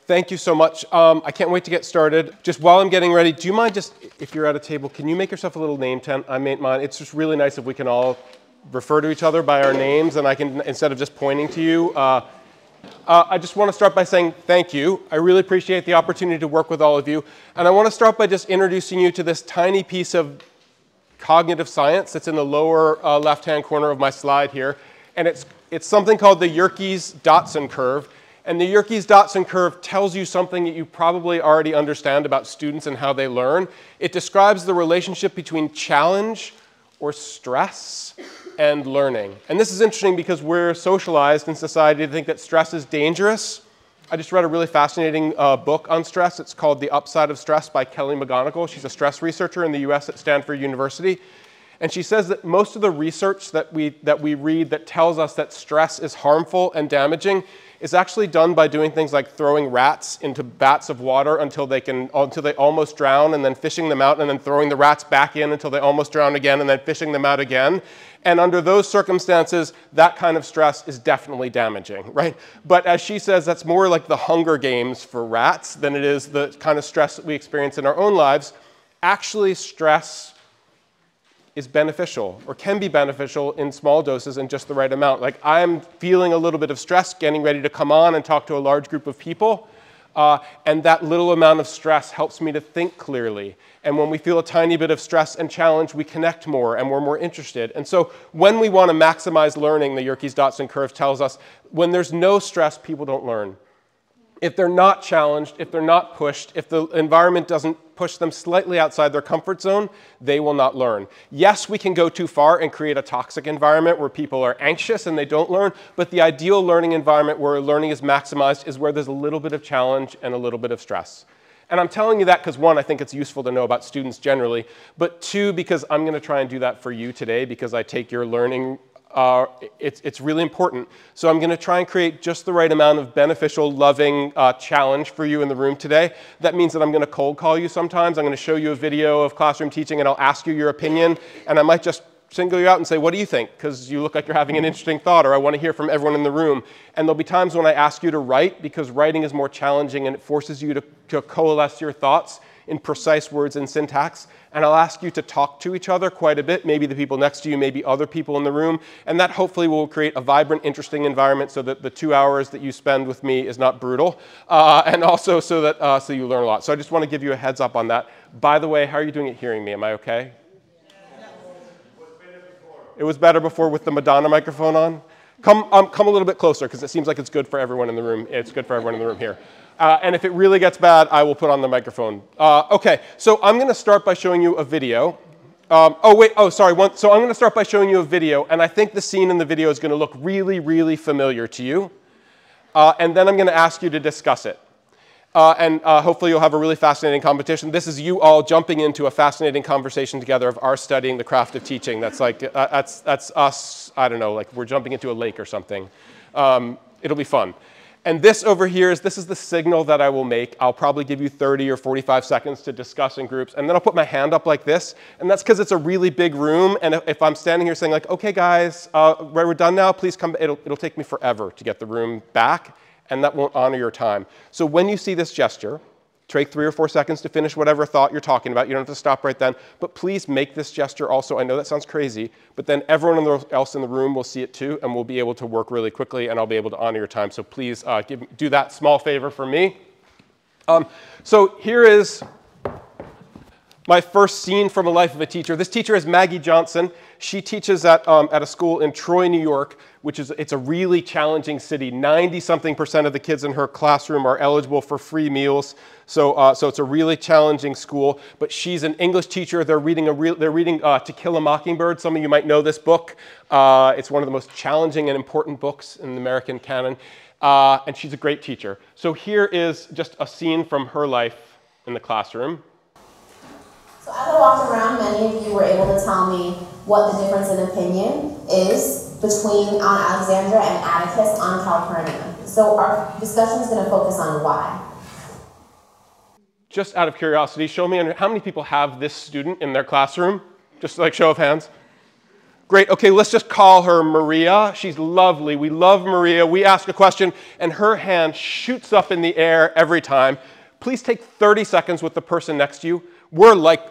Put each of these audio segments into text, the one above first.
Thank you so much. I can't wait to get started. Just while I'm getting ready, do you mind just, if you're at a table, can you make yourself a little name tent? I made mine. It's just really nice if we can all refer to each other by our names, and I can, instead of just pointing to you. I just want to start by saying thank you. I really appreciate the opportunity to work with all of you. And I want to start by just introducing you to this tiny piece of cognitive science that's in the lower left-hand corner of my slide here. And it's something called the Yerkes-Dodson curve. And the Yerkes-Dodson curve tells you something that you probably already understand about students and how they learn. It describes the relationship between challenge or stress and learning. And this is interesting because we're socialized in society to think that stress is dangerous. I just read a really fascinating book on stress. It's called The Upside of Stress by Kelly McGonigal. She's a stress researcher in the US at Stanford University. And she says that most of the research that we read that tells us that stress is harmful and damaging is actually done by doing things like throwing rats into vats of water until they almost drown, and then fishing them out, and then throwing the rats back in until they almost drown again, and then fishing them out again. And under those circumstances, that kind of stress is definitely damaging, right? But as she says, that's more like the Hunger Games for rats than it is the kind of stress that we experience in our own lives. Actually, stress is beneficial, or can be beneficial in small doses in just the right amount. Like, I'm feeling a little bit of stress, getting ready to come on and talk to a large group of people, and that little amount of stress helps me to think clearly. And when we feel a tiny bit of stress and challenge, we connect more and we're more interested. And so when we want to maximize learning, the Yerkes-Dodson curve tells us, when there's no stress, people don't learn. If they're not challenged, if they're not pushed, if the environment doesn't push them slightly outside their comfort zone, they will not learn. Yes, we can go too far and create a toxic environment where people are anxious and they don't learn, but the ideal learning environment where learning is maximized is where there's a little bit of challenge and a little bit of stress. And I'm telling you that because, one, I think it's useful to know about students generally, but two, because I'm going to try and do that for you today because I take your learning. It's really important. So I'm going to try and create just the right amount of beneficial, loving challenge for you in the room today. That means that I'm going to cold call you sometimes. I'm going to show you a video of classroom teaching, and I'll ask you your opinion. And I might just single you out and say, what do you think? Because you look like you're having an interesting thought, or I want to hear from everyone in the room. And there'll be times when I ask you to write, because writing is more challenging, and it forces you to coalesce your thoughts in precise words and syntax. And I'll ask you to talk to each other quite a bit, maybe the people next to you, maybe other people in the room, and that hopefully will create a vibrant, interesting environment so that the 2 hours that you spend with me is not brutal, and also so that so you learn a lot. So I just want to give you a heads up on that. By the way, how are you doing at hearing me? Am I okay? It was better before with the Madonna microphone on? Come a little bit closer, because it seems like it's good for everyone in the room. It's good for everyone in the room here. And if it really gets bad, I will put on the microphone. OK, so I'm going to start by showing you a video. So I'm going to start by showing you a video. And I think the scene in the video is going to look really, really familiar to you. And then I'm going to ask you to discuss it. And hopefully you'll have a really fascinating competition. This is you all jumping into a fascinating conversation together of our studying the craft of teaching. That's like, that's us, I don't know, like we're jumping into a lake or something. It'll be fun. And this over here this is the signal that I will make. I'll probably give you 30 or 45 seconds to discuss in groups. And then I'll put my hand up like this. And that's because it's a really big room. And if I'm standing here saying like, OK, guys, we're done now, please come. It'll take me forever to get the room back. And that won't honor your time. So when you see this gesture, take 3 or 4 seconds to finish whatever thought you're talking about. You don't have to stop right then. But please make this gesture also. I know that sounds crazy, but then everyone else in the room will see it too, and we'll be able to work really quickly, and I'll be able to honor your time. So please do that small favor for me. So here is my first scene from a life of a teacher. This teacher is Maggie Johnson. She teaches at a school in Troy, New York, it's a really challenging city. 90-something% of the kids in her classroom are eligible for free meals. So it's a really challenging school. But she's an English teacher. They're reading To Kill a Mockingbird. Some of you might know this book. It's one of the most challenging and important books in the American canon. And she's a great teacher. So here is just a scene from her life in the classroom. So as I walked around, many of you were able to tell me what the difference in opinion is between Anna Alexandra and Atticus on Calpurnia. So our discussion is going to focus on why. Just out of curiosity, show me how many people have this student in their classroom? Just like show of hands. Great, okay, let's just call her Maria. She's lovely. We love Maria. We ask a question, and her hand shoots up in the air every time. Please take 30 seconds with the person next to you. We're like,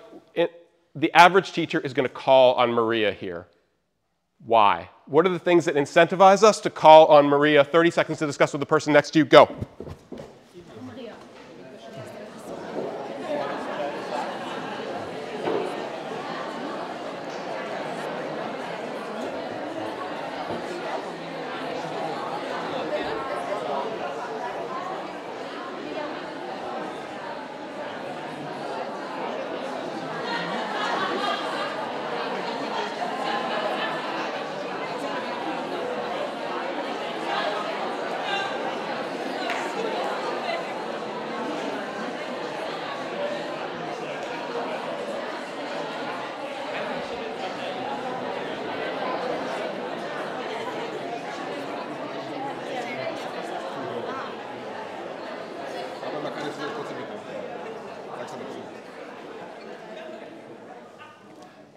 the average teacher is going to call on Maria here. Why? What are the things that incentivize us to call on Maria? 30 seconds to discuss with the person next to you. Go.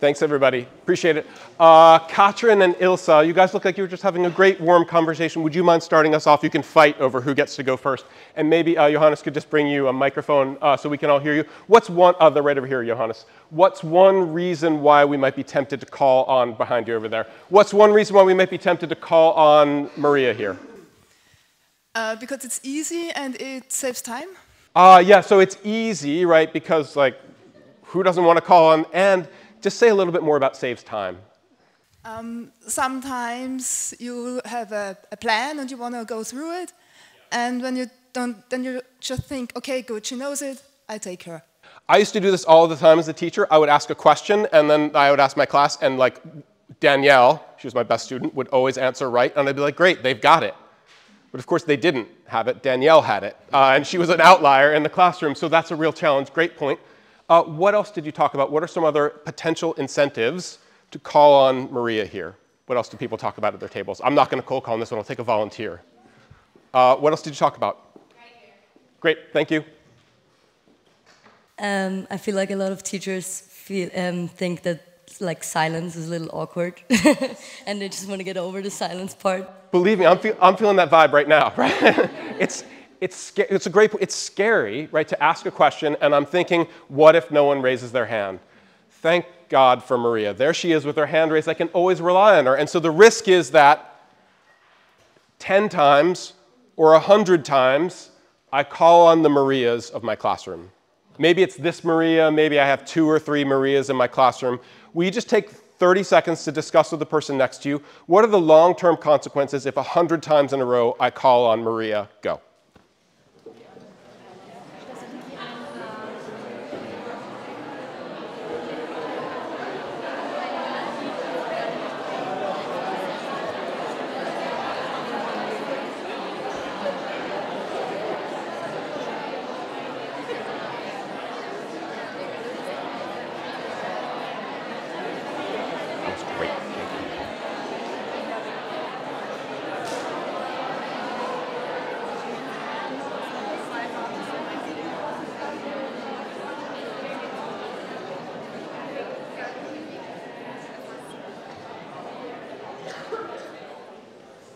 Thanks, everybody. Appreciate it. Katrin and Ilsa, you guys look like you were just having a great, warm conversation. Would you mind starting us off? You can fight over who gets to go first. And maybe Johannes could just bring you a microphone so we can all hear you. What's one, they're right over here, Johannes. What's one reason why we might be tempted to call on, behind you over there, what's one reason why we might be tempted to call on Maria here? Because it's easy and it saves time. Yeah, so it's easy, right? Because, like, who doesn't want to call on? And just say a little bit more about saves time. Sometimes you have a plan and you want to go through it, and when you don't, then you just think, okay, good, she knows it, I take her. I used to do this all the time as a teacher. I would ask a question, and then I would ask my class, and like Danielle, she was my best student, would always answer right, and I'd be like, great, they've got it. But of course, they didn't have it. Danielle had it, and she was an outlier in the classroom, so that's a real challenge. Great point. What else did you talk about? What are some other potential incentives to call on Maria here? What else do people talk about at their tables? I'm not going to cold call on this one. I'll take a volunteer. What else did you talk about? Right here. Great. Thank you. I feel like a lot of teachers think that like silence is a little awkward, and they just want to get over the silence part. Believe me, I'm feeling that vibe right now. Right? It's scary, right, to ask a question, and I'm thinking, what if no one raises their hand? Thank God for Maria. There she is with her hand raised. I can always rely on her. And so the risk is that 10 times or 100 times, I call on the Marias of my classroom. Maybe it's this Maria, maybe I have 2 or 3 Marias in my classroom. Will you just take 30 seconds to discuss with the person next to you? What are the long-term consequences if 100 times in a row I call on Maria? Go.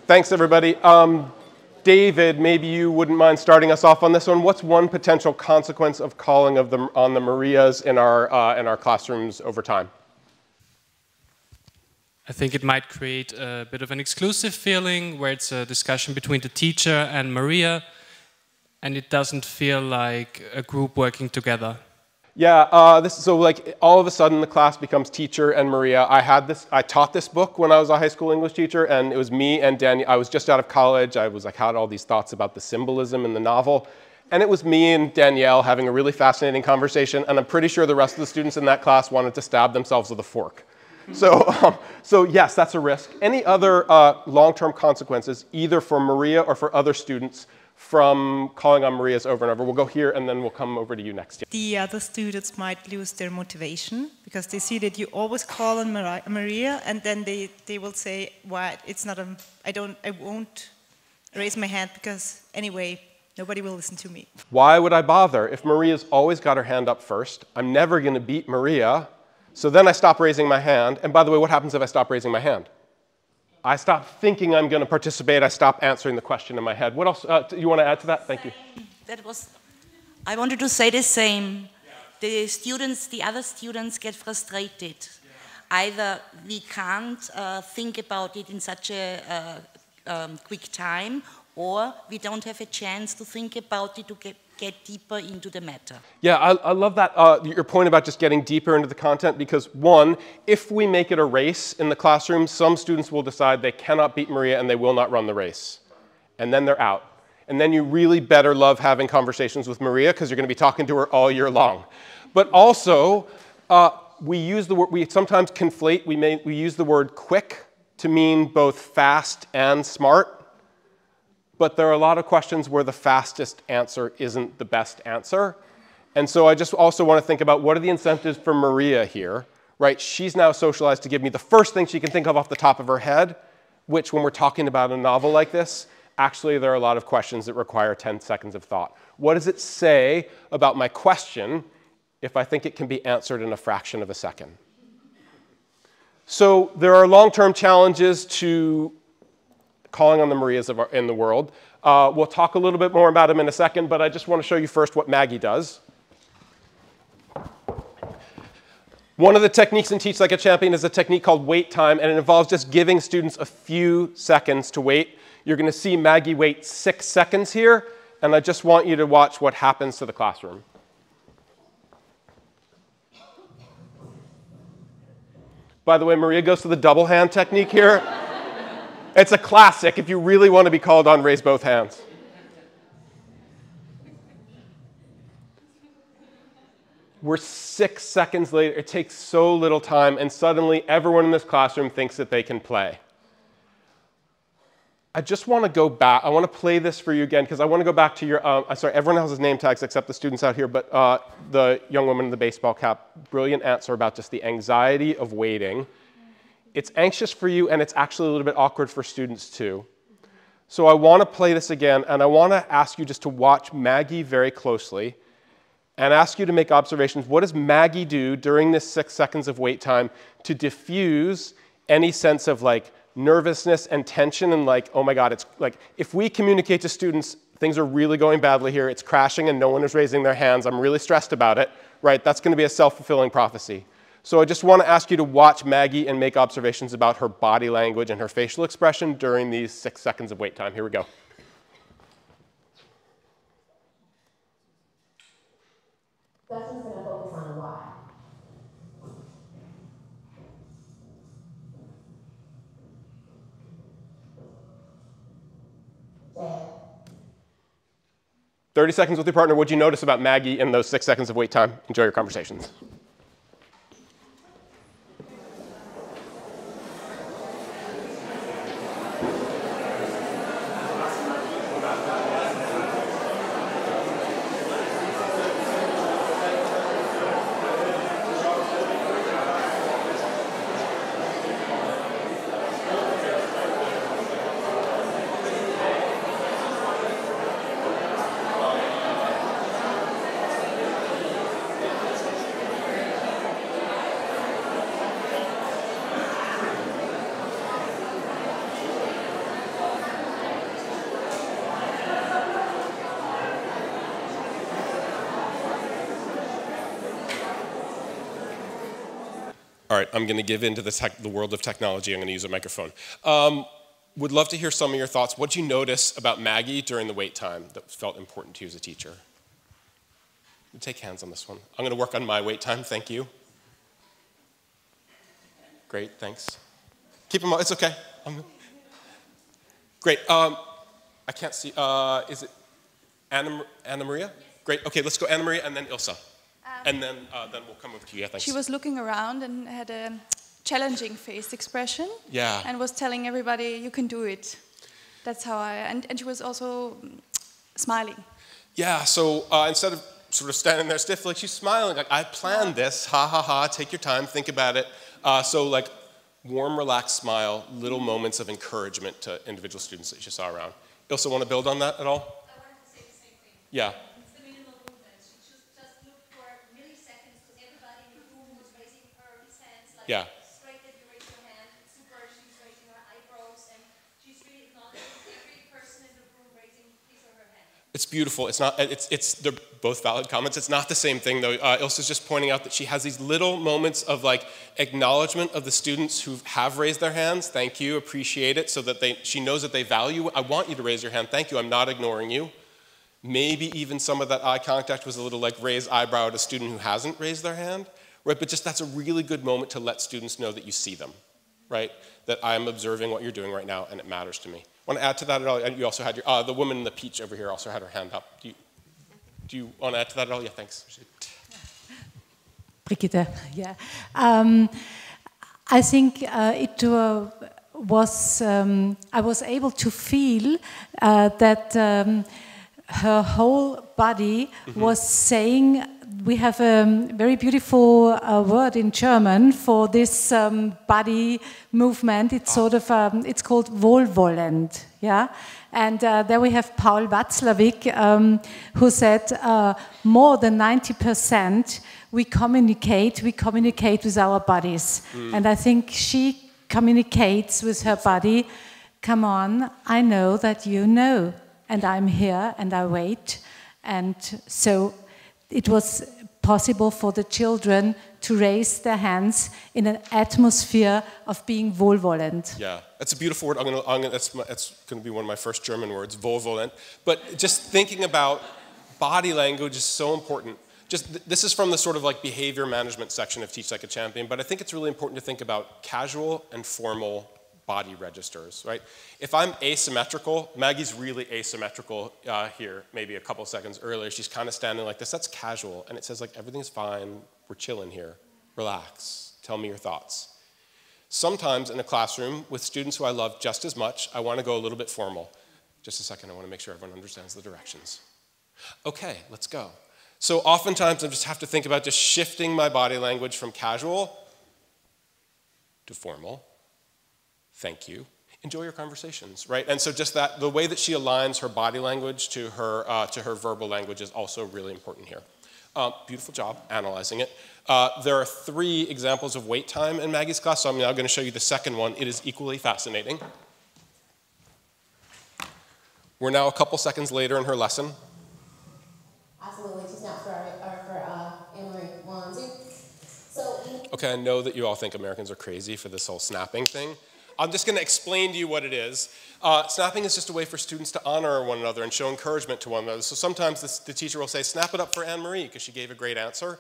Thanks, everybody. David, maybe you wouldn't mind starting us off on this one. What's one potential consequence of calling on the Marias in our classrooms over time? I think it might create a bit of an exclusive feeling where it's a discussion between the teacher and Maria, and it doesn't feel like a group working together. Yeah, so like all of a sudden the class becomes teacher and Maria. I taught this book when I was a high school English teacher, and it was me and Danielle. I was just out of college. I was like, had all these thoughts about the symbolism in the novel. And it was me and Danielle having a really fascinating conversation, and I'm pretty sure the rest of the students in that class wanted to stab themselves with a fork. So yes, that's a risk. Any other long-term consequences, either for Maria or for other students, from calling on Marias over and over? We'll go here, and then we'll come over to you next. The other students might lose their motivation because they see that you always call on Maria, and then they will say, "Why? It's not I won't raise my hand because anyway, nobody will listen to me." Why would I bother if Maria's always got her hand up first? I'm never going to beat Maria, So then I stop raising my hand. And by the way, what happens if I stop raising my hand? I stop thinking I'm going to participate. I stop answering the question in my head. What else? You want to add to that? Thank you. I wanted to say the same. The other students get frustrated. Either we can't think about it in such a quick time, or we don't have a chance to think about it to get deeper into the matter. Yeah, I love that, your point about just getting deeper into the content, because one, if we make it a race in the classroom, some students will decide they cannot beat Maria and they will not run the race. And then they're out. And then you really better love having conversations with Maria because you're going to be talking to her all year long. But also, we sometimes conflate, we use the word quick to mean both fast and smart. But there are a lot of questions where the fastest answer isn't the best answer. And so I just also want to think about what are the incentives for Maria here, right? She's now socialized to give me the first thing she can think of off the top of her head, which when we're talking about a novel like this, actually there are a lot of questions that require 10 seconds of thought. What does it say about my question if I think it can be answered in a fraction of a second? So there are long-term challenges to calling on the Marias in the world. We'll talk a little bit more about them in a second, but I just want to show you first what Maggie does. One of the techniques in Teach Like a Champion is a technique called wait time, and it involves just giving students a few seconds to wait. You're going to see Maggie wait 6 seconds here, and I just want you to watch what happens to the classroom. By the way, Maria goes to the double hand technique here. It's a classic. If you really want to be called on, raise both hands. We're 6 seconds later. It takes so little time, and suddenly everyone in this classroom thinks that they can play. I just want to go back. I want to play this for you again, because I want to go back to your, sorry, everyone has name tags except the students out here, but the young woman in the baseball cap, brilliant answer about just the anxiety of waiting. It's anxious for you, and it's actually a little bit awkward for students too. So I want to play this again, and I want to ask you just to watch Maggie very closely and ask you to make observations. What does Maggie do during this 6 seconds of wait time to diffuse any sense of like nervousness and tension and like, oh my God, it's like, if we communicate to students, things are really going badly here, it's crashing and no one is raising their hands, I'm really stressed about it, right? That's going to be a self-fulfilling prophecy. So I just want to ask you to watch Maggie and make observations about her body language and her facial expression during these 6 seconds of wait time. Here we go. Discussion's going to focus on why. Jay. 30 seconds with your partner. What'd you notice about Maggie in those 6 seconds of wait time? Enjoy your conversations. All right, I'm going to give into the world of technology. I'm going to use a microphone. Would love to hear some of your thoughts. What did you notice about Maggie during the wait time that felt important to you as a teacher? Take hands on this one. I'm going to work on my wait time. Thank you. Great, thanks. Keep them on. It's okay. Great. I can't see. Is it Anna Maria? Yes. Great. Okay, let's go Anna Maria and then Ilsa. And then we'll come over to you. Yeah, thanks. She was looking around and had a challenging face expression. Yeah. And was telling everybody, you can do it. That's how and she was also smiling. Yeah, so instead of sort of standing there stiff, like she's smiling, like I planned this, ha ha ha, take your time, think about it. So like warm, relaxed smile, little moments of encouragement to individual students that you saw around. You also want to build on that at all? I wanted to say the same thing. Yeah. It's the minimal movement. She just looked for milliseconds because everybody in the room was raising her Yeah. It's great that you raise your hand. It's super. She's raising her eyebrows, and she's really acknowledging every person in the room raising his or her hand. It's beautiful. It's not. They're both valid comments. It's not the same thing though. Ilsa's just pointing out that she has these little moments of like acknowledgement of the students who have raised their hands. Thank you, appreciate it, so that she knows that they value. I want you to raise your hand. Thank you. I'm not ignoring you. Maybe even some of that eye contact was a little like raised eyebrow at a student who hasn't raised their hand, right? But just that's a really good moment to let students know that you see them, right? That I'm observing what you're doing right now and it matters to me. Want to add to that at all? You also had your, the woman in the peach over here also had her hand up. Do you want to add to that at all? Yeah, thanks. Brigitte, yeah. I think it was, I was able to feel that her whole body was saying, we have a very beautiful word in German for this body movement. It's sort of, it's called wohlwollend, yeah? And there we have Paul Watzlawick, who said more than 90% we communicate with our bodies. And I think she communicates with her body, come on, I know that you know. And I'm here and I wait. And so it was possible for the children to raise their hands in an atmosphere of being wohlwollend. Yeah, that's a beautiful word. That's going to be one of my first German words, wohlwollend. But just thinking about body language is so important. This is from the sort of like behavior management section of Teach Like a Champion, but I think it's really important to think about casual and formal body registers, right? If I'm asymmetrical, Maggie's really asymmetrical here, maybe a couple seconds earlier, she's kind of standing like this, that's casual, and it says like, everything's fine, we're chilling here, relax, tell me your thoughts. Sometimes in a classroom with students who I love just as much, I want to go a little bit formal. Just a second, I want to make sure everyone understands the directions. Okay, let's go. So oftentimes I just have to think about just shifting my body language from casual to formal. Thank you. Enjoy your conversations, right? And so just that, the way that she aligns her body language to her verbal language is also really important here. Beautiful job analyzing it. There are 3 examples of wait time in Maggie's class, so I'm now going to show you the second one. It is equally fascinating. We're now a couple seconds later in her lesson. Absolutely, just now for Anne-Marie. 1, 2. So, okay, I know that you all think Americans are crazy for this whole snapping thing. I'm just going to explain to you what it is. Snapping is just a way for students to honor one another and show encouragement to one another. So sometimes the teacher will say, snap it up for Anne-Marie because she gave a great answer.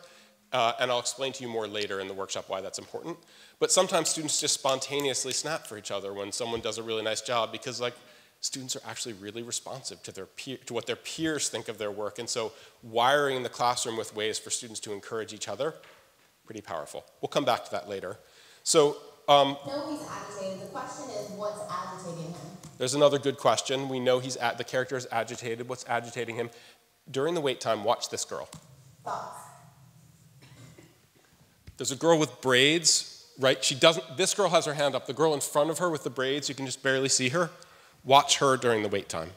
And I'll explain to you more later in the workshop why that's important. But sometimes students just spontaneously snap for each other when someone does a really nice job because like students are actually really responsive to to what their peers think of their work. And so wiring the classroom with ways for students to encourage each other, pretty powerful. We'll come back to that later. So, no, he's agitated. The question is, what's agitating him? There's another good question. We know the character is agitated. What's agitating him? During the wait time, watch this girl. Thoughts. There's a girl with braids, right? This girl has her hand up. The girl in front of her with the braids, you can just barely see her. Watch her during the wait time.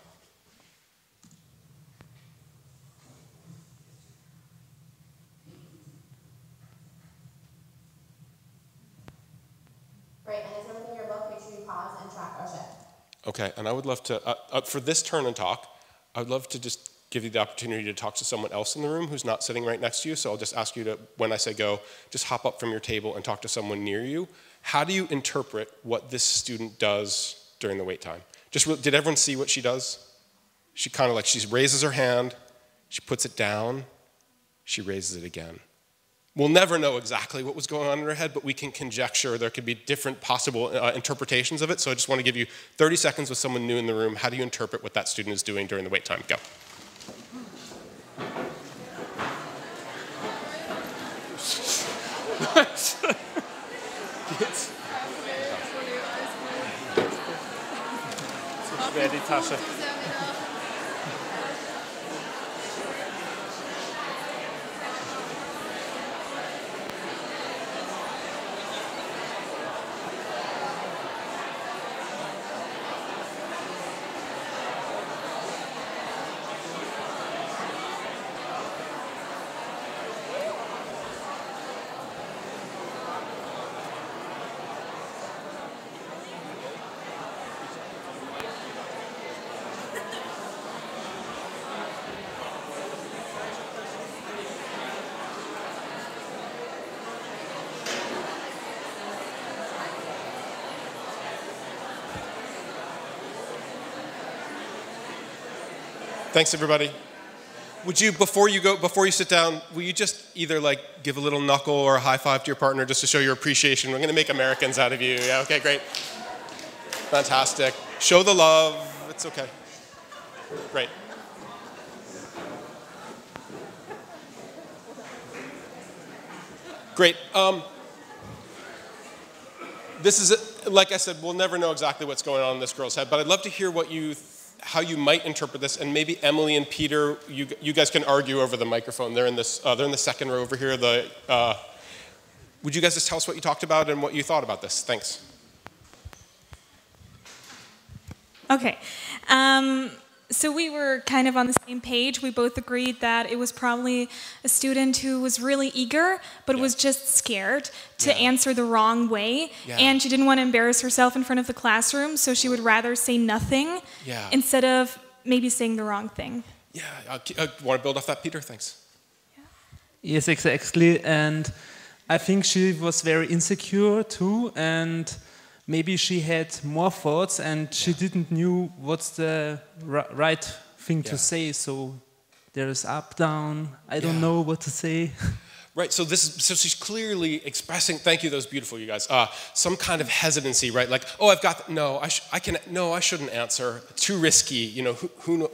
Great, and as everything in your book, make sure you pause and track our shift. Okay, and I would love to, for this turn and talk, I would love to just give you the opportunity to talk to someone else in the room who's not sitting right next to you. So I'll just ask you to, when I say go, just hop up from your table and talk to someone near you. How do you interpret what this student does during the wait time? Did everyone see what she does? She kind of like, she raises her hand, she puts it down, she raises it again. We'll never know exactly what was going on in her head, but we can conjecture there could be different possible interpretations of it. So I just want to give you 30 seconds with someone new in the room. How do you interpret what that student is doing during the wait time? Go. Schwer die Tasche. Thanks, everybody. Would you, before you sit down, will you just either like give a little knuckle or a high five to your partner just to show your appreciation? We're going to make Americans out of you. Yeah, okay, great. Fantastic. Show the love. It's okay. Great. Great. This is, like I said, we'll never know exactly what's going on in this girl's head, but I'd love to hear what how you might interpret this, and maybe Emily and Peter, you guys can argue over the microphone. They're in the second row over here. Would you guys just tell us what you talked about and what you thought about this? Thanks. Okay. So we were kind of on the same page. We both agreed that it was probably a student who was really eager, but was just scared to answer the wrong way. Yeah. And she didn't want to embarrass herself in front of the classroom, so she would rather say nothing instead of maybe saying the wrong thing. Yeah, want to build off that, Peter? Thanks. Yeah. Yes, exactly. And I think she was very insecure too, and maybe she had more thoughts and she didn't knew what's the right thing to say. So there is up, down. I don't know what to say. Right. So she's clearly expressing. Thank you. That was beautiful, you guys. Some kind of hesitancy, right? Like, oh, I've got no. I shouldn't answer. Too risky. You know, who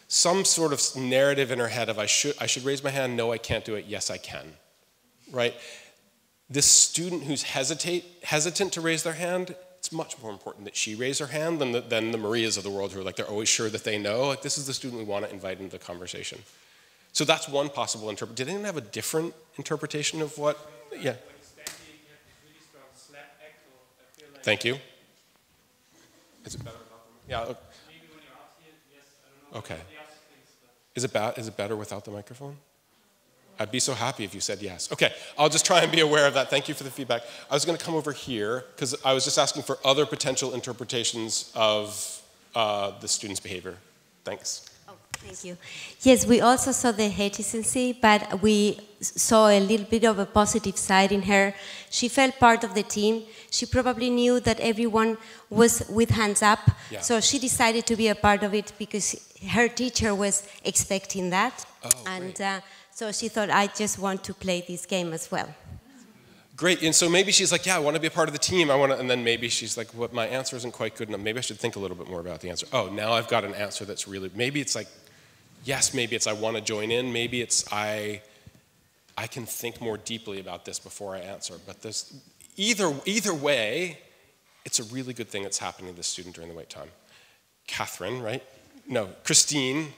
some sort of narrative in her head of I should raise my hand. No, I can't do it. Yes, I can. Right. This student who's hesitant to raise their hand, it's much more important that she raise her hand than the Marias of the world who are like, they're always sure that they know. Like, this is the student we want to invite into the conversation. So that's one possible interpretation. Did anyone have a different interpretation of what? Yeah. Thank you. Is it better? Yeah. Okay. Is it better without the microphone? I'd be so happy if you said yes. Okay, I'll just try and be aware of that. Thank you for the feedback. I was going to come over here because I was just asking for other potential interpretations of the student's behavior. Thanks. Oh, thank you. Yes, we also saw the hesitancy, but we saw a little bit of a positive side in her. She felt part of the team. She probably knew that everyone was with hands up, so she decided to be a part of it because her teacher was expecting that. Oh, and so she thought, I just want to play this game as well. Great, and so maybe she's like, yeah, I want to be a part of the team. And then maybe she's like, well, my answer isn't quite good enough. Maybe I should think a little bit more about the answer. Oh, now I've got an answer that's really, maybe it's like, yes, maybe it's I want to join in. Maybe it's I can think more deeply about this before I answer. But this, either way, it's a really good thing that's happening to this student during the wait time. Catherine, right? No, Christine,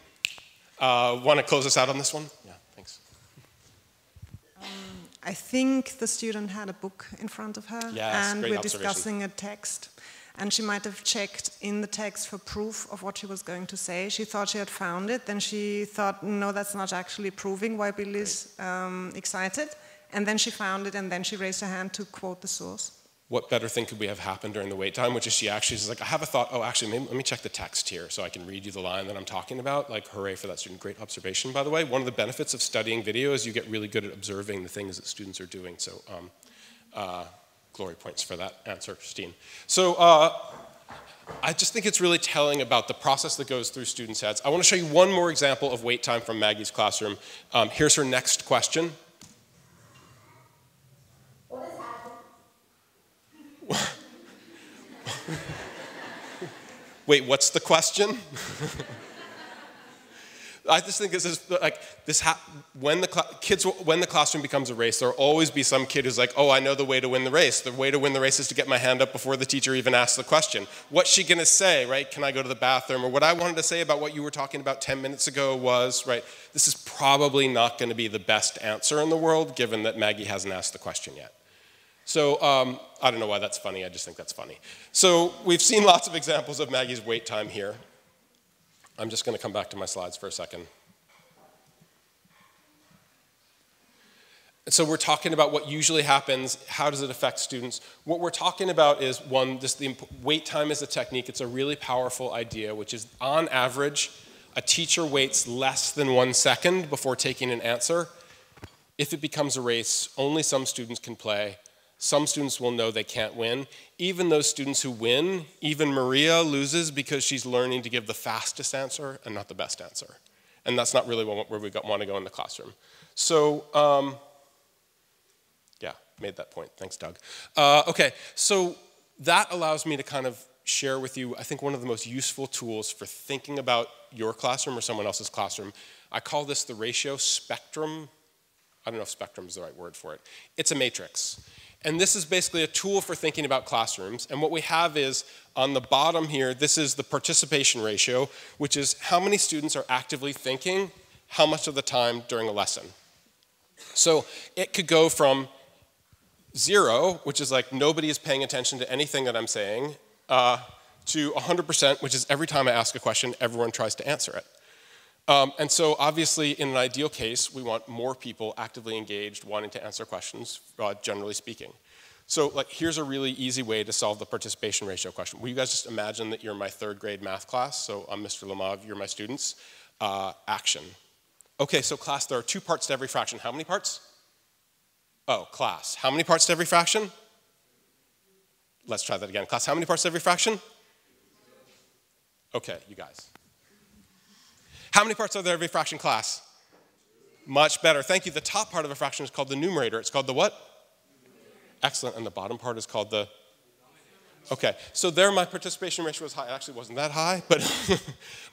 want to close us out on this one? Yeah. I think the student had a book in front of her, and we're discussing a text. And she might have checked in the text for proof of what she was going to say. She thought she had found it, then she thought, no, that's not actually proving why Bill is excited. And then she found it, and then she raised her hand to quote the source. What better thing could we have happened during the wait time, which is she's like, I have a thought, oh, actually, maybe, let me check the text here so I can read you the line that I'm talking about. Like, hooray for that student. Great observation, by the way. One of the benefits of studying video is you get really good at observing the things that students are doing. So, glory points for that answer, Christine. So, I just think it's really telling about the process that goes through students' heads. I want to show you one more example of wait time from Maggie's classroom. Here's her next question. Wait, what's the question? I just think this is like when the classroom becomes a race, there'll always be some kid who's like, oh, I know the way to win the race. The way to win the race is to get my hand up before the teacher even asks the question. What's she gonna say, right? Can I go to the bathroom? Or what I wanted to say about what you were talking about 10 minutes ago was, right, this is probably not gonna be the best answer in the world given that Maggie hasn't asked the question yet. So I don't know why that's funny, I just think that's funny. So we've seen lots of examples of Maggie's wait time here. I'm just going to come back to my slides for a second. So we're talking about what usually happens, how does it affect students? What we're talking about is, one, the wait time is a technique. It's a really powerful idea, which is on average, a teacher waits less than 1 second before taking an answer. If it becomes a race, only some students can play. Some students will know they can't win. Even those students who win, even Maria loses because she's learning to give the fastest answer and not the best answer. And that's not really where we want to go in the classroom. So, yeah, made that point. Thanks, Doug. Okay, so that allows me to kind of share with you, I think, one of the most useful tools for thinking about your classroom or someone else's classroom. I call this the ratio spectrum. I don't know if spectrum is the right word for it. It's a matrix. And this is basically a tool for thinking about classrooms. And what we have is, on the bottom here, this is the participation ratio, which is how many students are actively thinking how much of the time during a lesson. So it could go from 0, which is like nobody is paying attention to anything that I'm saying, to 100%, which is every time I ask a question, everyone tries to answer it. And so obviously, in an ideal case, we want more people actively engaged, wanting to answer questions, generally speaking. So like, here's a really easy way to solve the participation ratio question. Will you guys just imagine that you're in my 3rd grade math class? So I'm Mr. Lemov, you're my students. Action. Okay, so class, there are 2 parts to every fraction. How many parts? Oh, class. How many parts to every fraction? Let's try that again. Class, how many parts to every fraction? Okay, you guys. How many parts are there every fraction, class? Much better. Thank you. The top part of a fraction is called the numerator. It's called the what? Excellent. And the bottom part is called the? Okay. So there my participation ratio was high. It actually wasn't that high, but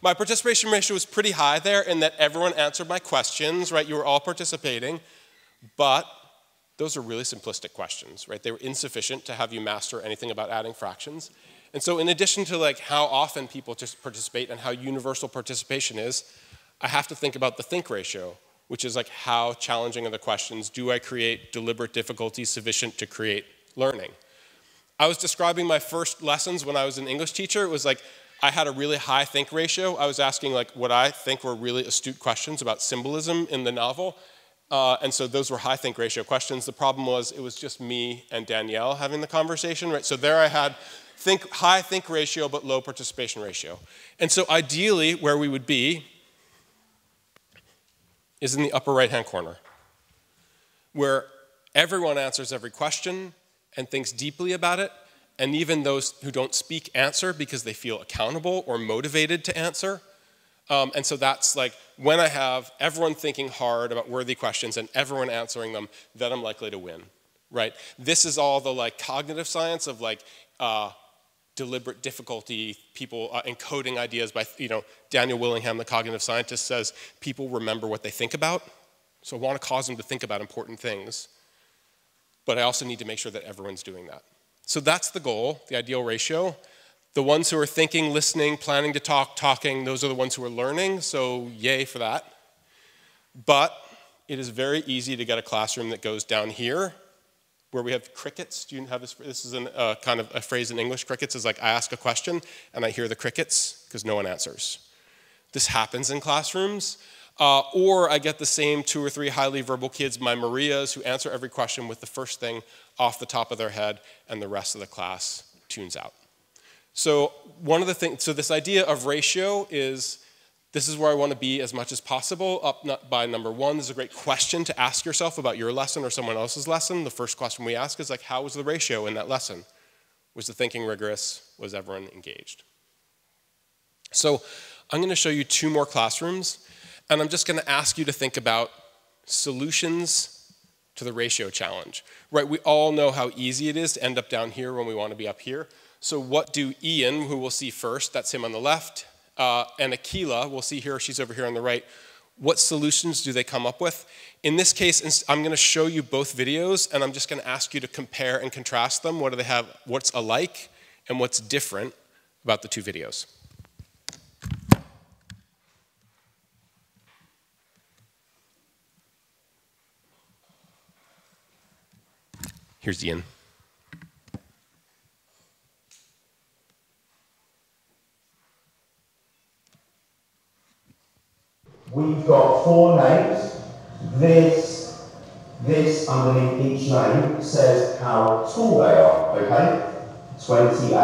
my participation ratio was pretty high there in that everyone answered my questions, right? You were all participating, but those are really simplistic questions, right? They were insufficient to have you master anything about adding fractions. And so in addition to like how often people just participate and how universal participation is, I have to think about the think ratio, which is like how challenging are the questions? Do I create deliberate difficulty sufficient to create learning? I was describing my first lessons when I was an English teacher. It was like I had a really high think ratio. I was asking like what I think were really astute questions about symbolism in the novel. And so those were high think ratio questions. The problem was it was just me and Danielle having the conversation, right? So there I had high think ratio, but low participation ratio. And so ideally, where we would be is in the upper right-hand corner, where everyone answers every question and thinks deeply about it, and even those who don't speak answer because they feel accountable or motivated to answer. And so that's like when I have everyone thinking hard about worthy questions and everyone answering them, then I'm likely to win, right? This is all the like cognitive science of like deliberate difficulty, people encoding ideas by, Daniel Willingham, the cognitive scientist, says people remember what they think about. So I want to cause them to think about important things. But I also need to make sure that everyone's doing that. So that's the goal, the ideal ratio. The ones who are thinking, listening, planning to talk, talking, those are the ones who are learning, so yay for that. But it is very easy to get a classroom that goes down here, where we have crickets. Do you have this? This is kind of a phrase in English. Crickets is like I ask a question and I hear the crickets because no one answers. This happens in classrooms. Or I get the same 2 or 3 highly verbal kids, my Marias, who answer every question with the first thing off the top of their head, and the rest of the class tunes out. So one of the things, so this idea of ratio is, this is where I want to be as much as possible, up by number 1. This is a great question to ask yourself about your lesson or someone else's lesson. The first question we ask is like, how was the ratio in that lesson? Was the thinking rigorous? Was everyone engaged? So I'm going to show you 2 more classrooms, and I'm just going to ask you to think about solutions to the ratio challenge. Right, we all know how easy it is to end up down here when we want to be up here. So what do Ian, who we'll see first, that's him on the left, and Akila, we'll see here, she's over here on the right, what solutions do they come up with? In this case, I'm going to show you both videos, and I'm just going to ask you to compare and contrast them. What do they have, what's alike, and what's different about the 2 videos? Here's Ian. We've got 4 names. This underneath each name says how tall they are, okay? 28.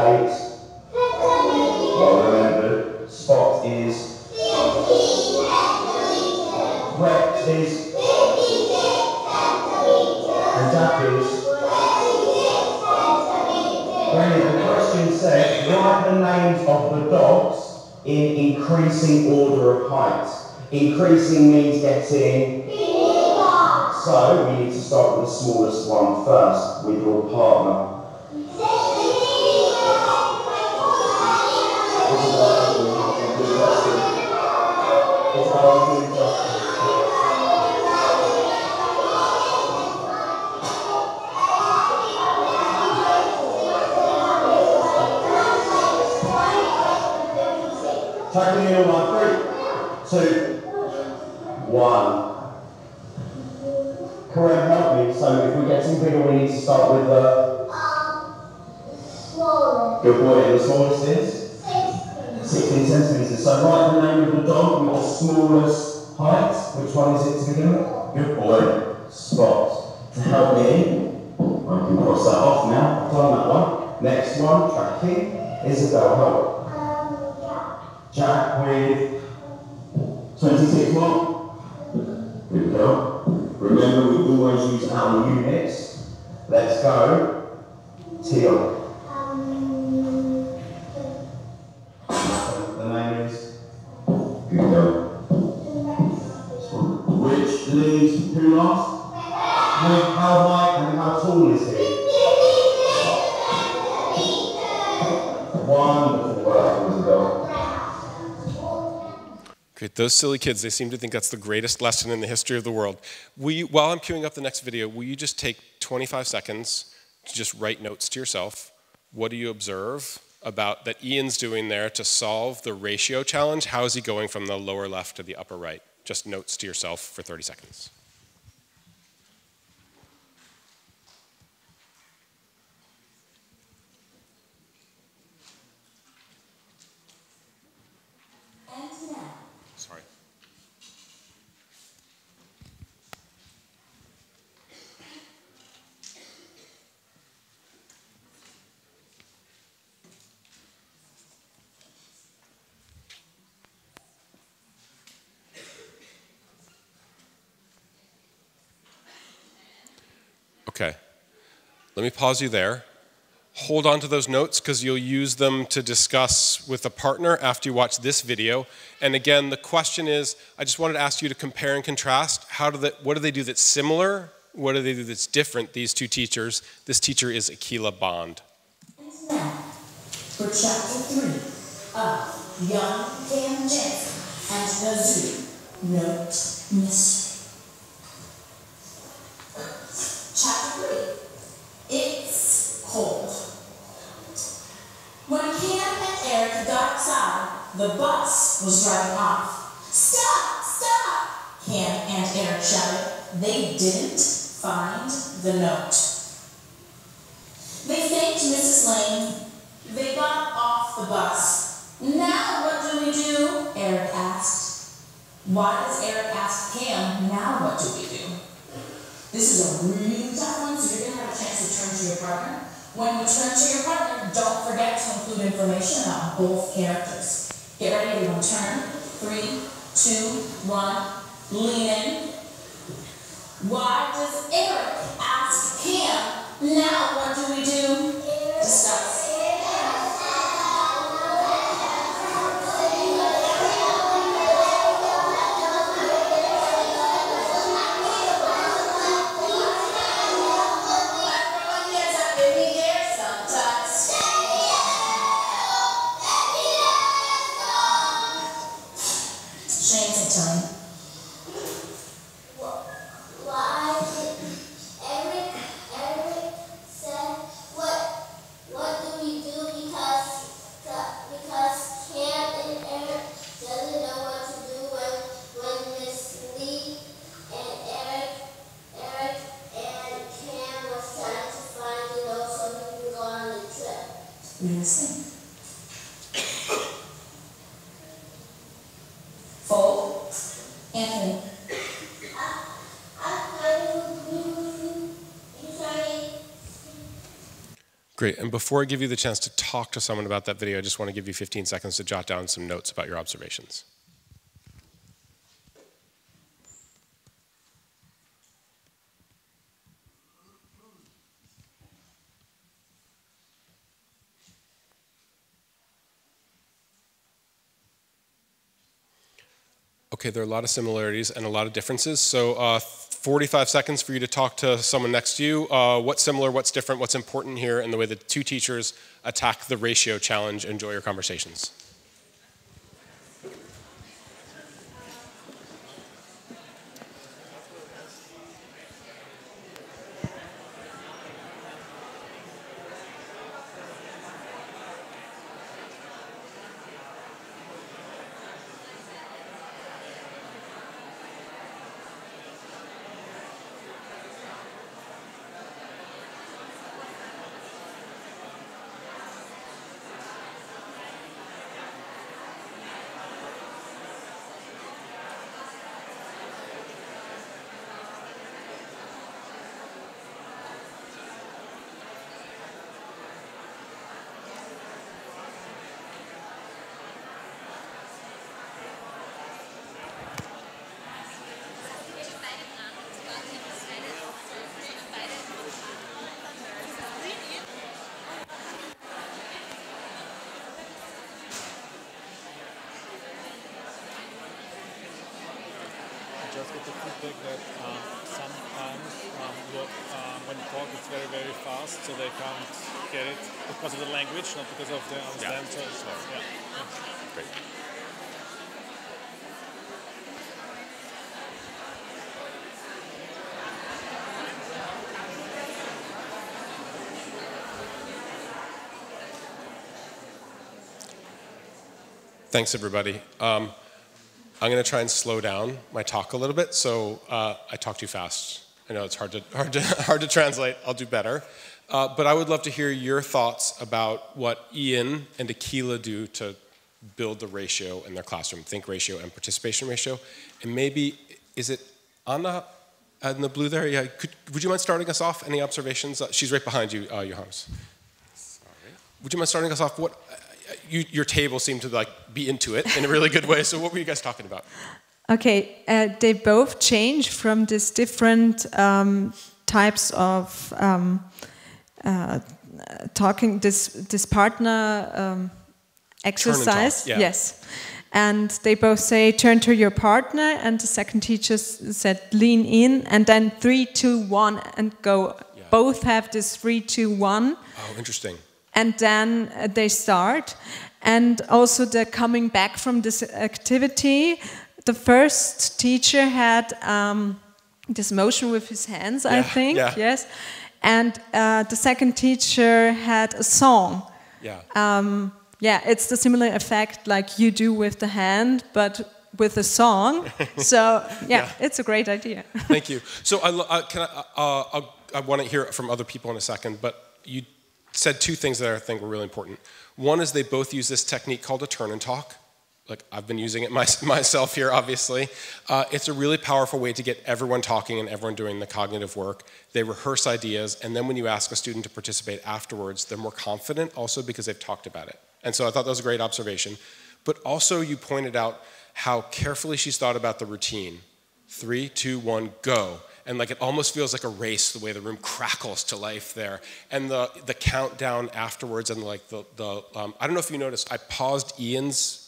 Well remembered. Spot is. Rex is. And Duck is. in increasing order of height. Increasing means getting bigger. So we need to start with the smallest one first, with your partner. Tackling in on 3, 2, 1. Correct, help me. So if we're getting bigger, we need to start with the smallest. Good boy. And the smallest is 16 centimeters. So write the name of the dog with the smallest height. Which one is it to begin with? Good boy. Spot. To help me, I can cross that off now. I've done that one. Next one, tracking. Isabel, help. Jack with 26 what? Good girl. Remember, we always use our units. Let's go. Teal. The name is? Good girl. Which leads who last? With how high and how tall is he? Wonderful work, Isabel. Great, those silly kids, they seem to think that's the greatest lesson in the history of the world. While I'm queuing up the next video, will you just take 25 seconds to just write notes to yourself? What do you observe about that Ian's doing there to solve the ratio challenge? How is he going from the lower left to the upper right? Just notes to yourself for 30 seconds. Sorry. Okay, let me pause you there. Hold on to those notes because you'll use them to discuss with a partner after you watch this video. And again, the question is, I just wanted to ask you to compare and contrast. What do they do that's similar? What do they do that's different, these two teachers? This teacher is Akila Bond. And now, for chapter 3 of Young Cam Jensen and the Zoo, Note Mystery. Chapter 3, It's Cold. When Cam and Eric got outside, the bus was driving off. Stop! Stop! Cam and Eric shouted. They didn't find the note. They thanked Mrs. Lane. They got off the bus. Now what do we do? Eric asked. Why does Eric ask Cam, now what do we do? This is a really tough one, so you're going to have a chance to turn to your partner. When you turn to your partner, don't forget to include information about both characters. Get ready, everyone. Turn. 3, 2, 1. Lean in. Why does Eric ask Cam, now what do we do? Discuss. Fold. Anthony. Great, and before I give you the chance to talk to someone about that video, I just want to give you 15 seconds to jot down some notes about your observations. Okay, there are a lot of similarities and a lot of differences. So 45 seconds for you to talk to someone next to you. What's similar, what's different, what's important here in the way that two teachers attack the ratio challenge. Enjoy your conversations. Just get the feedback that sometimes when you talk it's very, very fast, so they can't get it because of the language, not because of the understand. So it's slow. Yeah. Great. Thanks, everybody. I'm going to try and slow down my talk a little bit, so I talk too fast. I know it's hard to translate. I'll do better. But I would love to hear your thoughts about what Ian and Akila do to build the ratio in their classroom, think ratio and participation ratio. And maybe, is it Anna in the blue there? Yeah. Would you mind starting us off? Any observations? She's right behind you, Johannes. Sorry. Would you mind starting us off? Your table seemed to be into it in a really good way. So what were you guys talking about? Okay, they both change from these different types of talking. This partner exercise, turn and talk, yeah. Yes, and they both say turn to your partner, and the second teacher said lean in, and then 3, 2, 1, and go. Yeah. Both have this 3, 2, 1. Oh, interesting. And then they start. And also the coming back from this activity, the first teacher had this motion with his hands, I think, yes. And the second teacher had a song. Yeah. Yeah, it's the similar effect like you do with the hand, but with a song. So yeah, it's a great idea. Thank you. So I want to hear it from other people in a second, but you said two things that I think were really important. One is they both use this technique called a turn and talk. Like I've been using it myself here, obviously. It's a really powerful way to get everyone talking and everyone doing the cognitive work. They rehearse ideas, and then when you ask a student to participate afterwards, they're more confident also because they've talked about it. And so I thought that was a great observation. But also you pointed out how carefully she's thought about the routine. 3, 2, 1, go. And like it almost feels like a race, the way the room crackles to life there. And the countdown afterwards, and like I don't know if you noticed, I paused Ian's,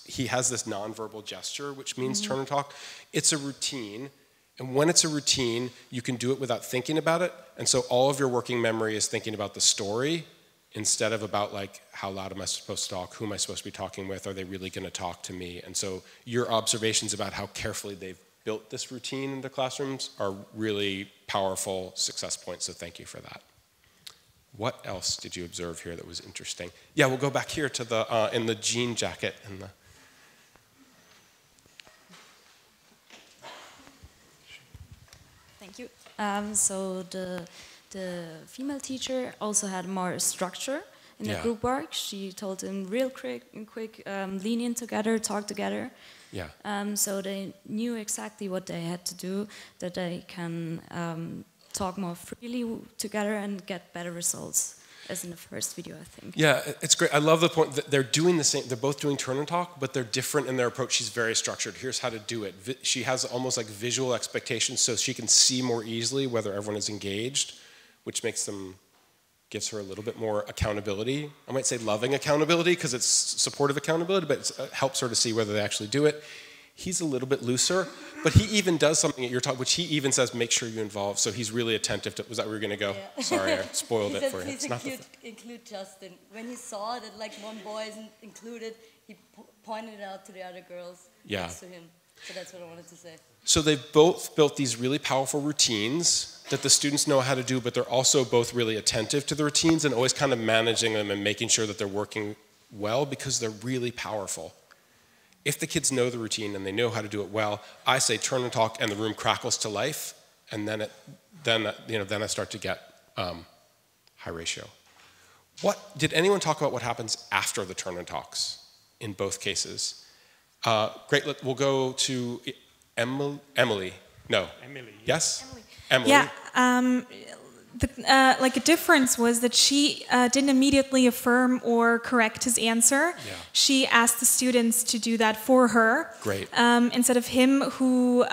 he has this nonverbal gesture, which means turn and talk. It's a routine, and when it's a routine, you can do it without thinking about it. And so all of your working memory is thinking about the story instead of about like, how loud am I supposed to talk? Who am I supposed to be talking with? Are they really gonna talk to me? And so your observations about how carefully they've built this routine in the classrooms are really powerful success points, so thank you for that. What else did you observe here that was interesting? Yeah, we'll go back here to the, in the jean jacket. And the Thank you. So the female teacher also had more structure in the group work. She told them real quick, lean in together, talk together. Yeah. So they knew exactly what they had to do, that they can talk more freely together and get better results, as in the first video, I think. Yeah, it's great. I love the point that they're doing the same. They're both doing turn and talk, but they're different in their approach. She's very structured. Here's how to do it. She has almost like visual expectations, so she can see more easily whether everyone is engaged, which gives her a little bit more accountability. I might say loving accountability because it's supportive accountability, but it helps her to see whether they actually do it. He's a little bit looser, but he even does something at your talk, which he even says, make sure you involve. So he's really attentive to, was that where you're going to go? Yeah. Sorry, I spoiled it for you. Please include Justin. When he saw that like one boy isn't included, he pointed it out to the other girls next to him. So that's what I wanted to say. So they've both built these really powerful routines that the students know how to do, but they're also both really attentive to the routines and always kind of managing them and making sure that they're working well because they're really powerful. If the kids know the routine and they know how to do it well, I say turn and talk and the room crackles to life, and then I start to get high ratio. Did anyone talk about what happens after the turn and talks in both cases? Great, we'll go to Emily. No. Emily. Yes? Emily. Yeah. Like a difference was that she didn't immediately affirm or correct his answer. Yeah. She asked the students to do that for her. Great. Instead of him who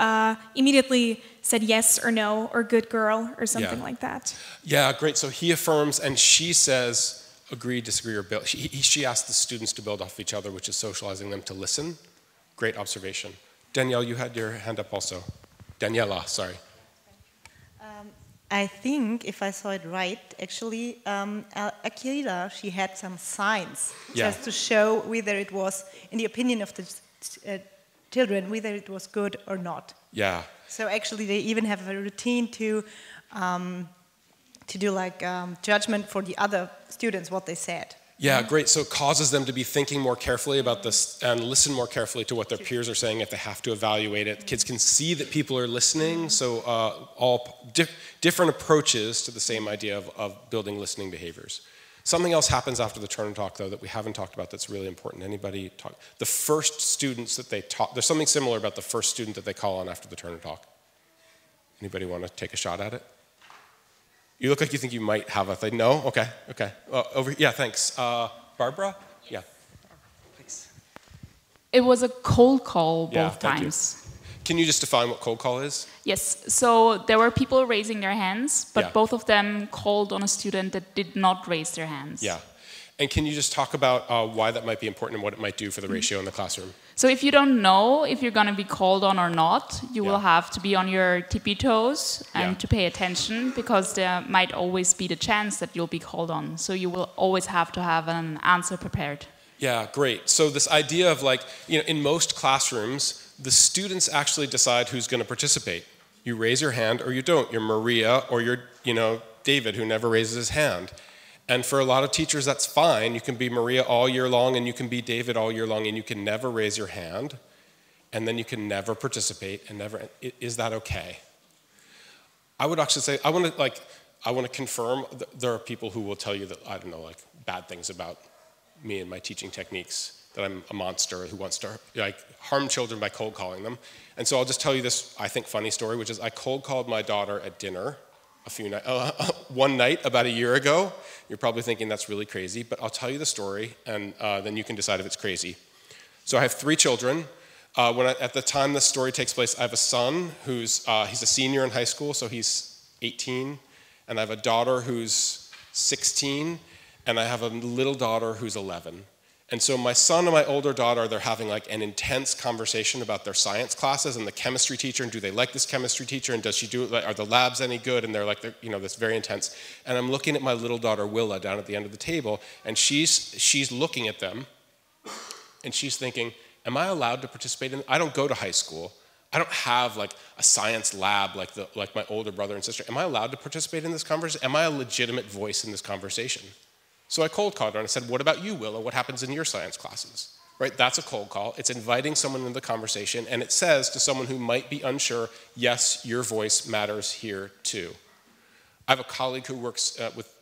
immediately said yes or no or good girl or something like that. Yeah, great. So he affirms and she says agree, disagree, or build. She asked the students to build off each other, which is socializing them to listen. Great observation. Danielle, you had your hand up also. Daniela, sorry. I think, if I saw it right, actually, Akira, she had some signs just to show whether it was, in the opinion of the children, whether it was good or not. Yeah. So actually, they even have a routine to do like judgment for the other students, what they said. Yeah, great. So it causes them to be thinking more carefully about this and listen more carefully to what their peers are saying if they have to evaluate it. Kids can see that people are listening, so all different approaches to the same idea of building listening behaviors. Something else happens after the turn and talk, though, that we haven't talked about that's really important. Anybody talk? The first students that they talk, there's something similar about the first student that they call on after the turn and talk. Anybody want to take a shot at it? You look like you think you might have a thing. No? Okay, okay. Yeah, thanks. Barbara? Yeah. Thanks. It was a cold call both times. Can you just define what cold call is? Yes, so there were people raising their hands, but both of them called on a student that did not raise their hands. Yeah. And can you just talk about why that might be important and what it might do for the ratio in the classroom? So if you don't know if you're going to be called on or not, you will have to be on your tippy toes and to pay attention, because there might always be the chance that you'll be called on. So you will always have to have an answer prepared. Yeah, great. So this idea of like, in most classrooms, the students actually decide who's going to participate. You raise your hand or you don't. You're Maria or you're, David, who never raises his hand. And for a lot of teachers, that's fine. You can be Maria all year long, and you can be David all year long, and you can never raise your hand, and then you can never participate, and never. Is that okay? I would actually say I want to confirm. There are people who will tell you that bad things about me and my teaching techniques. That I'm a monster who wants to harm children by cold calling them. And so I'll just tell you this, I think, funny story, which is I cold called my daughter at dinner one night about a year ago. You're probably thinking that's really crazy, but I'll tell you the story, and then you can decide if it's crazy. So I have 3 children. At the time this story takes place, I have a son who's he's a senior in high school, so he's 18, and I have a daughter who's 16, and I have a little daughter who's 11. And so my son and my older daughter, they're having like an intense conversation about their science classes and the chemistry teacher, and do they like this chemistry teacher, and does she do it, are the labs any good, and they're this very intense. And I'm looking at my little daughter Willa down at the end of the table, and she's looking at them, and she's thinking, am I allowed to participate in? I don't go to high school. I don't have like a science lab like my older brother and sister. Am I allowed to participate in this conversation? Am I a legitimate voice in this conversation? So I cold called her and I said, what about you, Willa? What happens in your science classes? Right? That's a cold call. It's inviting someone into the conversation, and it says to someone who might be unsure, yes, your voice matters here too. I have a colleague who works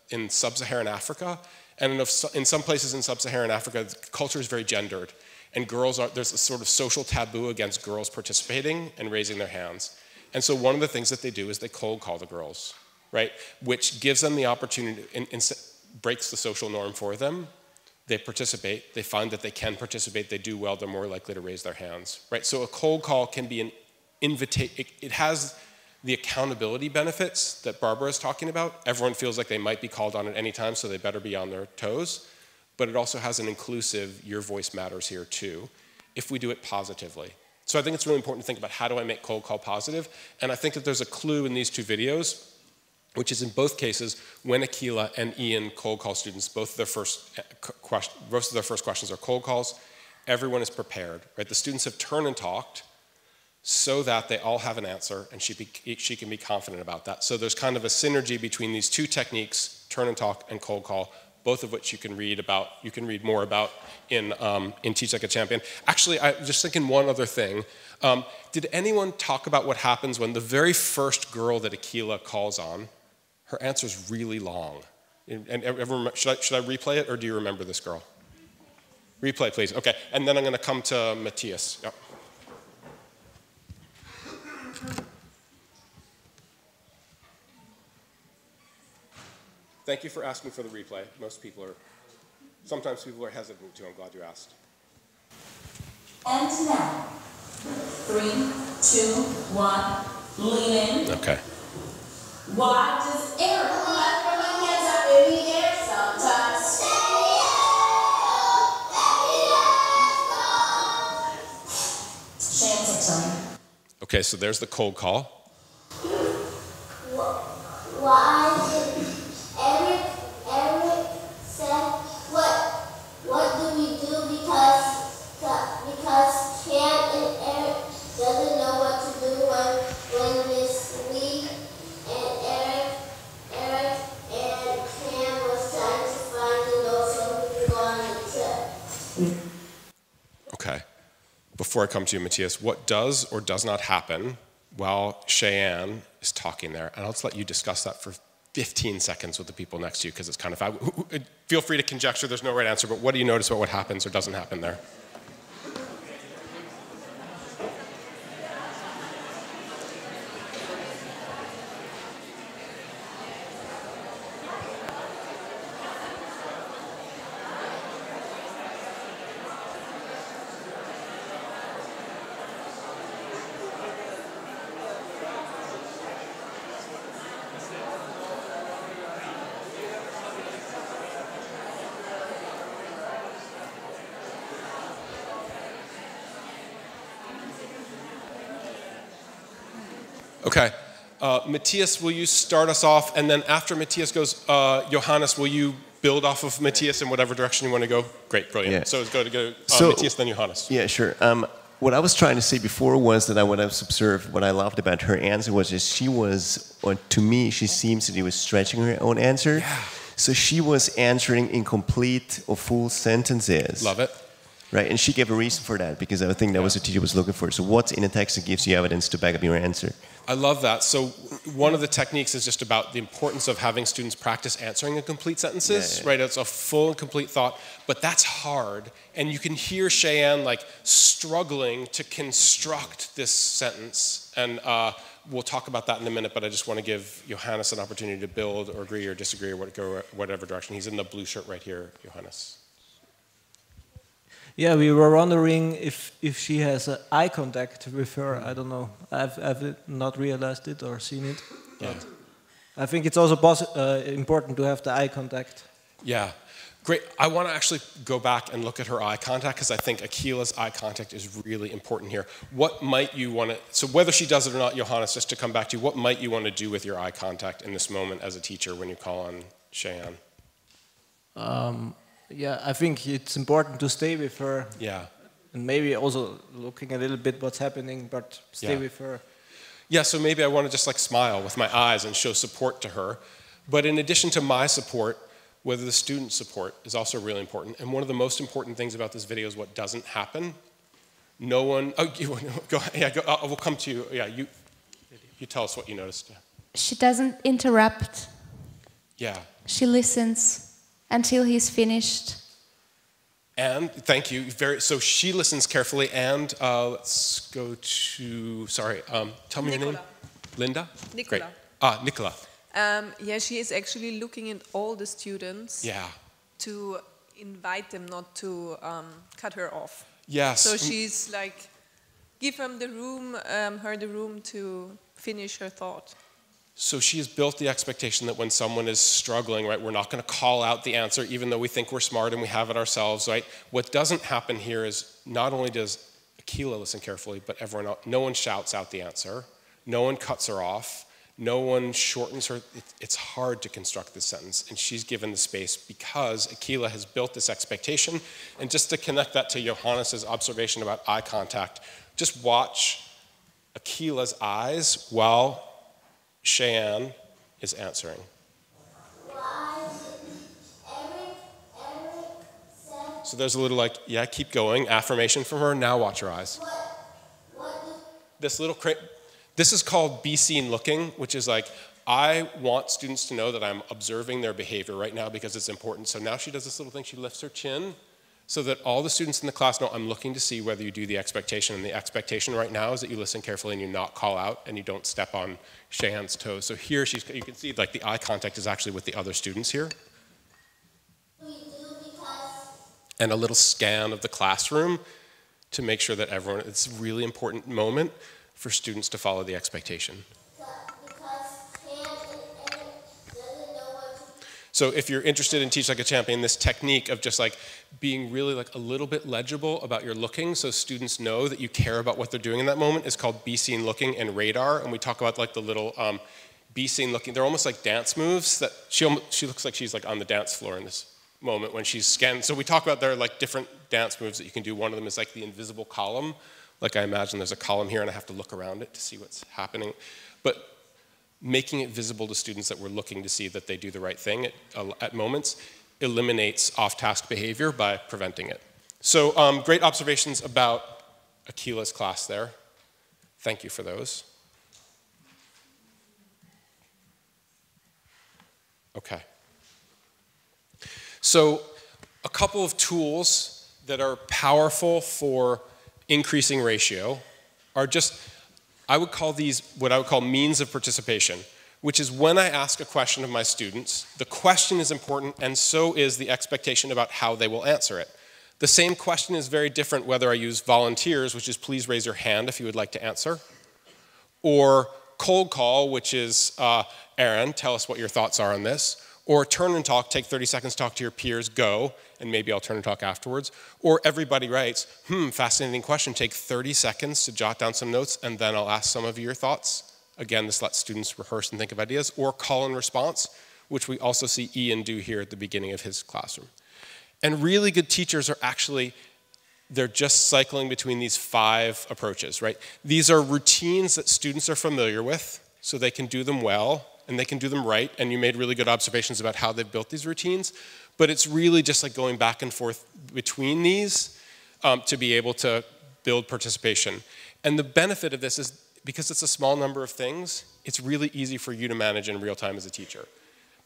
in sub-Saharan Africa, and in some places in sub-Saharan Africa, the culture is very gendered, and there's a sort of social taboo against girls participating and raising their hands. And so one of the things that they do is they cold call the girls, right? Which gives them the opportunity, breaks the social norm for them. They participate, they find that they can participate, they do well, they're more likely to raise their hands, right? So a cold call can be an invitation. It has the accountability benefits that Barbara is talking about. Everyone feels like they might be called on at any time, so they better be on their toes. But it also has an inclusive, your voice matters here too, if we do it positively. So I think it's really important to think about how do I make cold call positive, and I think that there's a clue in these two videos, which is in both cases when Akila and Ian cold call students, both of their first questions are cold calls. Everyone is prepared, right? The students have turned and talked so that they all have an answer, and she can be confident about that. So there's kind of a synergy between these two techniques, turn and talk and cold call, both of which you can read about. You can read more about in Teach Like a Champion. Actually, I was just thinking one other thing. Did anyone talk about what happens when the very first girl that Akila calls on, her answer is really long? And should I replay it, or do you remember this girl? Replay, please. Okay, and then I'm going to come to Matthias. Yep. Thank you for asking for the replay. Sometimes people are hesitant to. I'm glad you asked. And now, 3, 2, 1, lean in. Okay. Why does Eric like throwing hands up in the air sometimes? Shane, take some. Okay, so there's the cold call. Why did Eric said, what do we do because Cam and Eric doesn't know what to do when Miss Lee and Eric and Cam was trying to find the notes so we could go on the trip. Okay. Before I come to you, Matthias, what does or does not happen while Cheyenne is talking there? And I'll just let you discuss that for 15 seconds with the people next to you, because it's kind of, feel free to conjecture, there's no right answer, but what do you notice about what happens or doesn't happen there? Okay, Matthias, will you start us off? And then after Matthias goes, Johannes, will you build off of Matthias in whatever direction you want to go? Great, brilliant. Yeah. So it's going to go Matthias, then Johannes. Yeah, sure. What I was trying to say before was that what I observed, what I loved about her answer was just she was, or to me, she seems that she was stretching her own answer. Yeah. So she was answering incomplete or full sentences. Love it. Right, and she gave a reason for that, because I think that was what the teacher was looking for. So what's in a text that gives you evidence to back up your answer? I love that. So one of the techniques is just about the importance of having students practice answering incomplete sentences, right? It's a full and complete thought, but that's hard. And you can hear Cheyenne like struggling to construct this sentence. And we'll talk about that in a minute, but I just want to give Johannes an opportunity to build or agree or disagree or go whatever direction. He's in the blue shirt right here, Johannes. Yeah, we were wondering if she has eye contact with her. I don't know. I've not realized it or seen it. But I think it's also important to have the eye contact. Yeah, great. I want to actually go back and look at her eye contact, because I think Akila's eye contact is really important here. What might you want to, so whether she does it or not, Johannes, just to come back to you, what might you want to do with your eye contact in this moment as a teacher when you call on Cheyenne? Yeah, I think it's important to stay with her. Yeah. And maybe also looking a little bit what's happening, but stay with her. Yeah, so maybe I want to just like smile with my eyes and show support to her. But in addition to my support, whether the student support is also really important. And one of the most important things about this video is what doesn't happen. No one, go ahead, yeah, we'll come to you. Yeah, you tell us what you noticed. Yeah. She doesn't interrupt. Yeah. She listens until he's finished. And, thank you, so she listens carefully, and let's go to, sorry, tell me your name. Linda? Nicola. Great. Nicola. Yeah, she is actually looking at all the students to invite them not to cut her off. Yes. So she's like, give them the room, her the room to finish her thought. So she has built the expectation that when someone is struggling, right, we're not going to call out the answer, even though we think we're smart and we have it ourselves, right? What doesn't happen here is not only does Akila, listen carefully, but everyone else, no one shouts out the answer. No one cuts her off. No one shortens her. It's hard to construct this sentence, and she's given the space because Akila has built this expectation. And just to connect that to Johannes's observation about eye contact, just watch Akila's eyes while Cheyenne is answering. So there's a little like, yeah, keep going, affirmation from her. Now watch her eyes. This little this is called be seen looking, which is like, I want students to know that I'm observing their behavior right now because it's important. So now she does this little thing, she lifts her chin so that all the students in the class know I'm looking to see whether you do the expectation. And the expectation right now is that you listen carefully and you not call out and you don't step on Cheyenne's toes. So here you can see like the eye contact is actually with the other students here. And a little scan of the classroom to make sure that everyone, it's a really important moment for students to follow the expectation. So if you're interested in Teach Like a Champion, this technique of just like being really like a little bit legible about your looking so students know that you care about what they're doing in that moment is called be seen looking and radar. And we talk about like the little be seen looking. They're almost like dance moves that she looks like she's like on the dance floor in this moment when she's scanned. So we talk about there are like different dance moves that you can do. One of them is like the invisible column. Like I imagine there's a column here and I have to look around it to see what's happening. But making it visible to students that we're looking to see that they do the right thing at moments eliminates off-task behavior by preventing it. So great observations about Akila's class there. Thank you for those. Okay. So a couple of tools that are powerful for increasing ratio are just, I would call these what I would call means of participation, which is when I ask a question of my students, the question is important and so is the expectation about how they will answer it. The same question is very different whether I use volunteers, which is please raise your hand if you would like to answer, or cold call, which is Aaron, tell us what your thoughts are on this, or turn and talk, take 30 seconds, talk to your peers, go, and maybe I'll turn and talk afterwards. Or everybody writes, fascinating question, take 30 seconds to jot down some notes, and then I'll ask some of your thoughts. Again, this lets students rehearse and think of ideas. Or call and response, which we also see Ian do here at the beginning of his classroom. And really good teachers are actually, they're just cycling between these 5 approaches, right? These are routines that students are familiar with, so they can do them well, and they can do them right, and you made really good observations about how they've built these routines, but it's really just like going back and forth between these to be able to build participation. And the benefit of this is, because it's a small number of things, it's really easy for you to manage in real time as a teacher.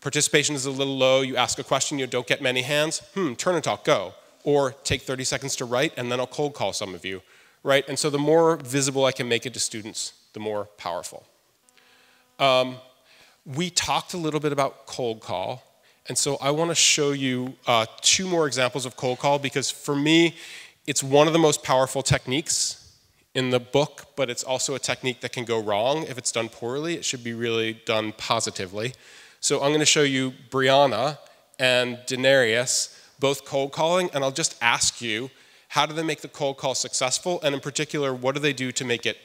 Participation is a little low, you ask a question, you don't get many hands, turn and talk, go. Or take 30 seconds to write, and then I'll cold call some of you, right? And so the more visible I can make it to students, the more powerful. We talked a little bit about cold call, and so I want to show you 2 more examples of cold call because for me, it's one of the most powerful techniques in the book, but it's also a technique that can go wrong if it's done poorly. It should be really done positively. So I'm going to show you Brianna and Denarius both cold calling, and I'll just ask you, how do they make the cold call successful? And in particular, what do they do to make it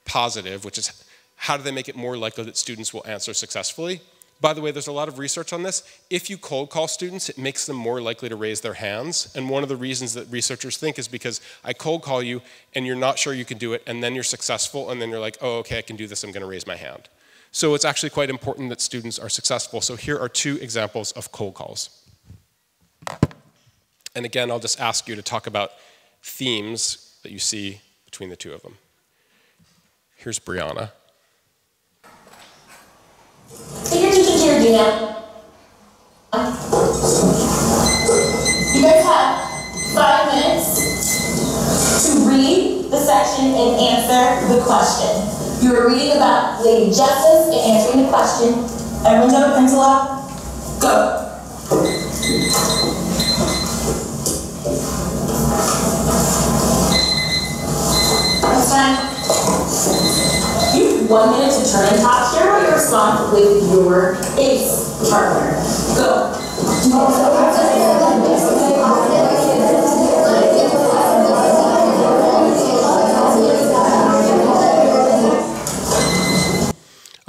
positive, which is how do they make it more likely that students will answer successfully? By the way, there's a lot of research on this. If you cold call students, it makes them more likely to raise their hands. And one of the reasons that researchers think is because I cold call you and you're not sure you can do it, and then you're successful, and then you're like, oh, okay, I can do this, I'm going to raise my hand. So it's actually quite important that students are successful. So here are 2 examples of cold calls. And again, I'll just ask you to talk about themes that you see between the 2 of them. Here's Brianna. Take your teacher to your Gina. You guys have 5 minutes to read the section and answer the question. You're reading about Lady Justice and answering the question. Everyone's got a pencil out? Go. Next time. You have 1 minute to turn and talk. Share what your response with your ace partner. Go.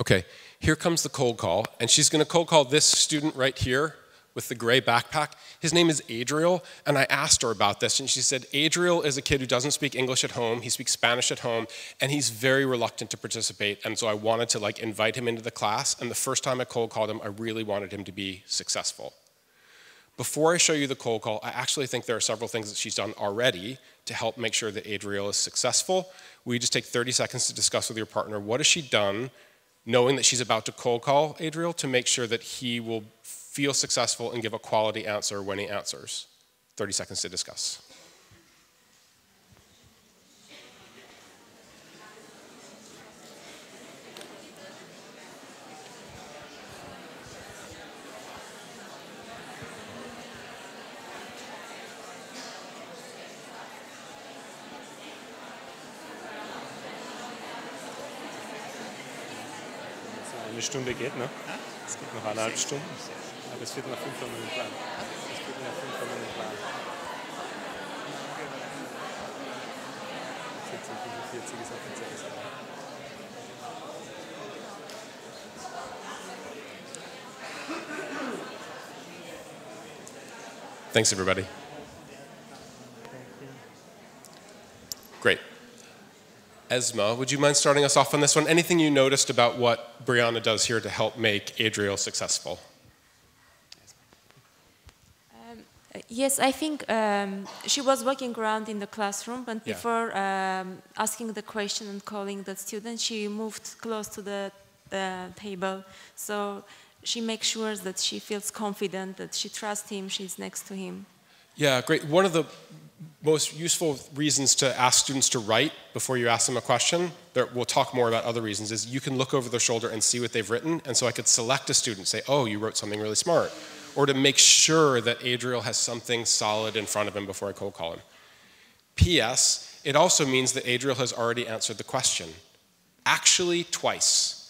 Okay, here comes the cold call, and she's going to cold call this student right here with the gray backpack. His name is Adriel, and I asked her about this, and she said Adriel is a kid who doesn't speak English at home, he speaks Spanish at home, and he's very reluctant to participate, and so I wanted to like invite him into the class, and the first time I cold called him, I really wanted him to be successful. Before I show you the cold call, I actually think there are several things that she's done already to help make sure that Adriel is successful. Will you just take 30 seconds to discuss with your partner, what has she done, knowing that she's about to cold call Adriel, to make sure that he will feel successful and give a quality answer when he answers? 30 seconds to discuss. Eine Stunde geht noch. Es geht noch 1,5 Stunden. Aber es wird nach 5 Stunden im Plan. Es wird nach 5 Stunden im Plan. 14:45 ist auf der Zeit. Thanks, everybody. Great. Esma, would you mind starting us off on this one? Anything you noticed about what Brianna does here to help make Adriel successful? Yes, I think she was walking around in the classroom, but before asking the question and calling the student, she moved close to the table. So she makes sure that she feels confident, that she trusts him, she's next to him. Yeah, great. One of the most useful reasons to ask students to write before you ask them a question, we'll talk more about other reasons, is you can look over their shoulder and see what they've written, and so I could select a student, say, oh, you wrote something really smart, or to make sure that Adriel has something solid in front of him before I cold call him. P.S., it also means that Adriel has already answered the question, actually twice.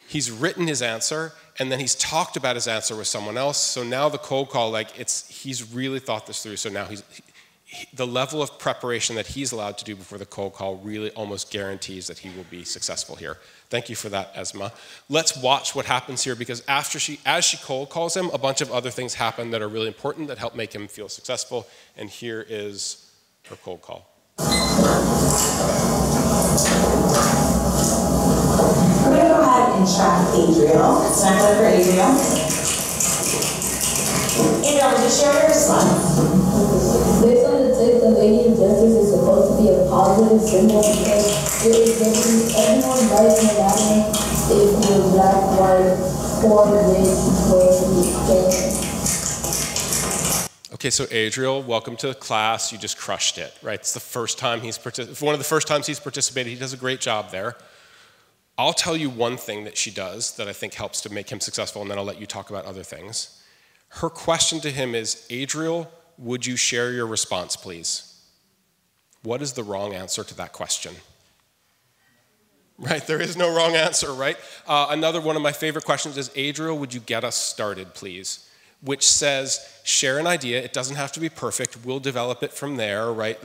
He's written his answer, and then he's talked about his answer with someone else, so now the cold call, he's really thought this through, so now the level of preparation that he's allowed to do before the cold call really almost guarantees that he will be successful here. Thank you for that, Esma. Let's watch what happens here, because as she cold calls him, a bunch of other things happen that are really important that help make him feel successful, and here is her cold call. We're going to go ahead and track Adriel. So I'm going for Adriel. Adriel, would you share your response? Based on the text of any injustice is supposed to be a positive symbol because it is giving everyone rights in the manner if you're black, white, poor, rich, Okay, so Adriel, welcome to the class. You just crushed it, right? It's the first time one of the first times he's participated. He does a great job there. I'll tell you one thing that she does that I think helps to make him successful, and then I'll let you talk about other things. Her question to him is, Adriel, would you share your response, please? What is the wrong answer to that question? Right, there is no wrong answer, right? Another one of my favorite questions is, Adriel, would you get us started, please? Which says, share an idea. It doesn't have to be perfect. We'll develop it from there, right?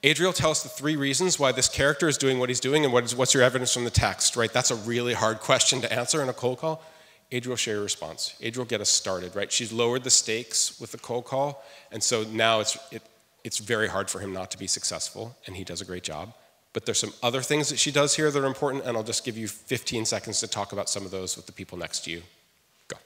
Adriel, tell us the 3 reasons why this character is doing what he's doing, and what's your evidence from the text, right? That's a really hard question to answer in a cold call. Adriel, share your response. Adriel, get us started, right? She's lowered the stakes with the cold call, and so now it's very hard for him not to be successful, and he does a great job. But there's some other things that she does here that are important, and I'll just give you 15 seconds to talk about some of those with the people next to you. Go.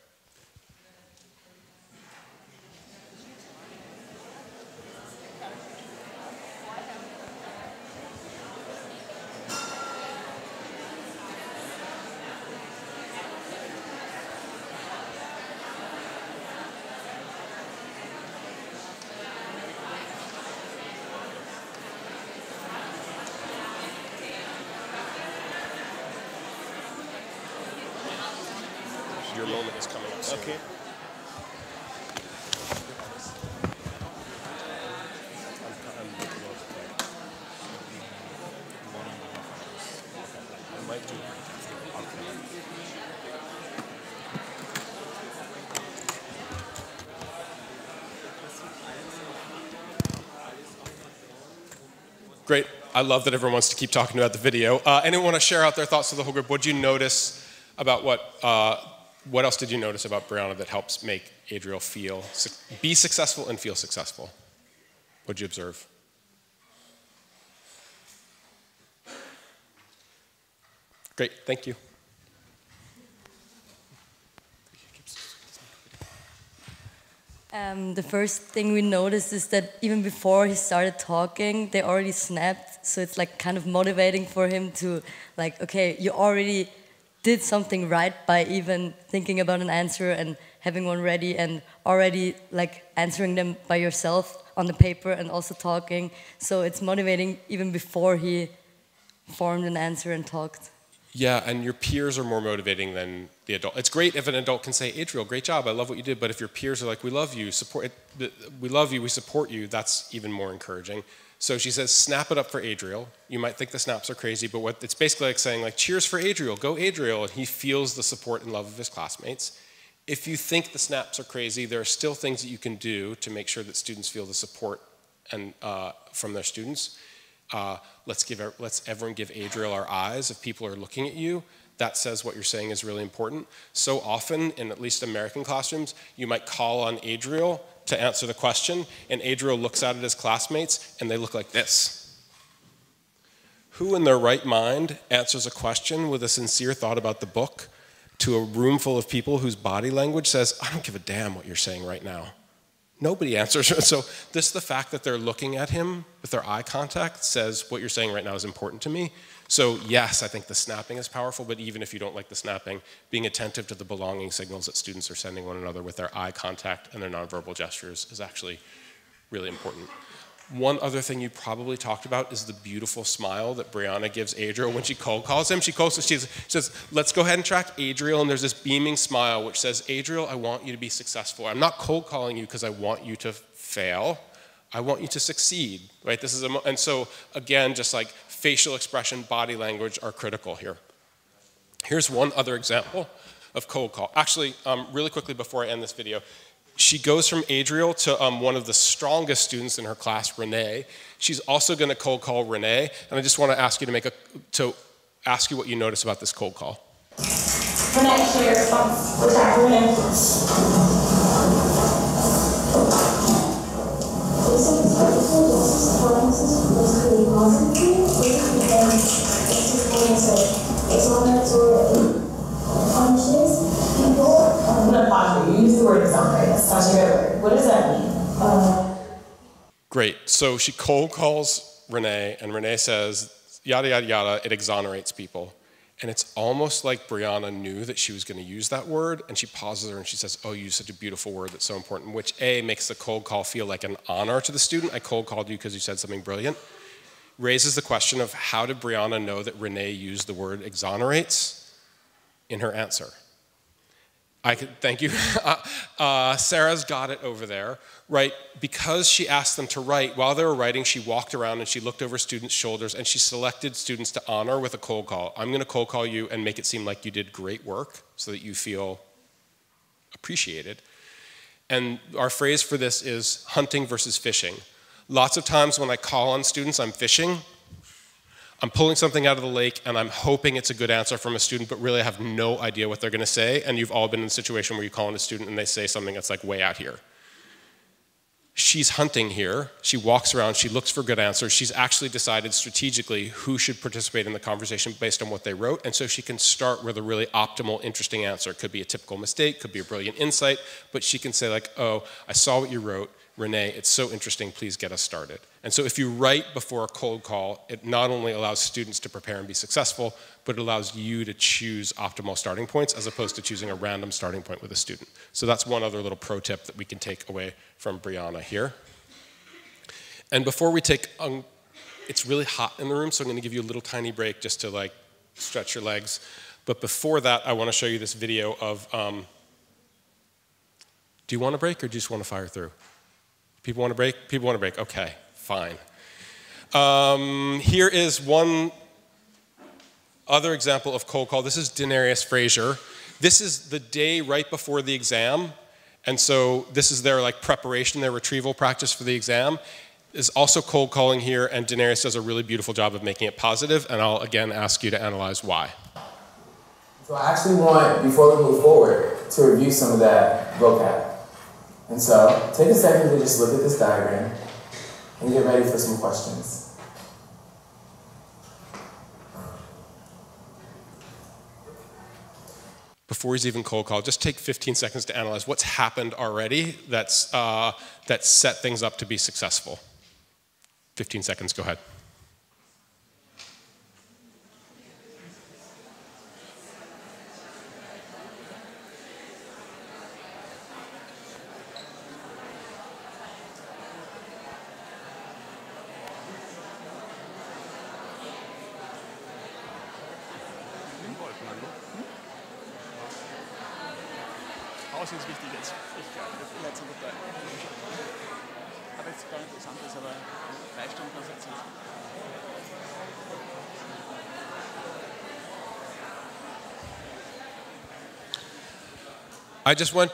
Your moment is coming up soon. Okay. I might do Great. I love that everyone wants to keep talking about the video. Anyone want to share out their thoughts to the whole group? What did you notice about what else did you notice about Brianna that helps make Adriel be successful and feel successful? What'd you observe? Great, thank you. The first thing we noticed is that even before he started talking, they already snapped. So it's like kind of motivating for him to like, okay, you already did something right by even thinking about an answer and having one ready and already like answering them by yourself on the paper and also talking. So it's motivating even before he formed an answer and talked. Yeah, and your peers are more motivating than the adult. It's great if an adult can say, Adriel, great job, I love what you did, but if your peers are like, we love you, we support you, that's even more encouraging. So she says, snap it up for Adriel. You might think the snaps are crazy, but it's basically like saying, like, cheers for Adriel, go Adriel, and he feels the support and love of his classmates. If you think the snaps are crazy, there are still things that you can do to make sure that students feel the support and from their students. Let's everyone give Adriel our eyes if people are looking at you. That says what you're saying is really important. So often, in at least American classrooms, you might call on Adriel to answer the question, and Adriel looks out at his classmates, and they look like this. Who in their right mind answers a question with a sincere thought about the book to a room full of people whose body language says, I don't give a damn what you're saying right now? Nobody answers. So the fact that they're looking at him with their eye contact says what you're saying right now is important to me. So yes, I think the snapping is powerful, but even if you don't like the snapping, being attentive to the belonging signals that students are sending one another with their eye contact and their nonverbal gestures is actually really important. One other thing you probably talked about is the beautiful smile that Brianna gives Adriel when she cold calls him. She says, let's go ahead and track Adriel, and there's this beaming smile which says, Adriel, I want you to be successful. I'm not cold calling you because I want you to fail. I want you to succeed, right? And so again, just like facial expression, body language are critical here. Here's one other example of cold call. Actually, really quickly before I end this video, she goes from Adriel to one of the strongest students in her class, Renee. She's also going to cold call Renee, and I just want to ask you to ask you what you notice about this cold call. Renee, share your response. Which are Renee? Use the word exonerate. That's such a good word. What does that mean? Great. So she cold calls Renee, and Renee says, yada, yada, yada, it exonerates people. And it's almost like Brianna knew that she was going to use that word, and she pauses her and she says, oh, you used such a beautiful word that's so important, which A, makes the cold call feel like an honor to the student. I cold called you because you said something brilliant. Raises the question of how did Brianna know that Renee used the word exonerates in her answer? Thank you. Sarah's got it over there, right? Because she asked them to write, while they were writing, she walked around and she looked over students' shoulders and she selected students to honor with a cold call. I'm going to cold call you and make it seem like you did great work so that you feel appreciated. And our phrase for this is hunting versus fishing. Lots of times when I call on students, I'm fishing. I'm pulling something out of the lake and I'm hoping it's a good answer from a student, but really I have no idea what they're going to say. And you've all been in a situation where you call on a student and they say something that's like way out here. She's hunting here. She walks around, she looks for good answers. She's actually decided strategically who should participate in the conversation based on what they wrote. And so she can start with a really optimal, interesting answer. It could be a typical mistake, could be a brilliant insight, but she can say like, oh, I saw what you wrote. Renee, it's so interesting, please get us started. And so if you write before a cold call, it not only allows students to prepare and be successful, but it allows you to choose optimal starting points as opposed to choosing a random starting point with a student. So that's one other little pro tip that we can take away from Brianna here. And before we take, it's really hot in the room, so I'm gonna give you a little tiny break just to like stretch your legs. But before that, I wanna show you this video of, do you want a break or do you just wanna fire through? People want to break? People want to break. Okay, fine. Here is one other example of cold call. This is Denarius Frazier. This is the day right before the exam. And so this is their like preparation, their retrieval practice for the exam. Is also cold calling here, and Denarius does a really beautiful job of making it positive. And I'll again ask you to analyze why. So So I actually want, before we move forward, to review some of that vocab. And so, take a second to just look at this diagram and get ready for some questions. Before he's even cold called, just take 15 seconds to analyze what's happened already that's set things up to be successful. 15 seconds, go ahead. Pause ist wichtig jetzt. Ich glaube, das letzte Teil. Aber jetzt gar interessant ist, aber 3 Stunden Konzentration. I just went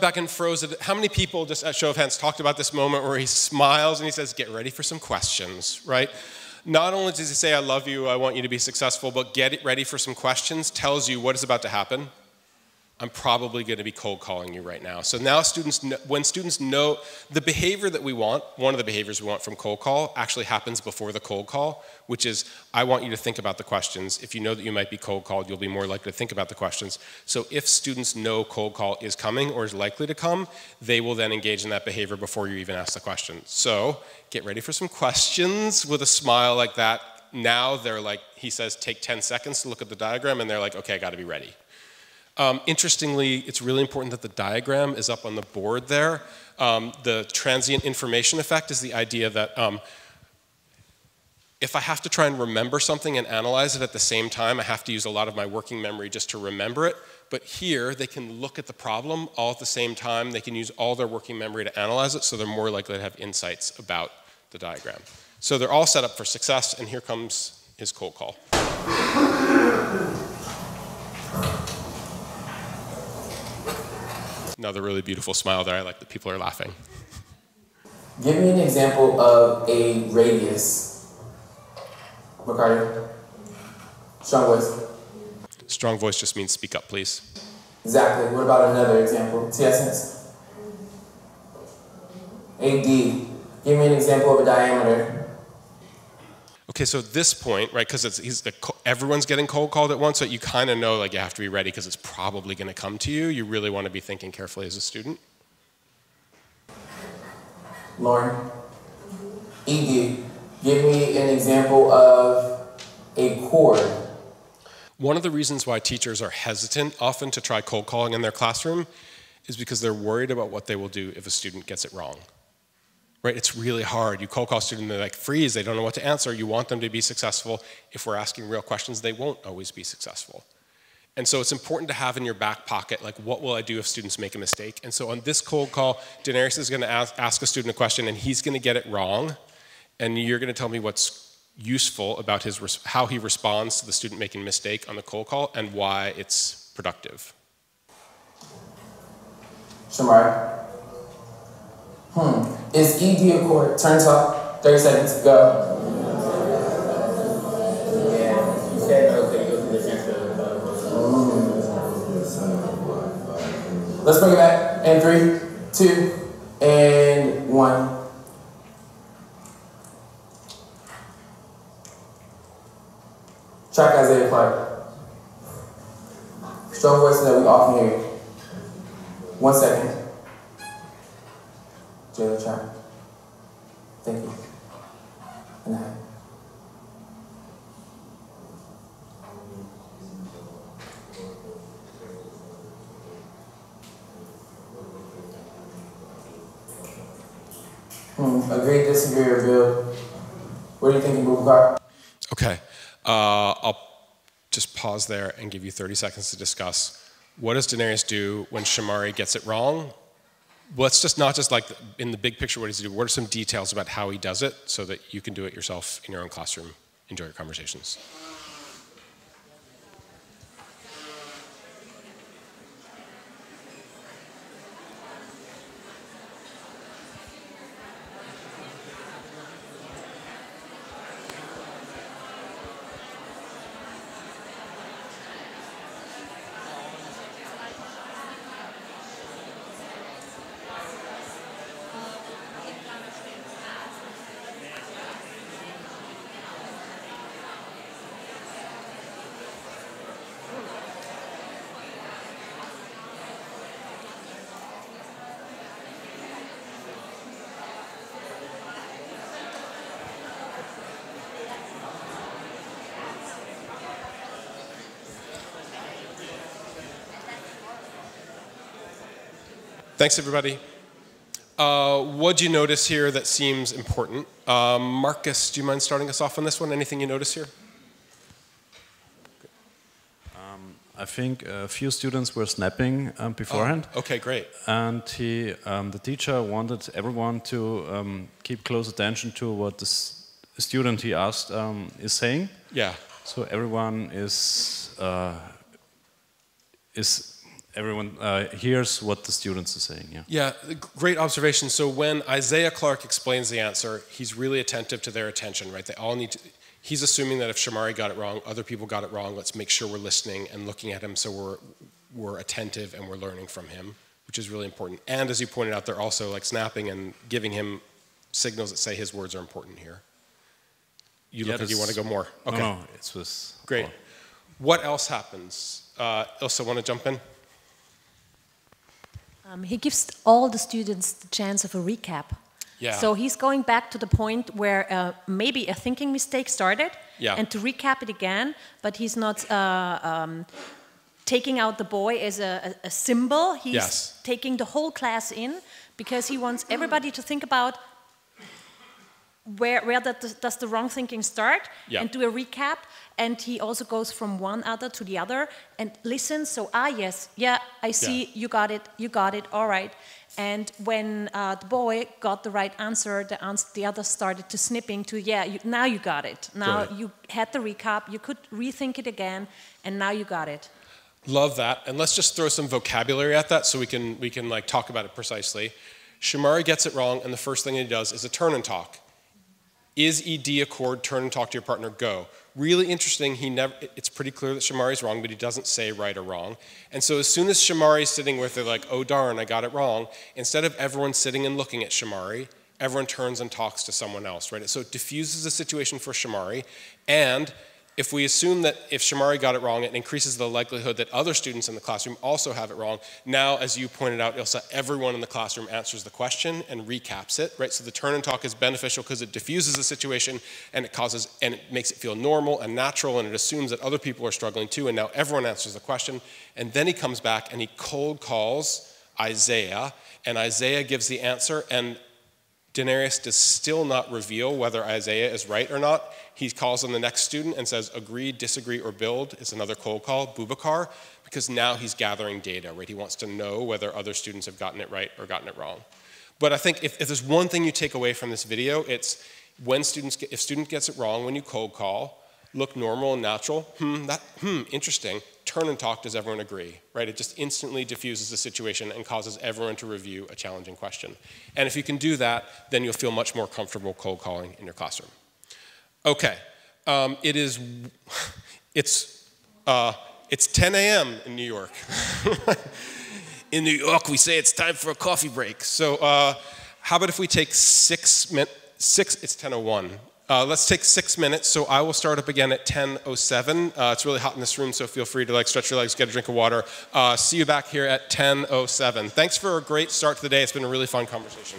back and froze it. How many people, just at show of hands, talked about this moment where he smiles and he says, get ready for some questions, right? Not only does he say, I love you, I want you to be successful, but get ready for some questions tells you what is about to happen. I'm probably going to be cold calling you right now. So now when students know the behavior that we want, one of the behaviors we want from cold call actually happens before the cold call, which is I want you to think about the questions. If you know that you might be cold called, you'll be more likely to think about the questions. So if students know cold call is coming or is likely to come, they will then engage in that behavior before you even ask the question. So get ready for some questions with a smile like that. Now they're like, he says, take 10 seconds to look at the diagram, and they're like, okay, I got to be ready. Interestingly, it's really important that the diagram is up on the board there. The transient information effect is the idea that if I have to try and remember something and analyze it at the same time, I have to use a lot of my working memory just to remember it. But here, they can look at the problem all at the same time. They can use all their working memory to analyze it, so they're more likely to have insights about the diagram. So they're all set up for success, and here comes his cold call. Another really beautiful smile there. I like that people are laughing. Give me an example of a radius. McCarty? Strong voice. Strong voice just means speak up, please. Exactly. What about another example? TSS. AD. Give me an example of a diameter. Okay, so at this point, right, because everyone's getting cold called at once, so you kind of know like you have to be ready because it's probably going to come to you. You really want to be thinking carefully as a student. Lauren, ED, give me an example of a chord. One of the reasons why teachers are hesitant often to try cold calling in their classroom is because they're worried about what they will do if a student gets it wrong. Right? It's really hard. You cold call a student, they're like freeze, they don't know what to answer. You want them to be successful. If we're asking real questions, they won't always be successful. And so it's important to have in your back pocket, like, what will I do if students make a mistake? And so on this cold call, Daenerys is going to ask a student a question, and he's going to get it wrong, and you're going to tell me what's useful about how he responds to the student making a mistake on the cold call and why it's productive. Shamar. Is ED a chord? Turn top. 30 seconds. Go. Let's bring it back. And 3, 2, and 1. Track Isaiah Clark. Strong voice that we often hear. 1 second. Jailer track. Thank you. And I. Agree, disagree, or build. What do you think, Bubakar? Okay. I'll just pause there and give you 30 seconds to discuss. What does Daenerys do when Shamari gets it wrong? Well, it's just not just like in the big picture what does he do. What are some details about how he does it so that you can do it yourself in your own classroom? Enjoy your conversations. Thanks, everybody. What'd you notice here that seems important? Marcus, do you mind starting us off on this one? Anything you notice here? I think a few students were snapping beforehand. Oh, okay, great. And the teacher wanted everyone to keep close attention to what the student he asked is saying. Yeah. So everyone hears what the students are saying. Yeah. Yeah, great observation. So when Isaiah Clarke explains the answer, he's really attentive to their attention, right? They all need to. He's assuming that if Shamari got it wrong, other people got it wrong. Let's make sure we're listening and looking at him so we're attentive and we're learning from him, which is really important. And as you pointed out, they're also like snapping and giving him signals that say his words are important here. You look like you want to go more. Okay. No, it was great. What else happens? Ilse, want to jump in? He gives all the students the chance of a recap. Yeah. So he's going back to the point where maybe a thinking mistake started, and to recap it again, but he's not taking out the boy as a symbol. He's taking the whole class in, because he wants everybody to think about where does the wrong thinking start, and do a recap. And he also goes from one other to the other and listens. So, yes, I see, you got it, all right. And when the boy got the right answer, the others started to snipping to, now you got it. Now you had the recap, you could rethink it again, and now you got it. Love that. And let's just throw some vocabulary at that so we can like talk about it precisely. Shamari gets it wrong, and the first thing he does is a turn and talk. Is ED a chord? Turn and talk to your partner, go. Really interesting, it's pretty clear that Shamari's wrong, but he doesn't say right or wrong. And so as soon as Shamari's sitting with it like, oh darn, I got it wrong, instead of everyone sitting and looking at Shamari, everyone turns and talks to someone else, right? So it diffuses the situation for Shamari, and if we assume that if Shamari got it wrong, it increases the likelihood that other students in the classroom also have it wrong. Now, as you pointed out, Ilse, everyone in the classroom answers the question and recaps it, right? So the turn and talk is beneficial because it diffuses the situation and it makes it feel normal and natural, and it assumes that other people are struggling too, and now everyone answers the question. And then he comes back and he cold calls Isaiah, and Isaiah gives the answer, and Denarius does still not reveal whether Isaiah is right or not. He calls on the next student and says, agree, disagree, or build. It's another cold call, Bubakar, because now he's gathering data, right? He wants to know whether other students have gotten it right or gotten it wrong. But I think if there's one thing you take away from this video, it's if student gets it wrong when you cold call, look normal and natural, interesting. Turn and talk, does everyone agree, right? It just instantly diffuses the situation and causes everyone to review a challenging question. And if you can do that, then you'll feel much more comfortable cold calling in your classroom. Okay, it's 10 a.m. in New York. In New York, we say it's time for a coffee break. So how about if we take 6 minutes, it's 10:01. Let's take 6 minutes. So I will start up again at 10:07. It's really hot in this room, so feel free to stretch your legs, get a drink of water. See you back here at 10:07. Thanks for a great start to the day. It's been a really fun conversation.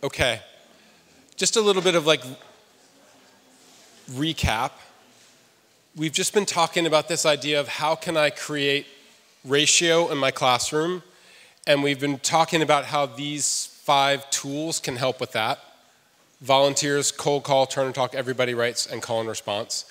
Okay, just a little bit of recap. We've just been talking about this idea of how can I create ratio in my classroom, and we've been talking about how these 5 tools can help with that. Volunteers, cold call, turn and talk, everybody writes, and call and response.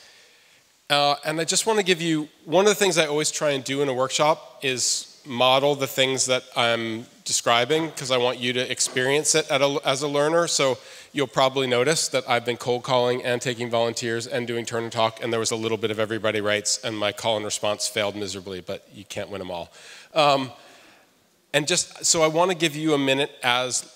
And I just want to give you, one of the things I always try and do in a workshop is model the things that I'm describing, because I want you to experience it as a learner. So you'll probably notice that I've been cold calling and taking volunteers and doing turn and talk, and there was a little bit of everybody writes, and my call and response failed miserably, but you can't win them all. And just, so I want to give you a minute as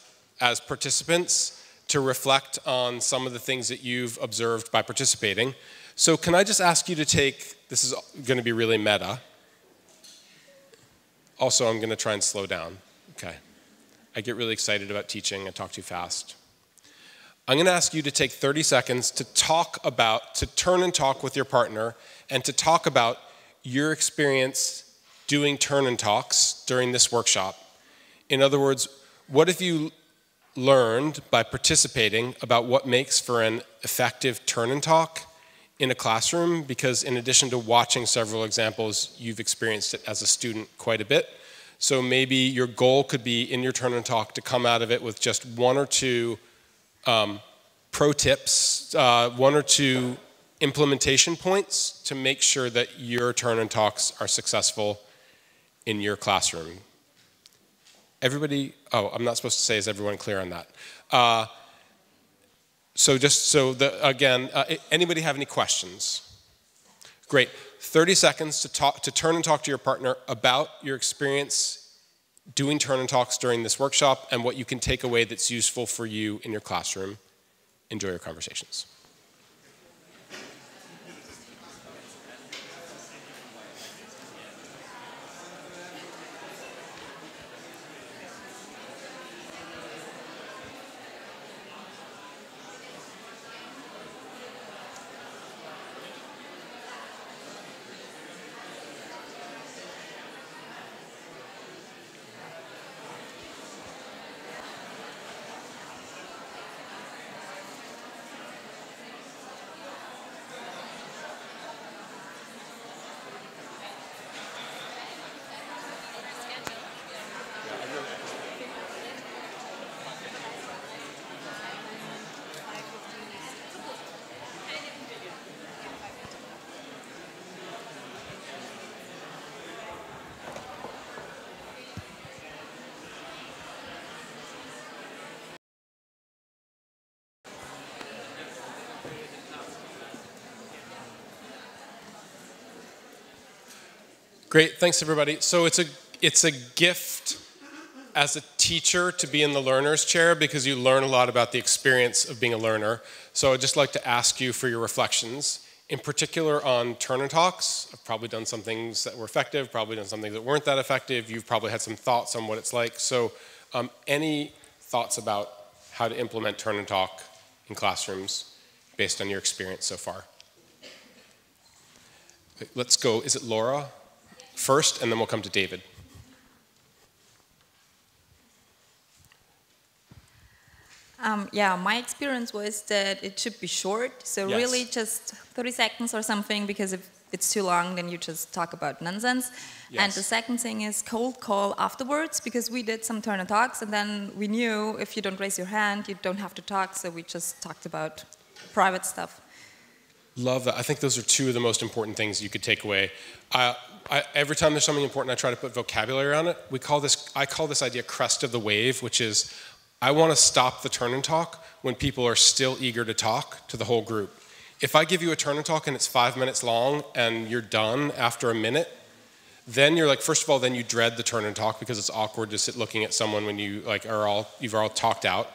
participants to reflect on some of the things that you've observed by participating. So can I just ask you to take, this is going to be really meta. Also, I'm going to try and slow down. Okay. I get really excited about teaching. I talk too fast. I'm going to ask you to take 30 seconds to turn and talk with your partner, and to talk about your experience doing turn and talks during this workshop. In other words, what have you learned by participating about what makes for an effective turn and talk in a classroom, because in addition to watching several examples, you've experienced it as a student quite a bit. So maybe your goal could be in your turn and talk to come out of it with just one or two pro tips, one or two implementation points to make sure that your turn and talks are successful in your classroom. Everybody, oh, I'm not supposed to say, is everyone clear on that? Again, anybody have any questions? Great. 30 seconds to turn and talk to your partner about your experience doing turn and talks during this workshop and what you can take away that's useful for you in your classroom. Enjoy your conversations. Great, thanks everybody. So it's a gift as a teacher to be in the learner's chair because you learn a lot about the experience of being a learner. So I'd just like to ask you for your reflections, in particular on turn and talks. I've probably done some things that were effective, probably done some things that weren't that effective. You've probably had some thoughts on what it's like. So any thoughts about how to implement turn and talk in classrooms based on your experience so far? Let's go, is it Laura first, and then we'll come to David. Yeah, my experience was that it should be short, so yes. Really just 30 seconds or something, because if it's too long, then you just talk about nonsense. Yes. And the second thing is cold call afterwards, because we did some turn and talks, and then we knew if you don't raise your hand, you don't have to talk, so we just talked about private stuff. Love that. I think those are two of the most important things you could take away. Every time there's something important, I try to put vocabulary on it. I call this idea crest of the wave, which is I want to stop the turn and talk when people are still eager to talk to the whole group. If I give you a turn and talk and it's 5 minutes long and you're done after a minute, then you're like, first of all, then you dread the turn and talk because it's awkward to sit looking at someone when you you've all talked out.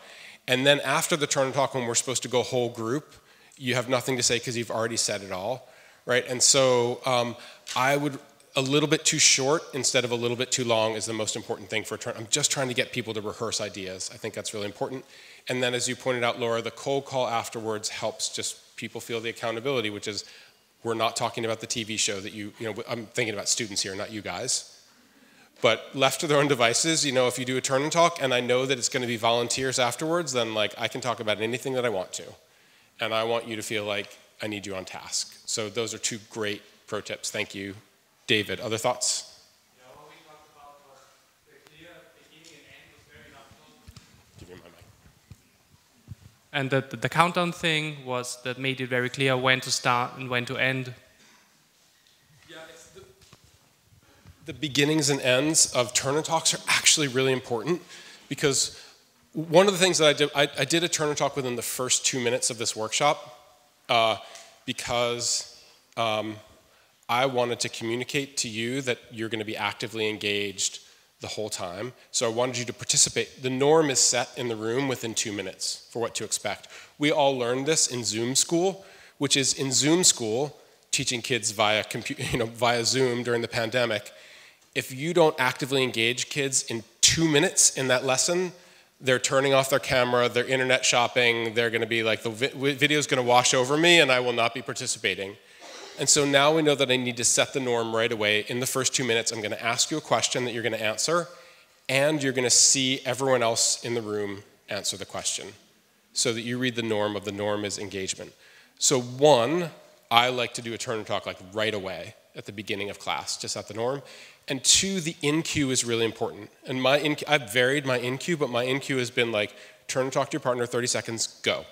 And then after the turn and talk, when we're supposed to go whole group, you have nothing to say because you've already said it all, right? And so I would, a little bit too short instead of a little bit too long is the most important thing for a turn. I'm just trying to get people to rehearse ideas. I think that's really important. And then as you pointed out, Laura, the cold call afterwards helps just people feel the accountability, which is we're not talking about the TV show that I'm thinking about students here, not you guys. But left to their own devices, if you do a turn and talk and I know that it's going to be volunteers afterwards, then I can talk about anything that I want to. And I want you to feel like I need you on task. So those are two great pro tips. Thank you. David, other thoughts? Yeah, what we talked about was the clear beginning and end was very helpful. Give you my mic. And the countdown thing that made it very clear when to start and when to end. Yeah, it's the beginnings and ends of turn and talks are actually really important because one of the things that I did a turn and talk within the first 2 minutes of this workshop because I wanted to communicate to you that you're going to be actively engaged the whole time. So I wanted you to participate. The norm is set in the room within 2 minutes for what to expect. We all learned this in Zoom school, which is in Zoom school, teaching kids via Zoom during the pandemic. If you don't actively engage kids in 2 minutes in that lesson, they're turning off their camera, they're internet shopping, they're going to be like, the video is going to wash over me and I will not be participating. And so now we know that I need to set the norm right away. In the first 2 minutes, I'm going to ask you a question that you're going to answer, and you're going to see everyone else in the room answer the question so that you read the norm of the norm is engagement. So one, I like to do a turn and talk like right away at the beginning of class, just at the norm. And 2, the in-cue is really important. And I've varied my in-cue, but my in-cue has been like, turn and talk to your partner, 30 seconds, go.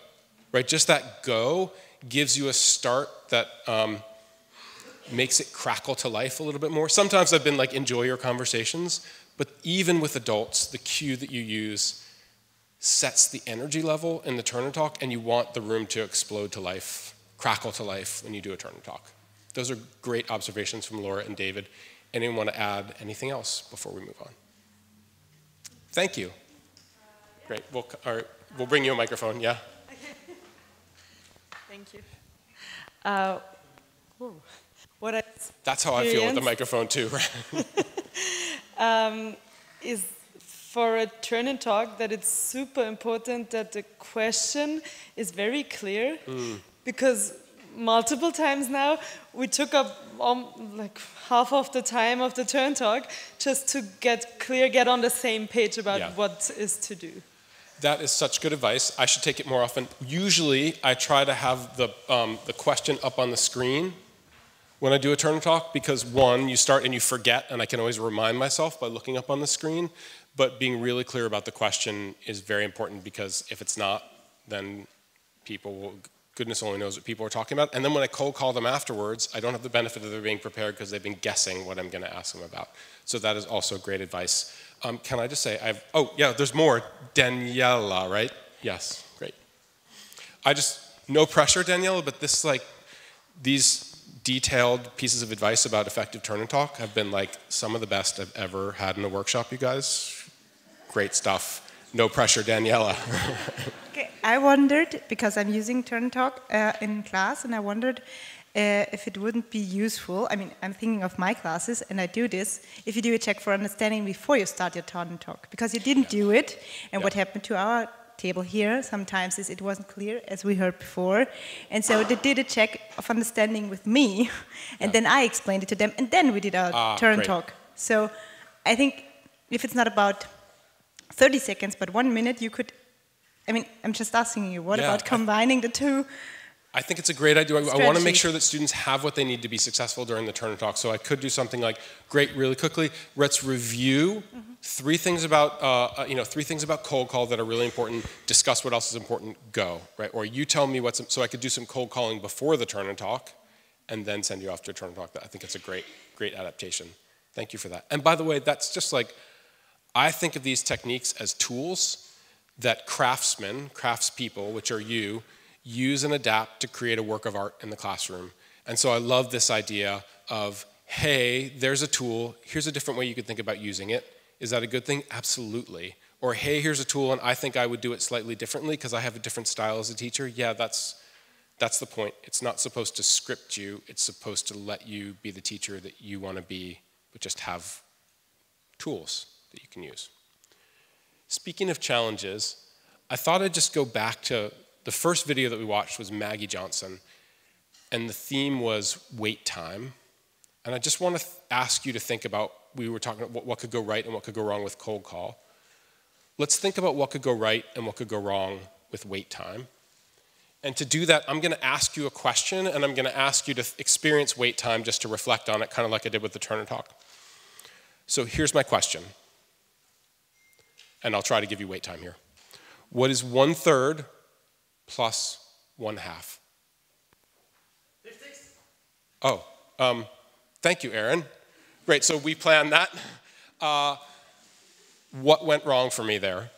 Right, just that go gives you a start that makes it crackle to life a little bit more. Sometimes I've been like, enjoy your conversations, but even with adults, the cue that you use sets the energy level in the turn and talk, and you want the room to explode to life, crackle to life when you do a turn and talk. Those are great observations from Laura and David. Anyone want to add anything else before we move on? Thank you. Great, we'll bring you a microphone, yeah? Thank you. That's how I feel with the microphone too, right? Is for a turn and talk that it's super important that the question is very clear, because multiple times now we took up like half of the time of the turn talk just to get on the same page about what is to do. That is such good advice. I should take it more often. Usually, I try to have the question up on the screen when I do a turn and talk, because 1, you start and you forget, and I can always remind myself by looking up on the screen. But being really clear about the question is very important, because if it's not, then people will, goodness only knows what people are talking about. And then when I cold call them afterwards, I don't have the benefit of their being prepared because they've been guessing what I'm going to ask them about. So that is also great advice. Can I just say, oh yeah, there's more. Daniela, right? Yes, great. No pressure, Daniela, but these detailed pieces of advice about effective turn and talk have been like some of the best I've ever had in a workshop, you guys. Great stuff. No pressure, Daniela. Okay, I wondered, because I'm using turn and talk in class, and I wondered if it wouldn't be useful, I mean, I'm thinking of my classes, and I do this, if you do a check for understanding before you start your turn and talk, because you didn't do it, and what happened to our table here sometimes is it wasn't clear, as we heard before, and so they did a check of understanding with me, and then I explained it to them, and then we did our turn and talk. So I think if it's not about 30 seconds, but 1 minute, you could, I mean, I'm just asking you, what about combining the two? I think it's a great idea. I want to make sure that students have what they need to be successful during the turn and talk. So I could do something like, great, really quickly, let's review 3 things about, 3 things about cold call that are really important. Discuss what else is important. Go, right? Or you tell me what's, so I could do some cold calling before the turn and talk, and then send you off to a turn and talk. I think it's a great adaptation. Thank you for that. And by the way, that's just like, I think of these techniques as tools that craftspeople, which are you, use and adapt to create a work of art in the classroom. And so I love this idea of, hey, there's a tool, here's a different way you could think about using it. Is that a good thing? Absolutely. Or hey, here's a tool and I think I would do it slightly differently because I have a different style as a teacher. Yeah, that's the point. It's not supposed to script you, it's supposed to let you be the teacher that you want to be, but just have tools that you can use. Speaking of challenges, I thought I'd just go back to the first video that we watched was Maggie Johnson, and the theme was wait time. And I just want to ask you to think about, we were talking about what could go right and what could go wrong with cold call. Let's think about what could go right and what could go wrong with wait time. And to do that, I'm going to ask you a question, and I'm going to ask you to experience wait time just to reflect on it, kind of like I did with the turn and talk. So here's my question, and I'll try to give you wait time here. What is 1/3 plus 1/2? Oh, thank you, Aaron. Great, so we planned that. What went wrong for me there?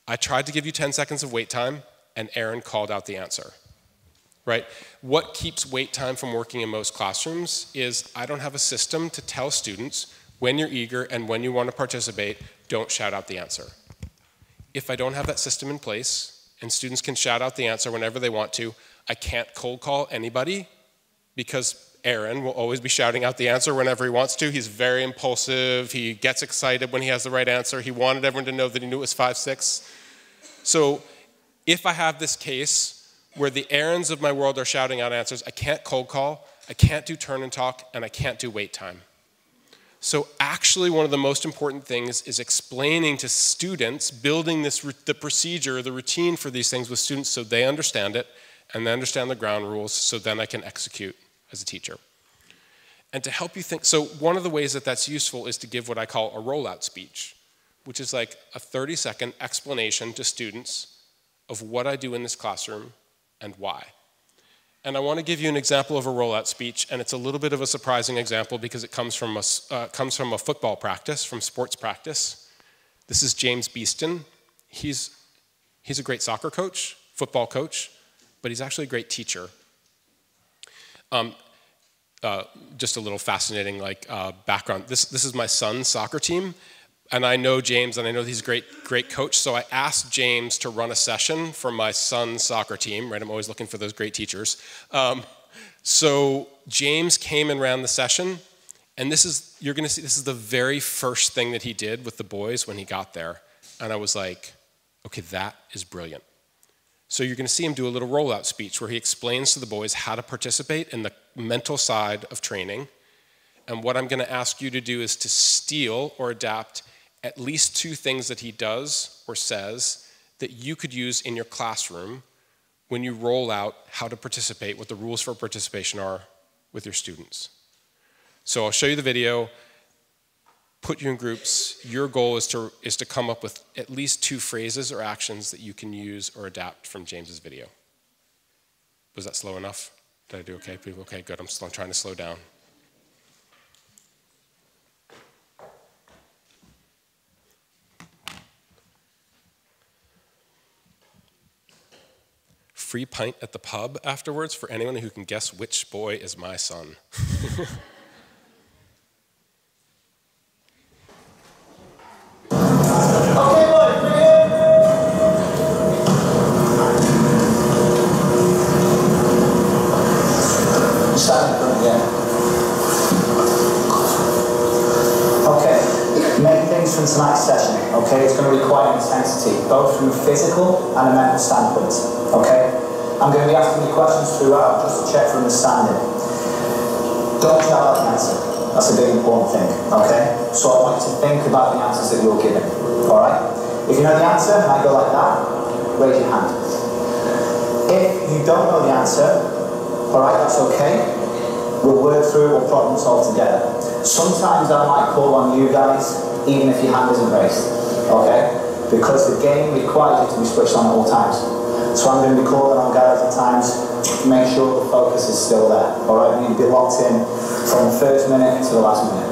I tried to give you 10 seconds of wait time, and Aaron called out the answer, right? What keeps wait time from working in most classrooms is I don't have a system to tell students when you're eager and when you want to participate, don't shout out the answer. If I don't have that system in place, and students can shout out the answer whenever they want to, I can't cold call anybody because Aaron will always be shouting out the answer whenever he wants to. He's very impulsive. He gets excited when he has the right answer. He wanted everyone to know that he knew it was 5, 6. So if I have this case where the Aarons of my world are shouting out answers, I can't cold call, I can't do turn and talk, and I can't do wait time. So actually one of the most important things is explaining to students, building the procedure, the routine for these things with students so they understand it, and then understand the ground rules so then I can execute as a teacher. And to help you think, so one of the ways that that's useful is to give what I call a rollout speech, which is like a 30-second explanation to students of what I do in this classroom and why. And I want to give you an example of a rollout speech, and it's a little bit of a surprising example because it comes from a football practice, from sports practice. This is James Beeston. He's a great soccer coach, football coach, but he's actually a great teacher. Just a little fascinating background. This is my son's soccer team, and I know James, and I know he's a great coach, so I asked James to run a session for my son's soccer team, right? I'm always looking for those great teachers. So James came and ran the session, and you're gonna see, this is the very first thing that he did with the boys when he got there. And I was like, okay, that is brilliant. So you're gonna see him do a little rollout speech where he explains to the boys how to participate in the mental side of training. And what I'm gonna ask you to do is to steal or adapt at least 2 things that he does or says that you could use in your classroom when you roll out how to participate, what the rules for participation are with your students. So I'll show you the video, put you in groups. Your goal is to come up with at least 2 phrases or actions that you can use or adapt from James's video. Was that slow enough? Did I do okay, people? Okay, good. I'm trying to slow down. Free pint at the pub afterwards for anyone who can guess which boy is my son. From tonight's session, okay, it's going to require intensity, both from a physical and a mental standpoint, okay? I'm going to be asking you questions throughout just to check for understanding. Don't shout out the answer. That's a big important thing, okay? So I want you to think about the answers that you're giving, alright? If you know the answer, and I go like that, raise your hand. If you don't know the answer, alright, that's okay. We'll work through it, we'll problem solve together. Sometimes I might call on you guys even if your hand isn't raised, okay? Because the game requires you to be switched on at all times. So I'm going to be calling on guys at times to make sure the focus is still there, all right? You need to be locked in from the first minute to the last minute.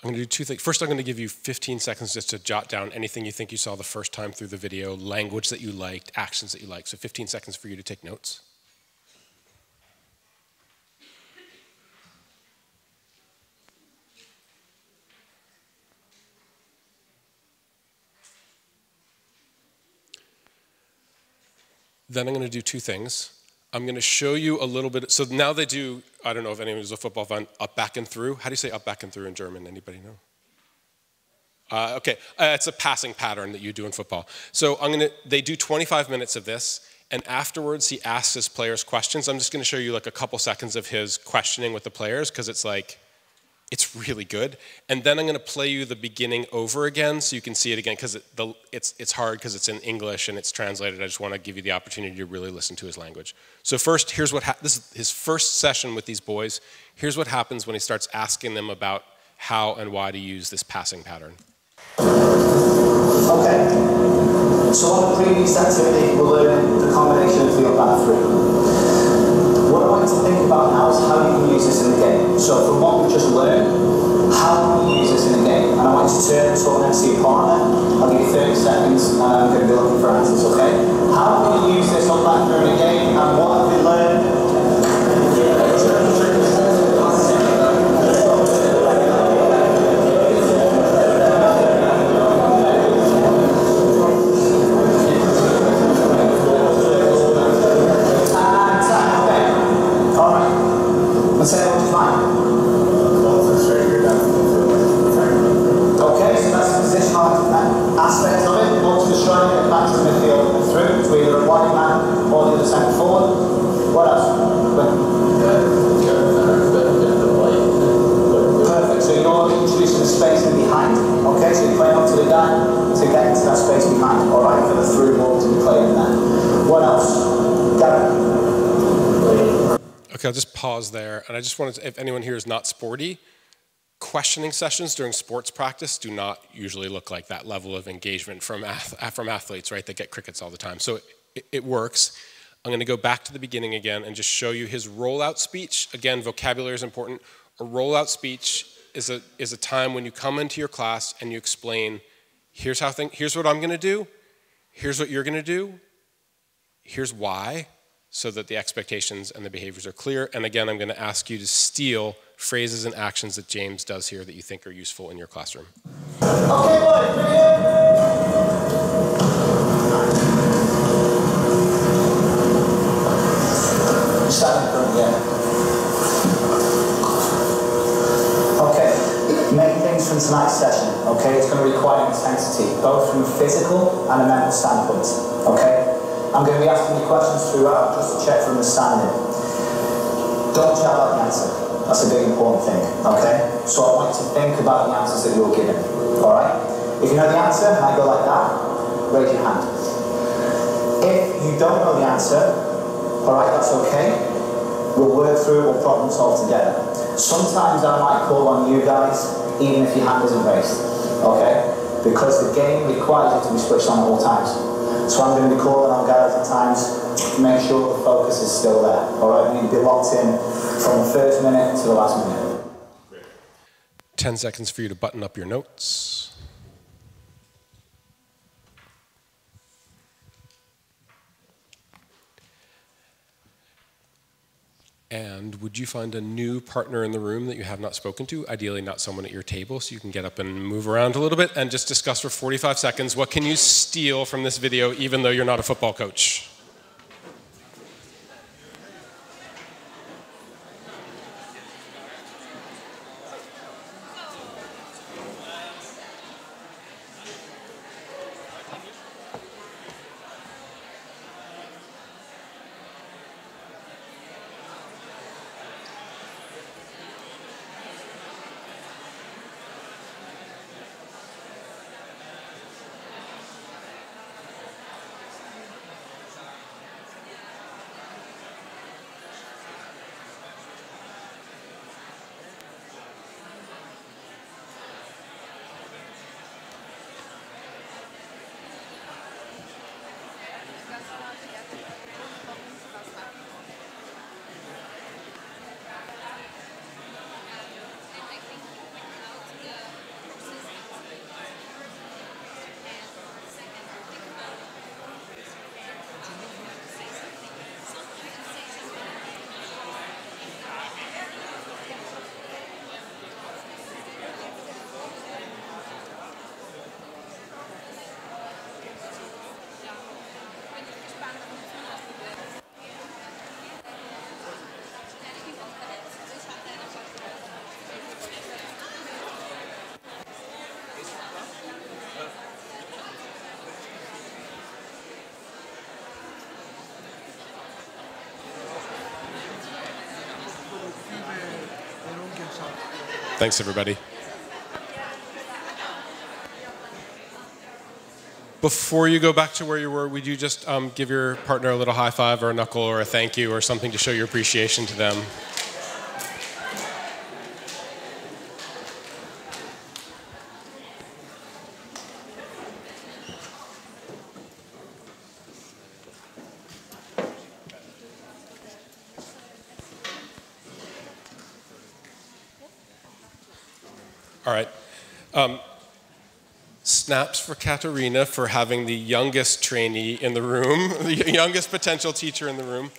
I'm going to do 2 things. First, I'm going to give you 15 seconds just to jot down anything you think you saw the first time through the video, language that you liked, actions that you liked. So 15 seconds for you to take notes. Then I'm going to do 2 things. I'm going to show you a little bit. So now they do, I don't know if anyone who's a football fan, up, back, and through. How do you say up, back, and through in German? Anybody know? Okay, it's a passing pattern that you do in football. So they do 25 minutes of this, and afterwards he asks his players questions. I'm just going to show you like a couple seconds of his questioning with the players because it's like, it's really good. And then I'm going to play you the beginning over again so you can see it again because it's hard because it's in English and it's translated. I just want to give you the opportunity to really listen to his language. So first, here's what this is his first session with these boys. Here's what happens when he starts asking them about how and why to use this passing pattern. Okay. So on the previous activity, we're learning the combination of the up and through. What I want you to think about now is how you can use this in the game. So from what we've just learned, how can you use this in the game? And I want you to turn and talk next to your partner. I'll give you 30 seconds and I'm going to be looking for answers, okay? How can you use this up and through in the game and what have we learned? Okay, so that's the positional aspect of it. Once we're trying to get back to the midfield and through. Okay, I'll just pause there. And I just wanted to, if anyone here is not sporty, questioning sessions during sports practice do not usually look like that level of engagement from athletes, right? They get crickets all the time. So it works. I'm going to go back to the beginning again and just show you his rollout speech. Again, vocabulary is important. A rollout speech is a time when you come into your class and you explain, here's what I'm going to do, here's what you're going to do, here's why, so that the expectations and the behaviors are clear. And again, I'm going to ask you to steal phrases and actions that James does here that you think are useful in your classroom. Okay, boys, bring it in. Stand in front again. Okay, main things from tonight's session, okay, it's going to require intensity, both from a physical and a mental standpoint, okay? I'm going to be asking you questions throughout just to check for understanding. Don't shout out the answer. That's a big important thing, okay? So I want you to think about the answers that you're given, alright? If you know the answer and I go like that, raise your hand. If you don't know the answer, alright, that's okay. We'll work through it, we'll problem solve together. Sometimes I might call on you guys, even if your hand isn't raised, okay? Because the game requires you to be switched on at all times. So I'm going to be calling on guys at times to make sure the focus is still there. Alright, we need to be locked in from the first minute to the last minute. 10 seconds for you to button up your notes. And would you find a new partner in the room that you have not spoken to, ideally not someone at your table, so you can get up and move around a little bit and just discuss for 45 seconds what can you steal from this video even though you're not a football coach? Thanks, everybody. Before you go back to where you were, would you just give your partner a little high five or a knuckle or a thank you or something to show your appreciation to them? All right. Snaps for Katerina for having the youngest trainee in the room, the youngest potential teacher in the room.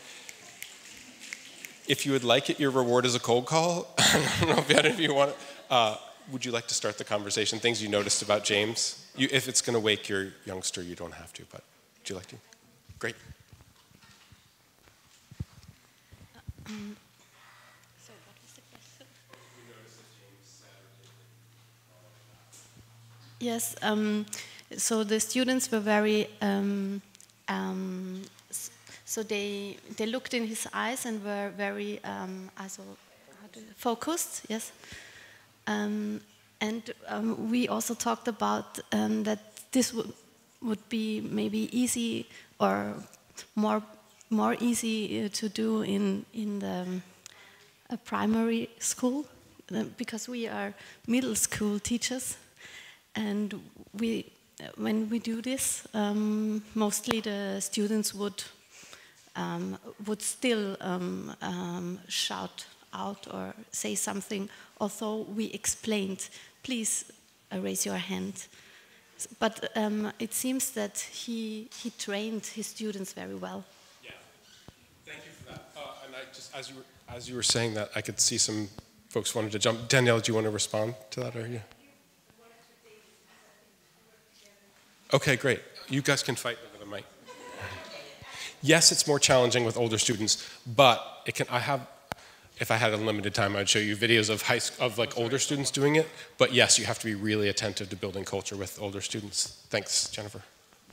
If you would like it, your reward is a cold call. I don't know if any of you want it. Would you like to start the conversation? Things you noticed about James? If it's going to wake your youngster, you don't have to, but would you like to? Great. Yes, so the students were very, so they looked in his eyes and were very focused, yes. And we also talked about that this would be maybe easy or more more easy to do in the primary school, because we are middle school teachers, and when we do this, mostly the students would still shout out or say something, although we explained, please raise your hand. But it seems that he trained his students very well. Yeah, thank you for that. And I just, as you were saying that, I could see some folks wanted to jump. Danielle, do you want to respond to that, or you? Okay, great. You guys can fight over the mic. Yes, it's more challenging with older students, but it can. If I had a limited time, I'd show you videos of like older students doing it. But yes, you have to be really attentive to building culture with older students. Thanks, Jennifer.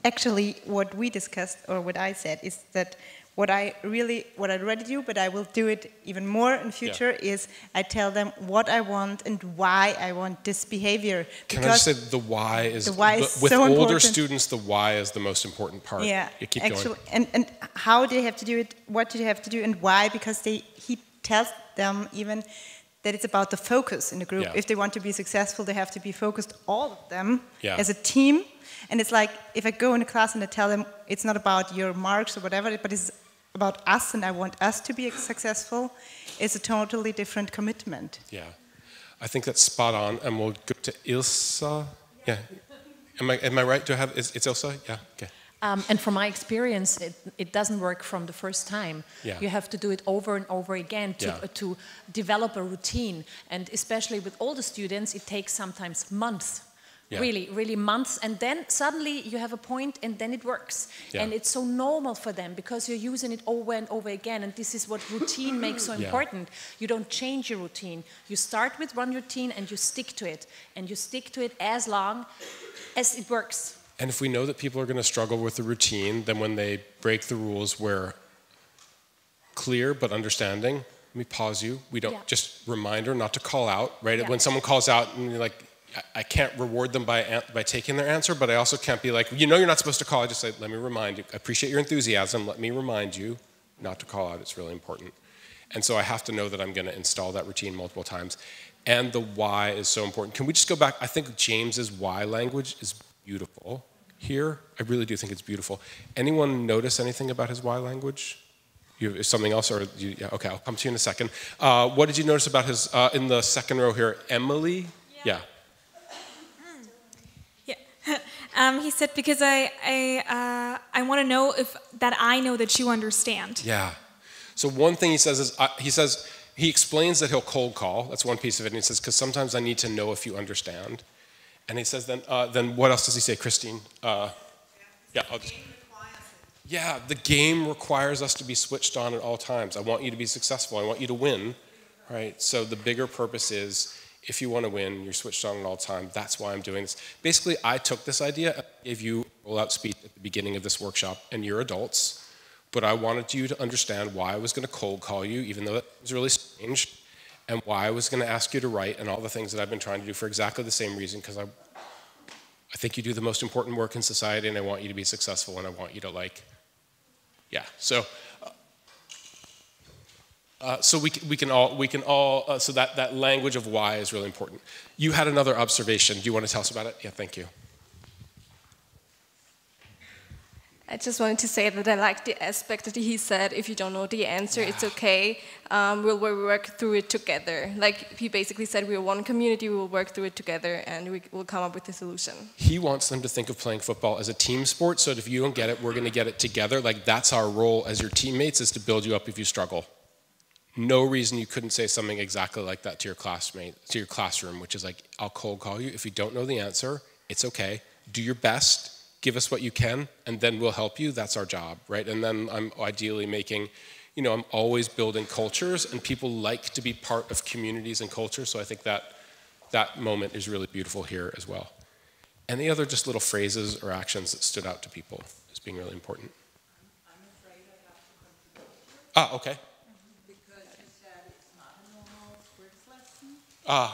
Actually, what we discussed, or what I said, is that what I'd already do, but I will do it even more in future, is I tell them what I want and why I want this behavior. Can I just say the why is with so older important. Students, the why is the most important part. Yeah, you keep actually, going. and how they have to do it, what do they have to do, and why? Because he tells them even that it's about the focus in the group. Yeah. If they want to be successful, they have to be focused, all of them, Yeah. as a team. And it's like, if I go in a class and I tell them, it's not about your marks or whatever, but it's about us and I want us to be successful, it's a totally different commitment. Yeah, I think that's spot on. And we'll go to Ilsa. Yeah, am I right? Do I have? It's Ilsa? Yeah. Okay. And from my experience, it doesn't work from the first time. Yeah. You have to do it over and over again to develop a routine. And especially with older students, it takes sometimes months. Yeah. Really, really months, and then suddenly you have a point and then it works. Yeah. And it's so normal for them because you're using it over and over again, and this is what routine makes so important. You don't change your routine. You start with one routine and you stick to it. And you stick to it as long as it works. And if we know that people are going to struggle with the routine, then when they break the rules, we're clear but understanding. Let me pause you. We don't just reminder not to call out, right? Yeah. When someone calls out and you're like, I can't reward them by taking their answer, but I also can't be like, you know you're not supposed to call. I just say, let me remind you. I appreciate your enthusiasm. Let me remind you not to call out. It's really important. And so I have to know that I'm going to install that routine multiple times. And the why is so important. Can we just go back? I think James's why language is beautiful here. I really do think it's beautiful. Anyone notice anything about his why language? Something else? Or yeah, okay, I'll come to you in a second. What did you notice about his, in the second row here, Emily? Yeah. He said, because I want to know that I know that you understand. Yeah. So one thing he says is, he explains that he'll cold call. That's one piece of it. And he says, because sometimes I need to know if you understand. And he says, then what else does he say, Christine? Yeah, the game requires us to be switched on at all times. I want you to be successful. I want you to win, right? So the bigger purpose is, if you want to win, you're switched on at all time. That's why I'm doing this. Basically, I took this idea, gave you a rollout speech at the beginning of this workshop, and you're adults, but I wanted you to understand why I was going to cold call you, even though it was really strange, and why I was going to ask you to write, and all the things that I've been trying to do for exactly the same reason, because I think you do the most important work in society, and I want you to be successful, and I want you to so so that language of why is really important. You had another observation. Do you want to tell us about it? Yeah, thank you. I just wanted to say that I like the aspect that he said, if you don't know the answer, it's okay. We'll work through it together. Like he basically said, we're one community, we will work through it together, and we will come up with a solution. He wants them to think of playing football as a team sport, so that if you don't get it, we're going to get it together. Like that's our role as your teammates, is to build you up if you struggle. No reason you couldn't say something exactly like that to your classroom, which is like, I'll cold call you. If you don't know the answer, it's okay. Do your best. Give us what you can, and then we'll help you. That's our job, right? And then I'm ideally making, I'm always building cultures, and people like to be part of communities and cultures, so I think that moment is really beautiful here as well. And the other just little phrases or actions that stood out to people as being really important. I'm afraid I have to okay. Because you said it's not a normal Scripps lesson, and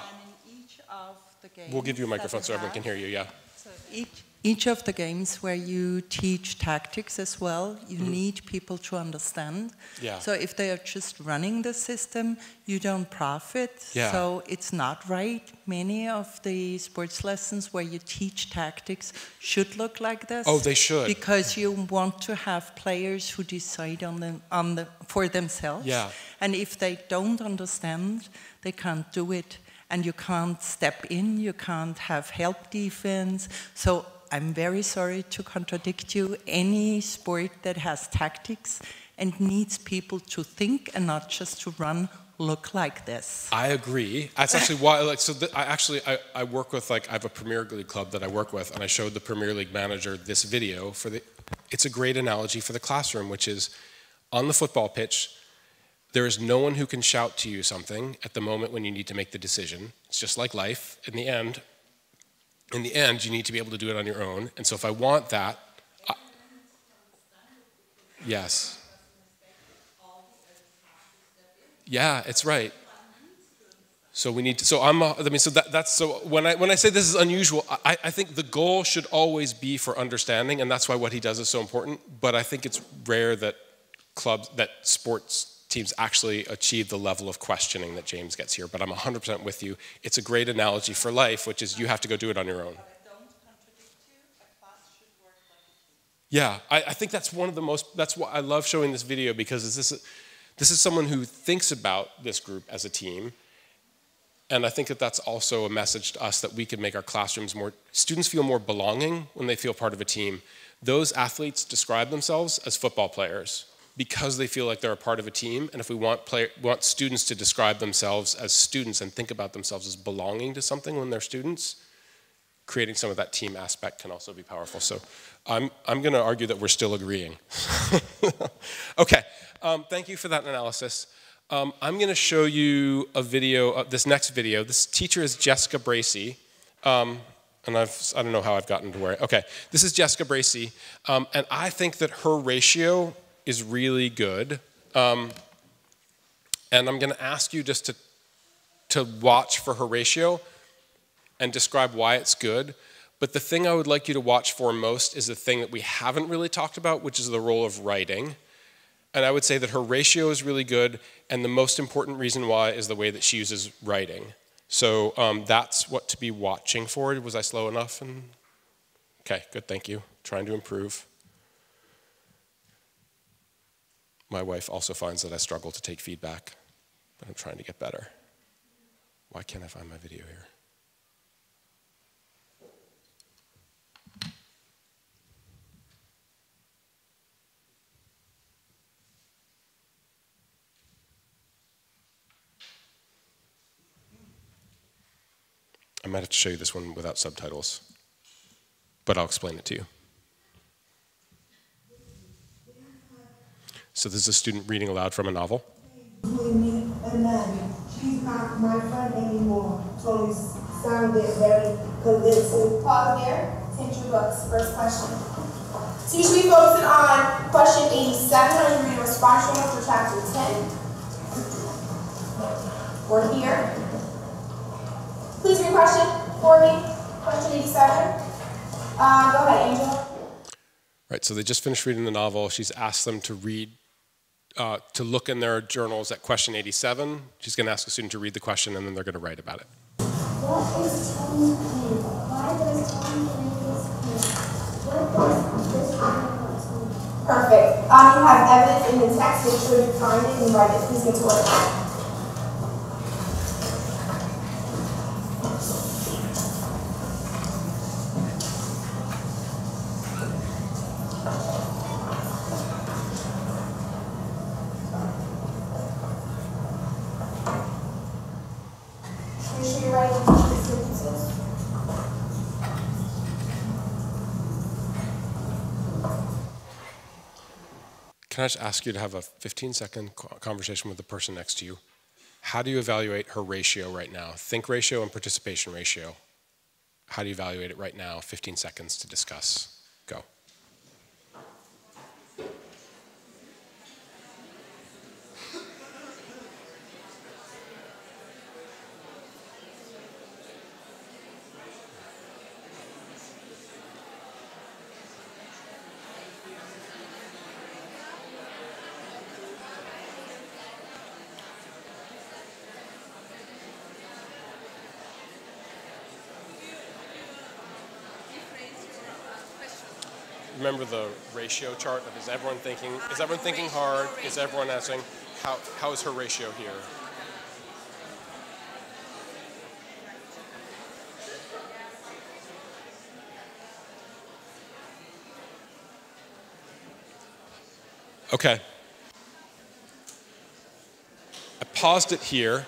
in each of the games... We'll give you a microphone so everyone can hear you, yeah. So each each of the games where you teach tactics as well, you need people to understand. Yeah. So if they are just running the system, you don't profit. Yeah. So it's not right. Many of the sports lessons where you teach tactics should look like this. Oh, they should. Because you want to have players who decide for themselves. Yeah. And if they don't understand, they can't do it. And you can't step in, you can't have help defense. So I'm very sorry to contradict you. Any sport that has tactics and needs people to think and not just to run look like this. I agree. That's actually why, I work with, I have a Premier League club that I work with, and I showed the Premier League manager this video it's a great analogy for the classroom, which is on the football pitch, there is no one who can shout to you something at the moment when you need to make the decision. It's just like life. In the end, you need to be able to do it on your own. And so if I want that, yes. Yeah, it's right. So we need to, when I say this is unusual, I think the goal should always be for understanding, and that's why what he does is so important. But I think it's rare that sports teams actually achieve the level of questioning that James gets here. But I'm 100% with you. It's a great analogy for life, which is you have to go do it on your own. Yeah, I think that's that's why I love showing this video, because this is someone who thinks about this group as a team. And I think that that's also a message to us that we can make our classrooms students feel more belonging when they feel part of a team. Those athletes describe themselves as football players because they feel like they're a part of a team. And if we want students to describe themselves as students and think about themselves as belonging to something when they're students, creating some of that team aspect can also be powerful. So I'm going to argue that we're still agreeing. Okay, thank you for that analysis. I'm going to show you a video, this next video. This teacher is Jessica Bracey. And I don't know how I've gotten to where, okay. This is Jessica Bracey, and I think that her ratio is really good. And I'm going to ask you just to watch for her ratio and describe why it's good. But the thing I would like you to watch for most is the thing that we haven't really talked about, which is the role of writing. And I would say that her ratio is really good, and the most important reason why is the way that she uses writing. So that's what to be watching for. Was I slow enough? Okay, good, thank you. Trying to improve. My wife also finds that I struggle to take feedback, but I'm trying to get better. Why can't I find my video here? I might have to show you this one without subtitles, but I'll explain it to you. So this is a student reading aloud from a novel. Between me and Maddie, she's not my friend anymore. So it sounded very convincing. Pause there. Take your books. First question. So you should be focusing on question 87. I'm going to read a response journal for chapter 10. We're here. Please read question for me. Question 87. Go ahead, Angela. Right, so they just finished reading the novel. She's asked them to read, to look in their journals at question 87. She's going to ask a student to read the question, and then they're going to write about it. What is Tony playing? Why does Tony play this game? What does this about Tony? Perfect. You have evidence in the text. Make sure you find it and write it. Please get to work. Can I just ask you to have a 15-second conversation with the person next to you? How do you evaluate her ratio right now? Think ratio and participation ratio. How do you evaluate it right now? 15 seconds to discuss. Go. remember the ratio chart of is everyone thinking hard? Is everyone asking, how is her ratio here? Okay. I paused it here.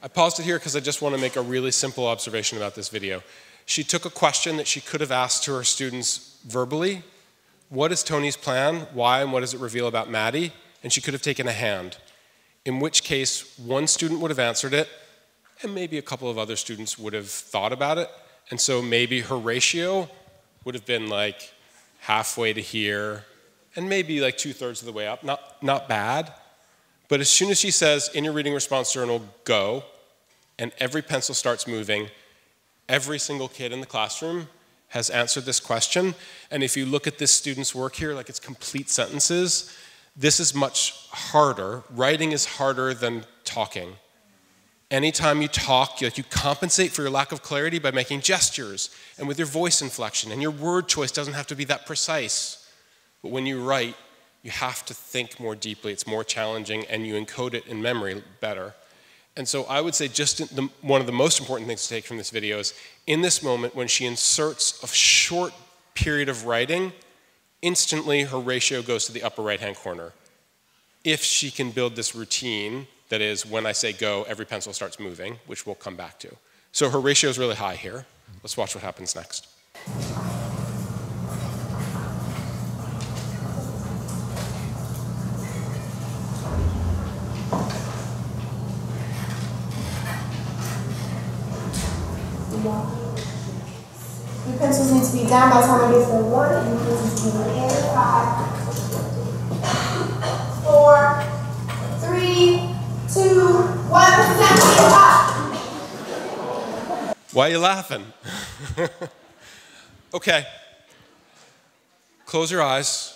Because I just want to make a really simple observation about this video. She took a question that she could have asked to her students verbally. What is Tony's plan? Why? And what does it reveal about Maddie? And she could have taken a hand. In which case, one student would have answered it, and maybe a couple of other students would have thought about it. And so maybe her ratio would have been like halfway to here, and maybe like 2/3 of the way up. Not bad. But as soon as she says, in your reading response journal, go, and every pencil starts moving, every single kid in the classroom has answered this question. And if you look at this student's work here, like it's complete sentences, this is much harder. Writing is harder than talking. Anytime you talk, you compensate for your lack of clarity by making gestures and with your voice inflection, and your word choice doesn't have to be that precise. But when you write, you have to think more deeply, it's more challenging, and you encode it in memory better. And so I would say one of the most important things to take from this video is, in this moment when she inserts a short period of writing, instantly her ratio goes to the upper right-hand corner. If she can build this routine, that is, when I say go, every pencil starts moving, which we'll come back to. So her ratio is really high here. Let's watch what happens next. Your pencils need to be down by the time I get to the 1, and your pencils need to be in 5, 4, 3, 2, 1. Why are you laughing? Okay. Close your eyes.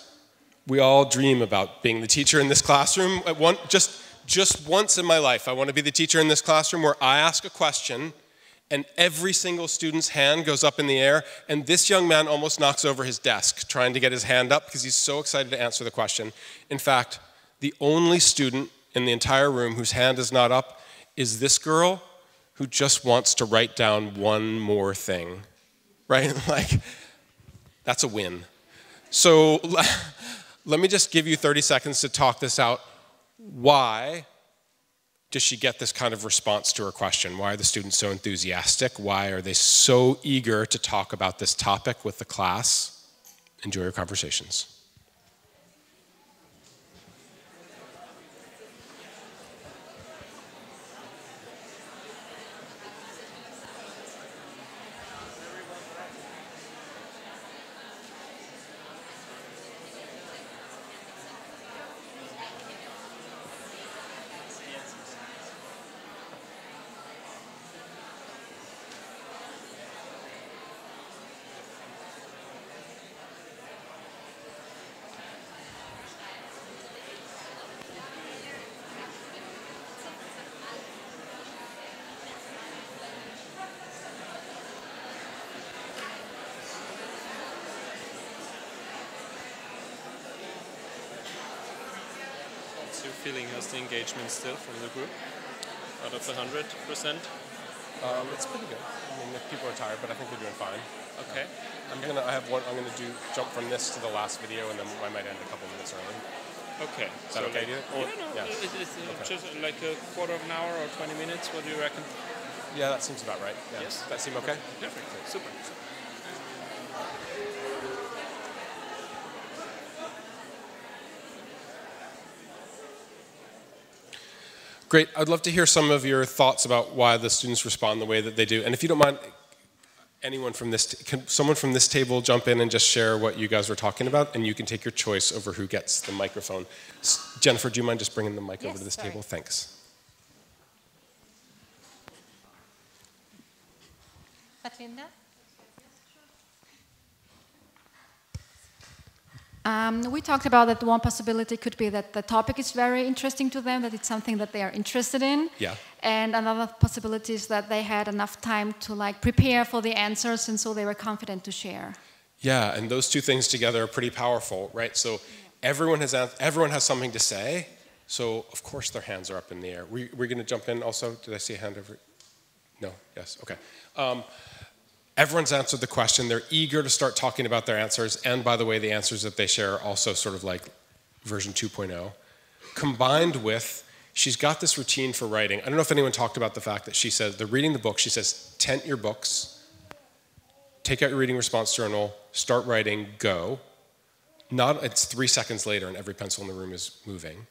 We all dream about being the teacher in this classroom. Just once in my life, I want to be the teacher in this classroom where I ask a question and every single student's hand goes up in the air, and this young man almost knocks over his desk trying to get his hand up because he's so excited to answer the question. In fact, the only student in the entire room whose hand is not up is this girl who just wants to write down one more thing, right? Like, that's a win. So let me just give you 30 seconds to talk this out. Why does she get this kind of response to her question? Why are the students so enthusiastic? Why are they so eager to talk about this topic with the class? Enjoy your conversations. Your feeling as the engagement still from the group out of 100%? It's pretty good. I mean, people are tired, but I think they're doing fine. Okay. I'm gonna jump from this to the last video, and then I might end a couple minutes early. Okay. Is that okay? It's just like a quarter of an hour or 20 minutes. What do you reckon? Yeah, that seems about right. Yeah. Yes. That seem okay? Perfect. Super. Great. I'd love to hear some of your thoughts about why the students respond the way that they do. And if you don't mind, can someone from this table jump in and just share what you guys were talking about? And you can take your choice over who gets the microphone. Jennifer, do you mind just bringing the mic over to this table? Thanks. Patrinda? We talked about that one possibility could be that the topic is very interesting to them, that it's something that they are interested in. Yeah. And another possibility is that they had enough time to prepare for the answers, and so they were confident to share. Yeah, and those two things together are pretty powerful, right? So everyone has something to say, so of course their hands are up in the air. We're going to jump in also? Did I see a hand over? No? Yes? Okay. Everyone's answered the question. They're eager to start talking about their answers, and by the way, the answers that they share are also sort of like version 2.0. Combined with, she's got this routine for writing. I don't know if anyone talked about the fact that she says, they're reading the book, she says, tent your books, take out your reading response journal, start writing, go. It's 3 seconds later and every pencil in the room is moving.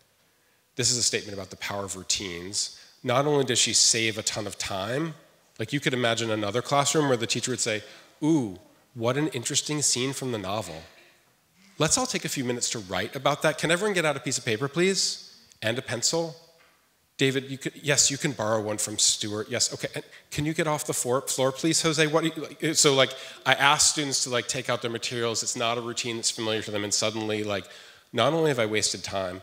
This is a statement about the power of routines. Not only does she save a ton of time, like you could imagine another classroom where the teacher would say, ooh, what an interesting scene from the novel. Let's all take a few minutes to write about that. Can everyone get out a piece of paper, please? And a pencil? David, yes, you can borrow one from Stuart. Yes, okay. Can you get off the floor, please, Jose? So like, I ask students to like take out their materials. It's not a routine that's familiar to them, and suddenly, like, not only have I wasted time,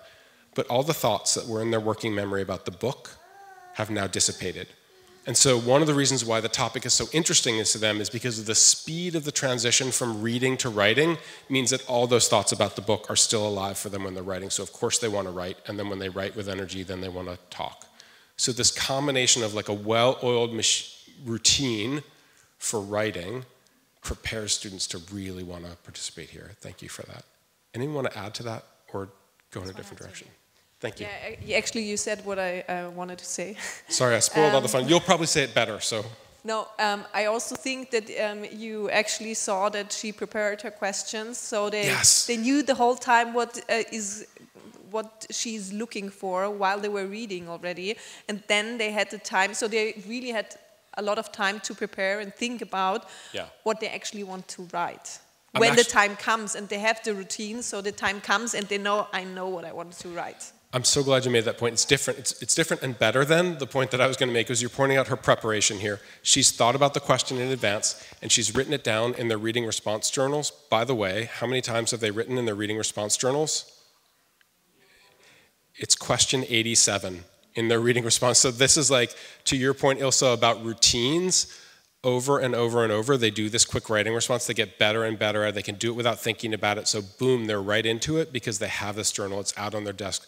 but all the thoughts that were in their working memory about the book have now dissipated. And so one of the reasons why the topic is so interesting to them is because of the speed of the transition from reading to writing means that all those thoughts about the book are still alive for them when they're writing. So of course they want to write, and then when they write with energy, then they want to talk. So this combination of like a well-oiled routine for writing prepares students to really want to participate here. Thank you for that. Anyone want to add to that or go in a different direction? Thank you. Yeah, actually you said what I wanted to say. Sorry, I spoiled all the fun. You'll probably say it better, so. No, I also think that you actually saw that she prepared her questions, so they knew the whole time what she's looking for while they were reading already, and then they had the time, so they really had a lot of time to prepare and think about what they actually want to write. When the time comes, and they have the routine, so the time comes and they know, I know what I want to write. I'm so glad you made that point. It's different. It's different and better than the point that I was going to make, was you're pointing out her preparation here. She's thought about the question in advance, and she's written it down in their reading response journals. By the way, how many times have they written in their reading response journals? It's question 87 in their reading response. So this is like, to your point, Ilse, about routines. Over and over and over, they do this quick writing response. They get better and better. They can do it without thinking about it. So boom, they're right into it because they have this journal. It's out on their desk.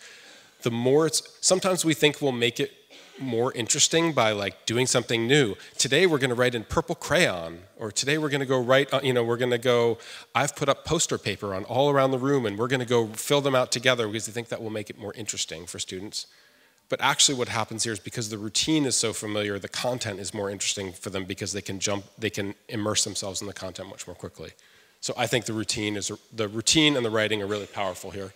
The more sometimes we think we'll make it more interesting by like doing something new. Today we're going to write in purple crayon, or today we're going to go write, we're going to go, I've put up poster paper on all around the room, and we're going to go fill them out together because they think that will make it more interesting for students. But actually what happens here is because the routine is so familiar, the content is more interesting for them because they can immerse themselves in the content much more quickly. So I think the routine and the writing are really powerful here.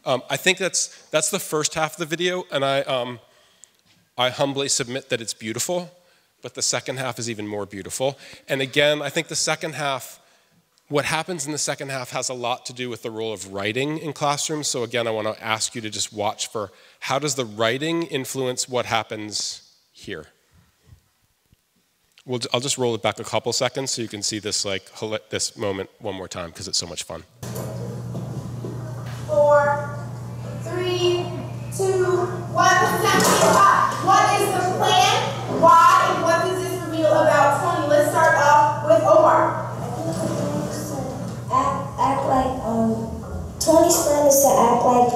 I think that's the first half of the video, and I humbly submit that it's beautiful, but the second half is even more beautiful. And again, I think the second half, what happens in the second half has a lot to do with the role of writing in classrooms. So again, I want to ask you to just watch for how does the writing influence what happens here? I'll just roll it back a couple seconds so you can see this this moment one more time because it's so much fun. 4, 3, 2, 1. What is the plan? Why? And what does this reveal about Tony? Let's start off with Omar. Act like Tony's plan is to act like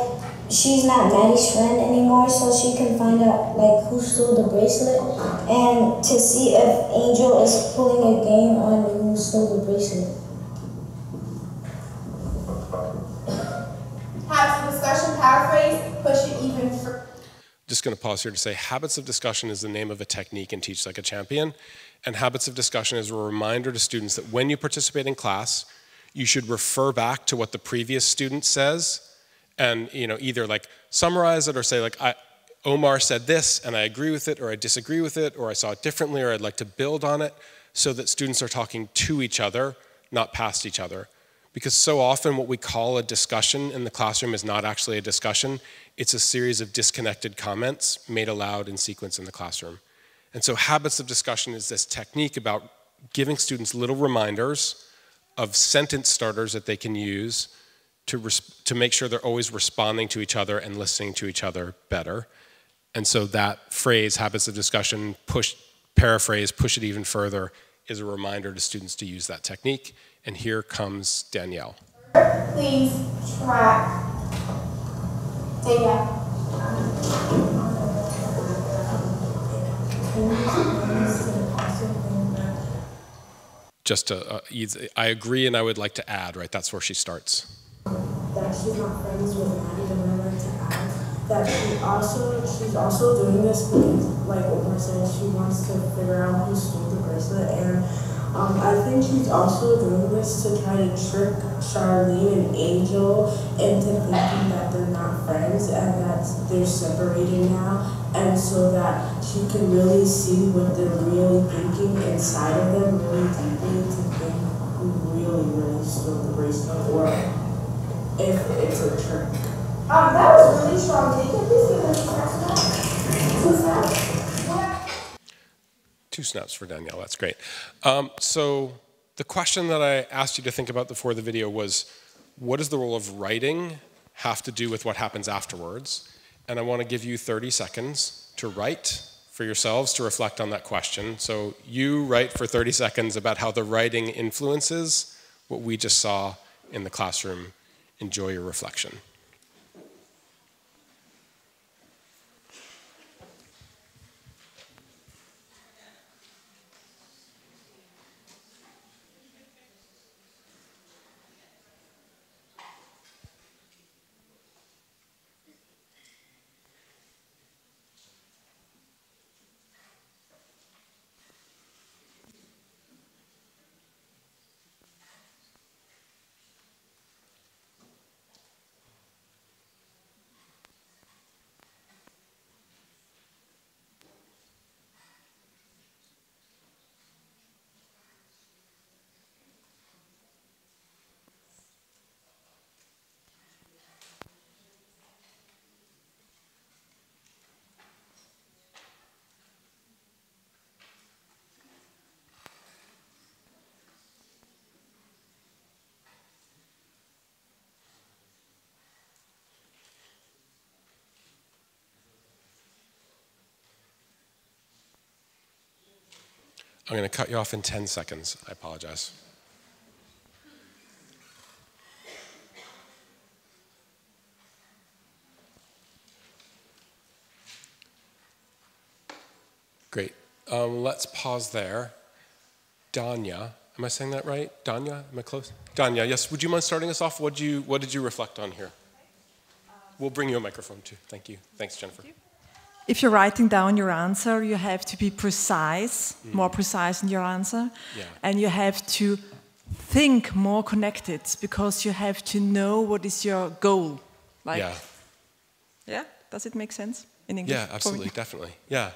she's not Maddie's friend anymore, so she can find out like who stole the bracelet, and to see if Angel is pulling a game on who stole the bracelet. Habits of discussion, paraphrase, push it even further. Just going to pause here to say habits of discussion is the name of a technique in Teach Like a Champion, and habits of discussion is a reminder to students that when you participate in class, you should refer back to what the previous student says, and either like summarize it or say like, Omar said this and I agree with it, or I disagree with it, or I saw it differently, or I'd like to build on it, so that students are talking to each other, not past each other. Because so often what we call a discussion in the classroom is not actually a discussion, it's a series of disconnected comments made aloud in sequence in the classroom. And so habits of discussion is this technique about giving students little reminders of sentence starters that they can use to make sure they're always responding to each other and listening to each other better. And so that phrase, habits of discussion, paraphrase, push it even further, is a reminder to students to use that technique. And here comes Danielle. Please track data. Just to, I agree, and I would like to add, right? That's where she starts. That she's not friends with Maddie, and I'd like to add that she's also doing this because, like Omar said, she wants to figure out who stole the bracelet, and I think she's also doing this to try to trick Charlene and Angel into thinking that they're not friends and that they're separating now, and so that she can really see what they're really thinking inside of them really deeply to think who really stole the bracelet, or if it's a trick. That was really strong. Can you please give us 2 snaps for Danielle, that's great. So the question that I asked you to think about before the video was, what does the role of writing have to do with what happens afterwards? And I want to give you 30 seconds to write for yourselves to reflect on that question. So you write for 30 seconds about how the writing influences what we just saw in the classroom. Enjoy your reflection. I'm going to cut you off in 10 seconds. I apologize. Great. Let's pause there. Danya, am I saying that right? Danya, am I close? Danya, yes. Would you mind starting us off? What did you reflect on here? We'll bring you a microphone too. Thank you. Thanks, Jennifer. Thank you. If you're writing down your answer, you have to be precise, more precise in your answer. Yeah. And you have to think more connected because you have to know what is your goal. Like, yeah, does it make sense in English? Yeah, absolutely, definitely. Yeah.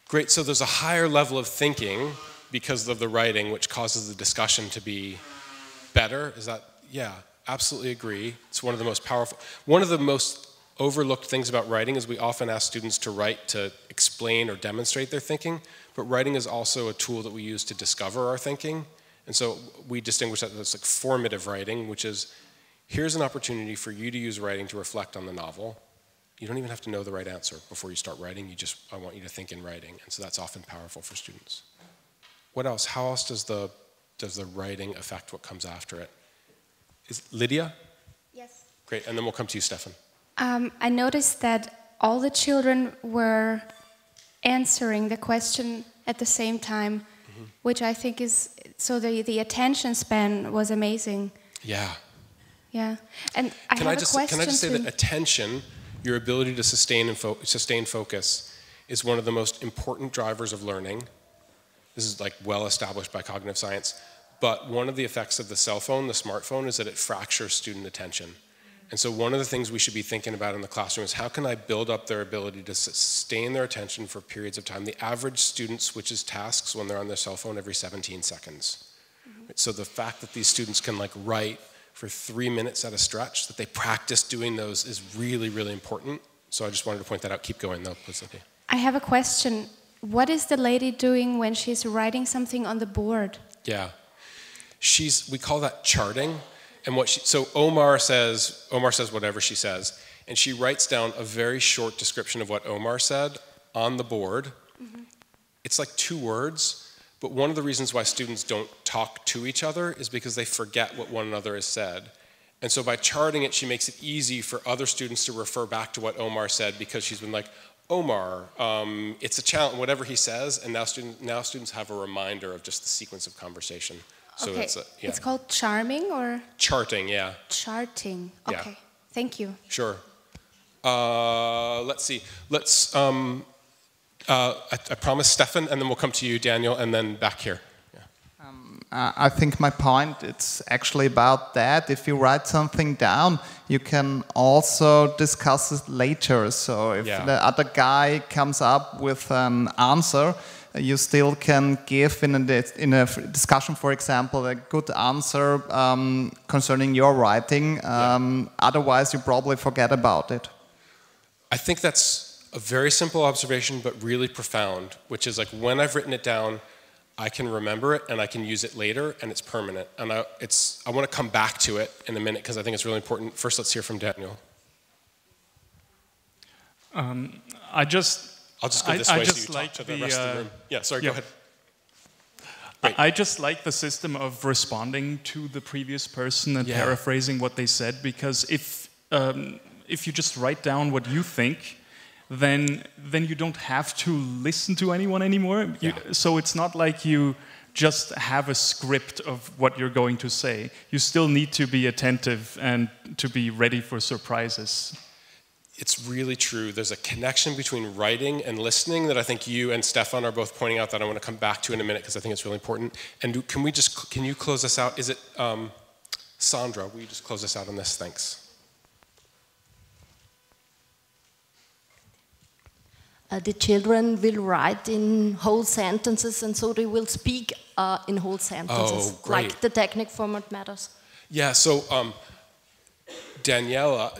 Great, so there's a higher level of thinking because of the writing, which causes the discussion to be better. Is that, yeah, absolutely agree. It's one of the most powerful, one of the most overlooked things about writing is we often ask students to write to explain or demonstrate their thinking, but writing is also a tool that we use to discover our thinking. And so we distinguish that as like formative writing, which is, here's an opportunity for you to use writing to reflect on the novel. You don't even have to know the right answer before you start writing. I want you to think in writing. And so that's often powerful for students. What else? How else does the writing affect what comes after it? Is Lydia? Yes. Great, and then we'll come to you, Stefan. I noticed that all the children were answering the question at the same time, which I think is, so the attention span was amazing. Yeah. Yeah, and Can I just say that attention, your ability to sustain focus, is one of the most important drivers of learning. This is like well established by cognitive science. But one of the effects of the cell phone, the smartphone, is that it fractures student attention. And so one of the things we should be thinking about in the classroom is how can I build up their ability to sustain their attention for periods of time. The average student switches tasks when they're on their cell phone every 17 seconds. So the fact that these students can like write for 3 minutes at a stretch, that they practice doing those, is really, really important. So I just wanted to point that out. Keep going though, please. Okay. I have a question. What is the lady doing when she's writing something on the board? Yeah. We call that charting. And so Omar says whatever she says, and she writes down a very short description of what Omar said on the board. It's like 2 words, but one of the reasons why students don't talk to each other is because they forget what one another has said. And so by charting it, she makes it easy for other students to refer back to what Omar said, because she's been like, Omar, it's a challenge, whatever he says, and now students have a reminder of just the sequence of conversation. So okay, yeah. It's called charming or? Charting, yeah. Charting, okay, yeah. Thank you. Sure. Let's see, I promised Stefan, and then we'll come to you, Daniel, and then back here. I think my point, it's actually about that. If you write something down, you can also discuss it later. So if the other guy comes up with an answer, you still can give in a discussion, for example, a good answer concerning your writing. Otherwise, you probably forget about it. I think that's a very simple observation, but really profound, which is like, when I've written it down, I can remember it and I can use it later, and it's permanent. And I want to come back to it in a minute because I think it's really important. First, let's hear from Daniel. I'll just go this way so you talk to the rest of the room. Yeah, sorry, go ahead. I just like the system of responding to the previous person and paraphrasing what they said, because if you just write down what you think, then you don't have to listen to anyone anymore. So it's not like you just have a script of what you're going to say. You still need to be attentive and to be ready for surprises. It's really true. There's a connection between writing and listening that I think you and Stefan are both pointing out that I want to come back to in a minute because I think it's really important. And can you close us out? Is it, Sandra, will you just close us out on this? Thanks. The children will write in whole sentences, and so they will speak in whole sentences, like the technique format matters. Yeah, so Danielle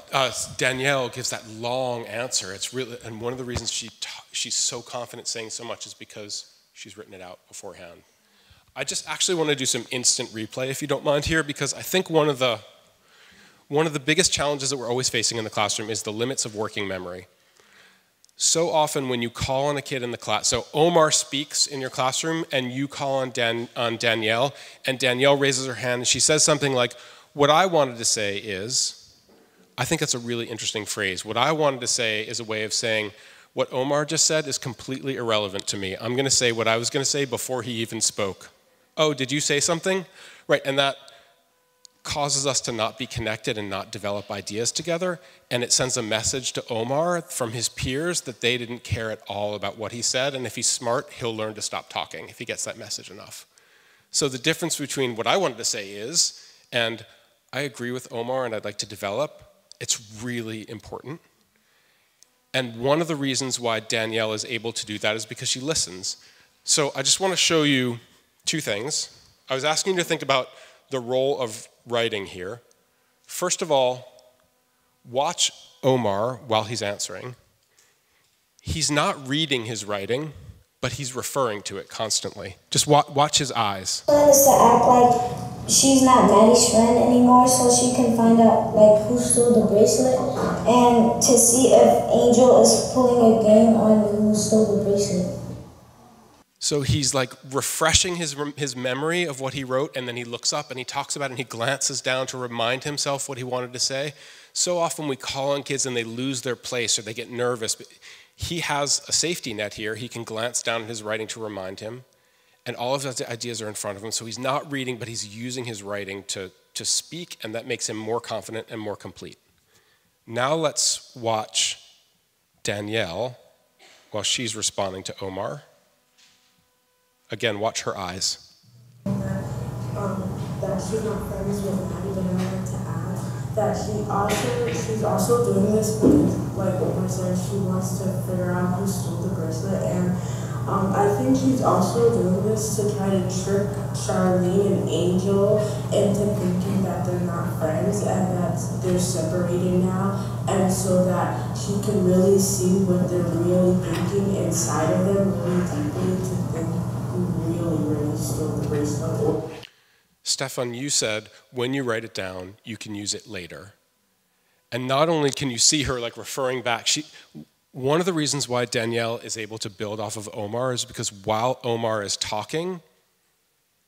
gives that long answer. It's really, and one of the reasons she's so confident saying so much is because she's written it out beforehand. I just actually want to do some instant replay, if you don't mind here, because I think one of the biggest challenges that we're always facing in the classroom is the limits of working memory. So often when you call on a kid in the class, so Omar speaks in your classroom and you call on Danielle, and Danielle raises her hand and she says something like, what I wanted to say is, I think that's a really interesting phrase. What I wanted to say is a way of saying, what Omar just said is completely irrelevant to me. I'm going to say what I was going to say before he even spoke. Oh, did you say something? Right, and that causes us to not be connected and not develop ideas together, and it sends a message to Omar from his peers that they didn't care at all about what he said, and if he's smart, he'll learn to stop talking if he gets that message enough. So the difference between what I wanted to say is, and I agree with Omar and I'd like to develop, it's really important. And one of the reasons why Danielle is able to do that is because she listens. So I just want to show you two things. I was asking you to think about the role of writing here. First of all, watch Omar while he's answering. He's not reading his writing, but he's referring to it constantly. Just watch his eyes. She wants to act like she's not Maddie's friend anymore, so she can find out like who stole the bracelet, and to see if Angel is pulling a game on who stole the bracelet. So he's like refreshing his memory of what he wrote, and then he looks up and he talks about it and he glances down to remind himself what he wanted to say. So often we call on kids and they lose their place or they get nervous. But he has a safety net here. He can glance down at his writing to remind him, and all of his ideas are in front of him. So he's not reading, but he's using his writing to speak, and that makes him more confident and more complete. Now let's watch Danielle while she's responding to Omar. Again, watch her eyes. That she's not friends with Maddie, but I wanted to add that she's also doing this because, like Omar said, she wants to figure out who stole the bracelet, and I think she's also doing this to try to trick Charlene and Angel into thinking that they're not friends and that they're separated now, and so that she can really see what they're really thinking inside of them really deeply to think really stole the bracelet. Stefan, you said when you write it down, you can use it later. And not only can you see her like referring back, one of the reasons why Danielle is able to build off of Omar is because while Omar is talking,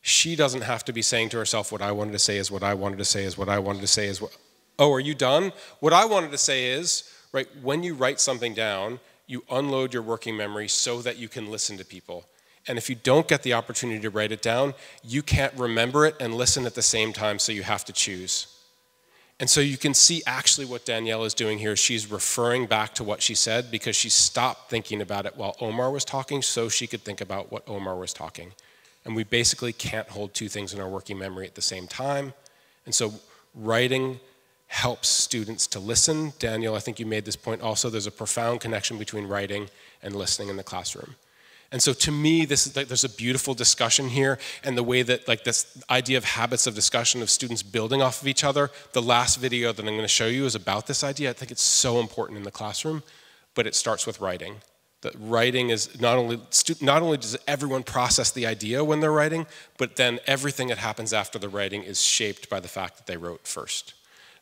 she doesn't have to be saying to herself, what I wanted to say is what I wanted to say is what I wanted to say is what, oh, are you done? What I wanted to say is, right, when you write something down, you unload your working memory so that you can listen to people. And if you don't get the opportunity to write it down, you can't remember it and listen at the same time, so you have to choose. And so you can see actually what Danielle is doing here. She's referring back to what she said because she stopped thinking about it while Omar was talking so she could think about what Omar was talking. And we basically can't hold two things in our working memory at the same time. And so writing helps students to listen. Daniel, I think you made this point also. There's a profound connection between writing and listening in the classroom. And so to me, this is there's a beautiful discussion here, and the way that this idea of habits of discussion of students building off of each other, the last video that I'm going to show you is about this idea. I think it's so important in the classroom, but it starts with writing. That writing is not only does everyone process the idea when they're writing, but then everything that happens after the writing is shaped by the fact that they wrote first.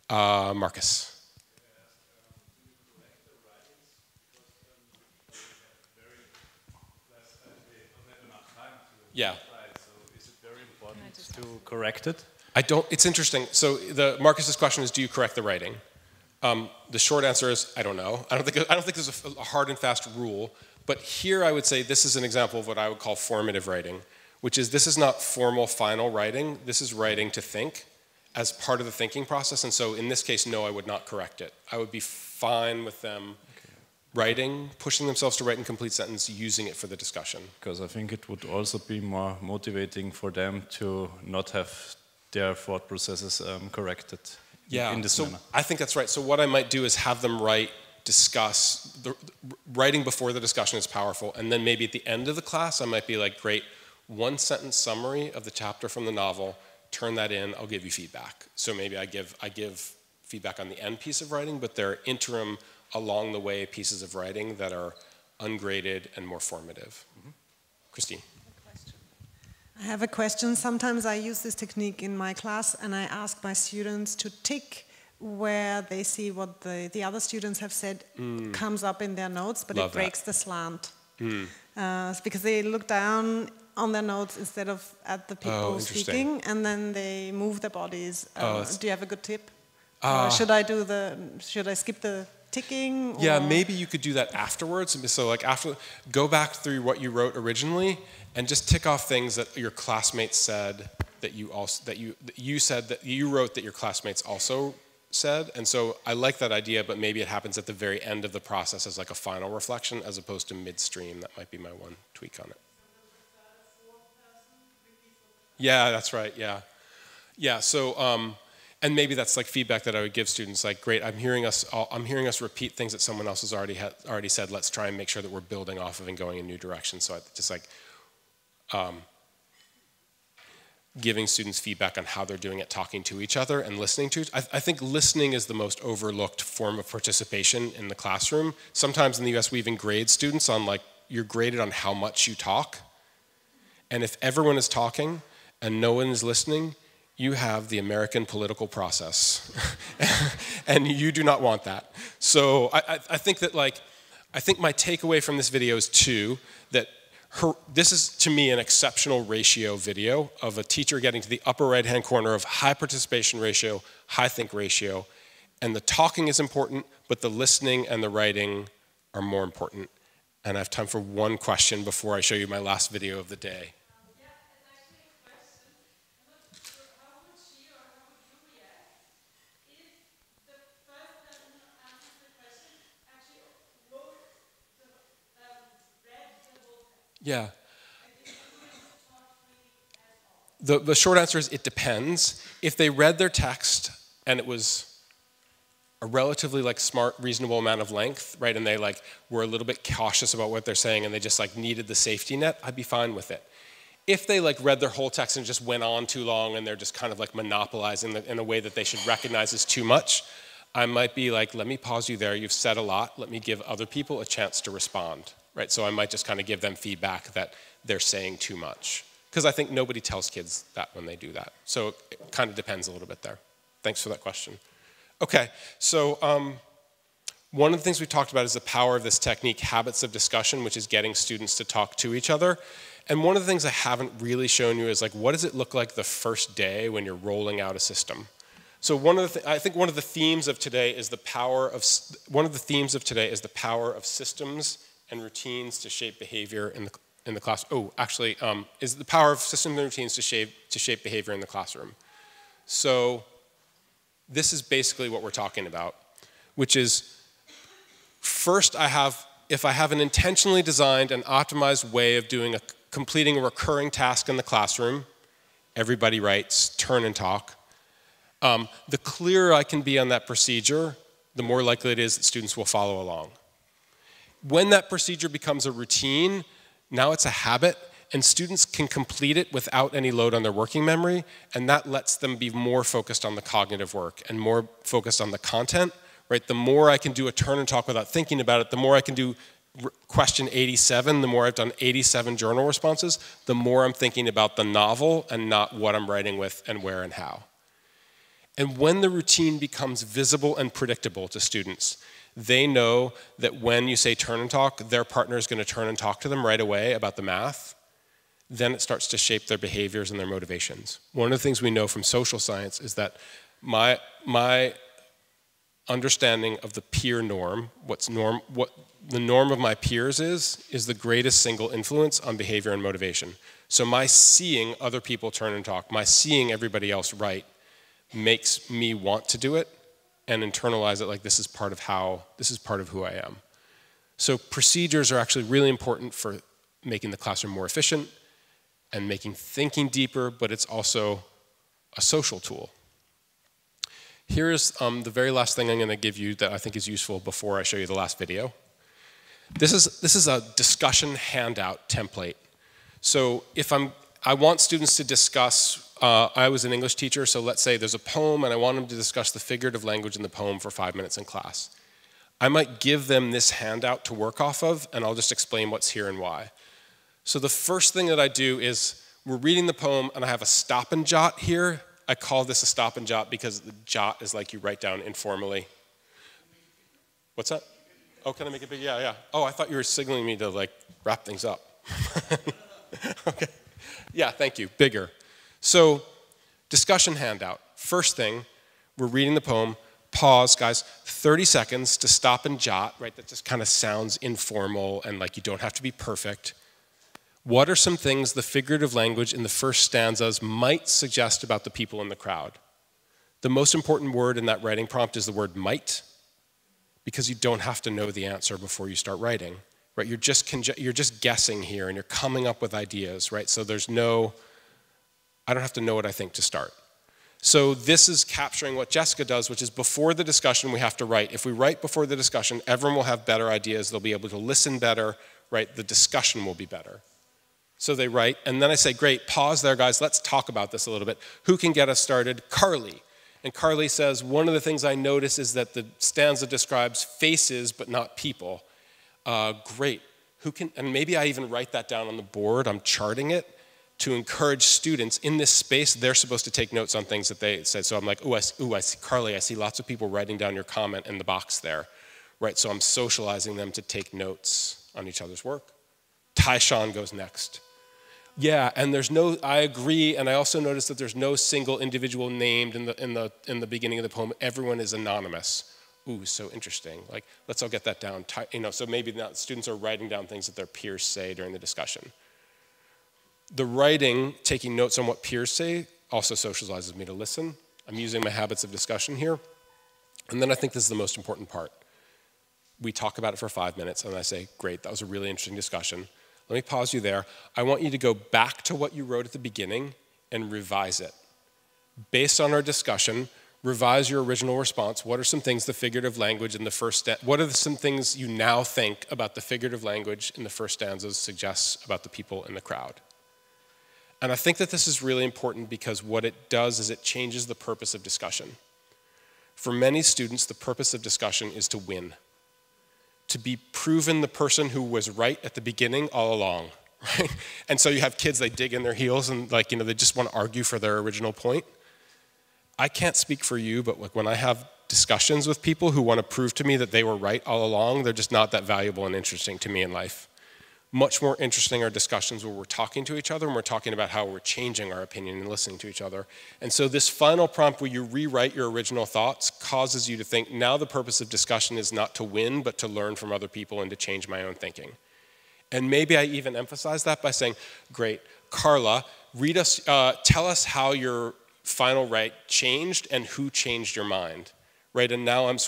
Marcus. Yeah. So is it very important to correct it? I don't, it's interesting. So Marcus's question is, do you correct the writing? The short answer is, I don't know. I don't think there's a hard and fast rule, but here I would say this is an example of what I would call formative writing, which is this is not formal final writing, this is writing to think as part of the thinking process, and so in this case, no, I would not correct it. I would be fine with them writing, pushing themselves to write in complete sentence, using it for the discussion. Because I think it would also be more motivating for them to not have their thought processes corrected in this manner. I think that's right. So what I might do is have them write, discuss. Writing before the discussion is powerful, and then maybe at the end of the class, I might be like, great, one sentence summary of the chapter from the novel, turn that in, I'll give you feedback. So maybe I give feedback on the end piece of writing, but there are interim along the way pieces of writing that are ungraded and more formative. Mm-hmm. Christine. I have a question. Sometimes I use this technique in my class and I ask my students to tick where they see what the other students have said comes up in their notes, but it breaks the slant. Because they look down on their notes instead of at the people speaking, and then they move their bodies. Do you have a good tip? Or should I skip the ticking? Or? Yeah, maybe you could do that afterwards. So like go back through what you wrote originally and just tick off things that your classmates said that you wrote that your classmates also said. And so I like that idea, but maybe it happens at the very end of the process as like a final reflection as opposed to midstream. That might be my one tweak on it. Yeah, that's right. Yeah. Yeah, so and maybe that's like feedback that I would give students, like, great, I'm hearing us repeat things that someone else has already said. Let's try and make sure that we're building off of and going in new directions. So I just like giving students feedback on how they're doing it, talking to each other and listening to. I think listening is the most overlooked form of participation in the classroom. Sometimes in the US we even grade students on like, you're graded on how much you talk. And if everyone is talking and no one is listening, you have the American political process, and you do not want that. So I think that I think my takeaway from this video is that this is to me an exceptional ratio video of a teacher getting to the upper right-hand corner of high participation ratio, high think ratio, and the talking is important, but the listening and the writing are more important. And I have time for one question before I show you my last video of the day. Yeah. The short answer is it depends. If they read their text and it was a relatively smart, reasonable amount of length, right, and they were a little bit cautious about what they're saying and they just needed the safety net, I'd be fine with it. If they read their whole text and just went on too long and they're just kind of monopolizing in a way that they should recognize as too much, I might be let me pause you there. You've said a lot. Let me give other people a chance to respond. Right, so I might just kind of give them feedback that they're saying too much. Because I think nobody tells kids that when they do that. So it kind of depends a little bit there. Thanks for that question. Okay, so one of the things we talked about is the power of this technique, habits of discussion, which is getting students to talk to each other. And one of the things I haven't really shown you is like, what does it look like the first day when you're rolling out a system? So I think one of the themes of today is the power of systems and routines to shape behavior in the class. Oh, actually, is the power of systems and routines to shape behavior in the classroom. So this is basically what we're talking about, which is first if I have an intentionally designed and optimized way of completing a recurring task in the classroom, everybody writes, turn and talk. The clearer I can be on that procedure, the more likely it is that students will follow along. When that procedure becomes a routine, now it's a habit, and students can complete it without any load on their working memory, and that lets them be more focused on the cognitive work and more focused on the content, right? The more I can do a turn and talk without thinking about it, the more I can do question 87, the more I've done 87 journal responses, the more I'm thinking about the novel and not what I'm writing with and where and how. And when the routine becomes visible and predictable to students, they know that when you say turn and talk, their partner is going to turn and talk to them right away about the math. Then it starts to shape their behaviors and their motivations. One of the things we know from social science is that my understanding of the peer norm, what the norm of my peers is the greatest single influence on behavior and motivation. So my seeing other people turn and talk, my seeing everybody else write, makes me want to do it and internalize it like this is part of who I am. So procedures are actually really important for making the classroom more efficient and making thinking deeper, but it's also a social tool. Here's the very last thing I'm going to give you that I think is useful before I show you the last video. This is a discussion handout template. So if I want students to discuss, I was an English teacher, so let's say there's a poem and I want them to discuss the figurative language in the poem for 5 minutes in class. I might give them this handout to work off of, and I'll just explain what's here and why. So the first thing that I do is, we're reading the poem and I have a stop and jot here. I call this a stop and jot because the jot is like you write down informally. What's that? Oh, can I make it big? Yeah. Oh, I thought you were signaling me to like wrap things up. Okay. Yeah, thank you. Bigger. So, discussion handout. First thing, we're reading the poem. Pause, guys. 30 seconds to stop and jot, right? That just kind of sounds informal and like you don't have to be perfect. What are some things the figurative language in the first stanzas might suggest about the people in the crowd? The most important word in that writing prompt is the word might, because you don't have to know the answer before you start writing, right? You're just guessing here and you're coming up with ideas, right? So I don't have to know what I think to start. So this is capturing what Jessica does, which is before the discussion we have to write. If we write before the discussion, everyone will have better ideas, they'll be able to listen better, right? The discussion will be better. So they write, and then I say, great, pause there, guys, let's talk about this a little bit. Who can get us started? Carly. And Carly says, one of the things I notice is that the stanza describes faces but not people. Great. And maybe I even write that down on the board, I'm charting it, to encourage students in this space, they're supposed to take notes on things that they said. So I'm like, I see, Carly, I see lots of people writing down your comment in the box there, right? So I'm socializing them to take notes on each other's work. Tyshawn goes next. Yeah, and I agree, and I also noticed that there's no single individual named in the beginning of the poem. Everyone is anonymous. Ooh, so interesting. Like, let's all get that down. So maybe now students are writing down things that their peers say during the discussion. The writing, taking notes on what peers say, also socializes me to listen. I'm using my habits of discussion here. And then I think this is the most important part. We talk about it for 5 minutes, and I say, great, that was a really interesting discussion. Let me pause you there. I want you to go back to what you wrote at the beginning and revise it. Based on our discussion, revise your original response. What are some things the figurative language in the first what are some things you now think about the figurative language in the first stanzas suggests about the people in the crowd? And I think that this is really important because what it does is it changes the purpose of discussion. For many students, the purpose of discussion is to win. To be proven the person who was right at the beginning all along, right? And so you have kids, they dig in their heels and they just want to argue for their original point. I can't speak for you, but when I have discussions with people who want to prove to me that they were right all along, they're just not that valuable and interesting to me in life. Much more interesting are discussions where we're talking to each other and we're talking about how we're changing our opinion and listening to each other. And so this final prompt where you rewrite your original thoughts causes you to think, now the purpose of discussion is not to win, but to learn from other people and to change my own thinking. And maybe I even emphasize that by saying, great, Carla, tell us how your final right changed and who changed your mind, right? And now I'm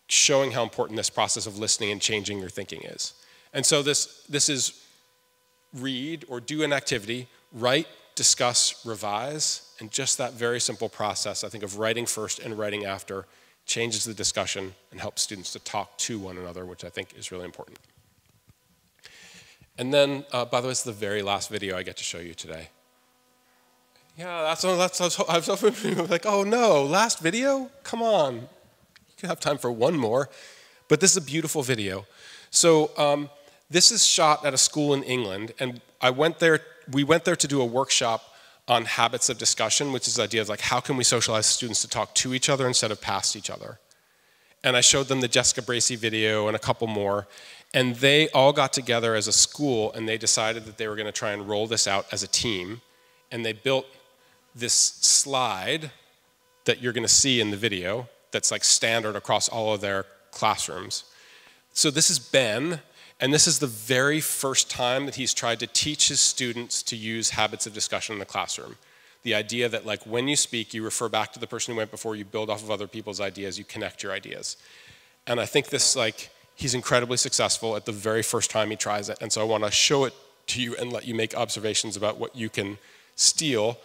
showing how important this process of listening and changing your thinking is. And so this is read or do an activity, write, discuss, revise, and just that very simple process, I think, of writing first and writing after changes the discussion and helps students to talk to one another, which I think is really important. And then, by the way, it's the very last video I get to show you today. Yeah, I was hoping like, oh no, last video? Come on. You can have time for one more. But this is a beautiful video. So this is shot at a school in England, and we went there to do a workshop on habits of discussion, which is the idea of like, how can we socialize students to talk to each other instead of past each other? And I showed them the Jessica Bracey video and a couple more, and they all got together as a school, and they decided that they were going to try and roll this out as a team, and they built this slide that you're going to see in the video that's like standard across all of their classrooms. So this is Ben, and this is the very first time that he's tried to teach his students to use habits of discussion in the classroom. The idea that like when you speak, you refer back to the person who went before, you build off of other people's ideas, you connect your ideas. And I think this, like, he's incredibly successful at the very first time he tries it. And so I want to show it to you and let you make observations about what you can steal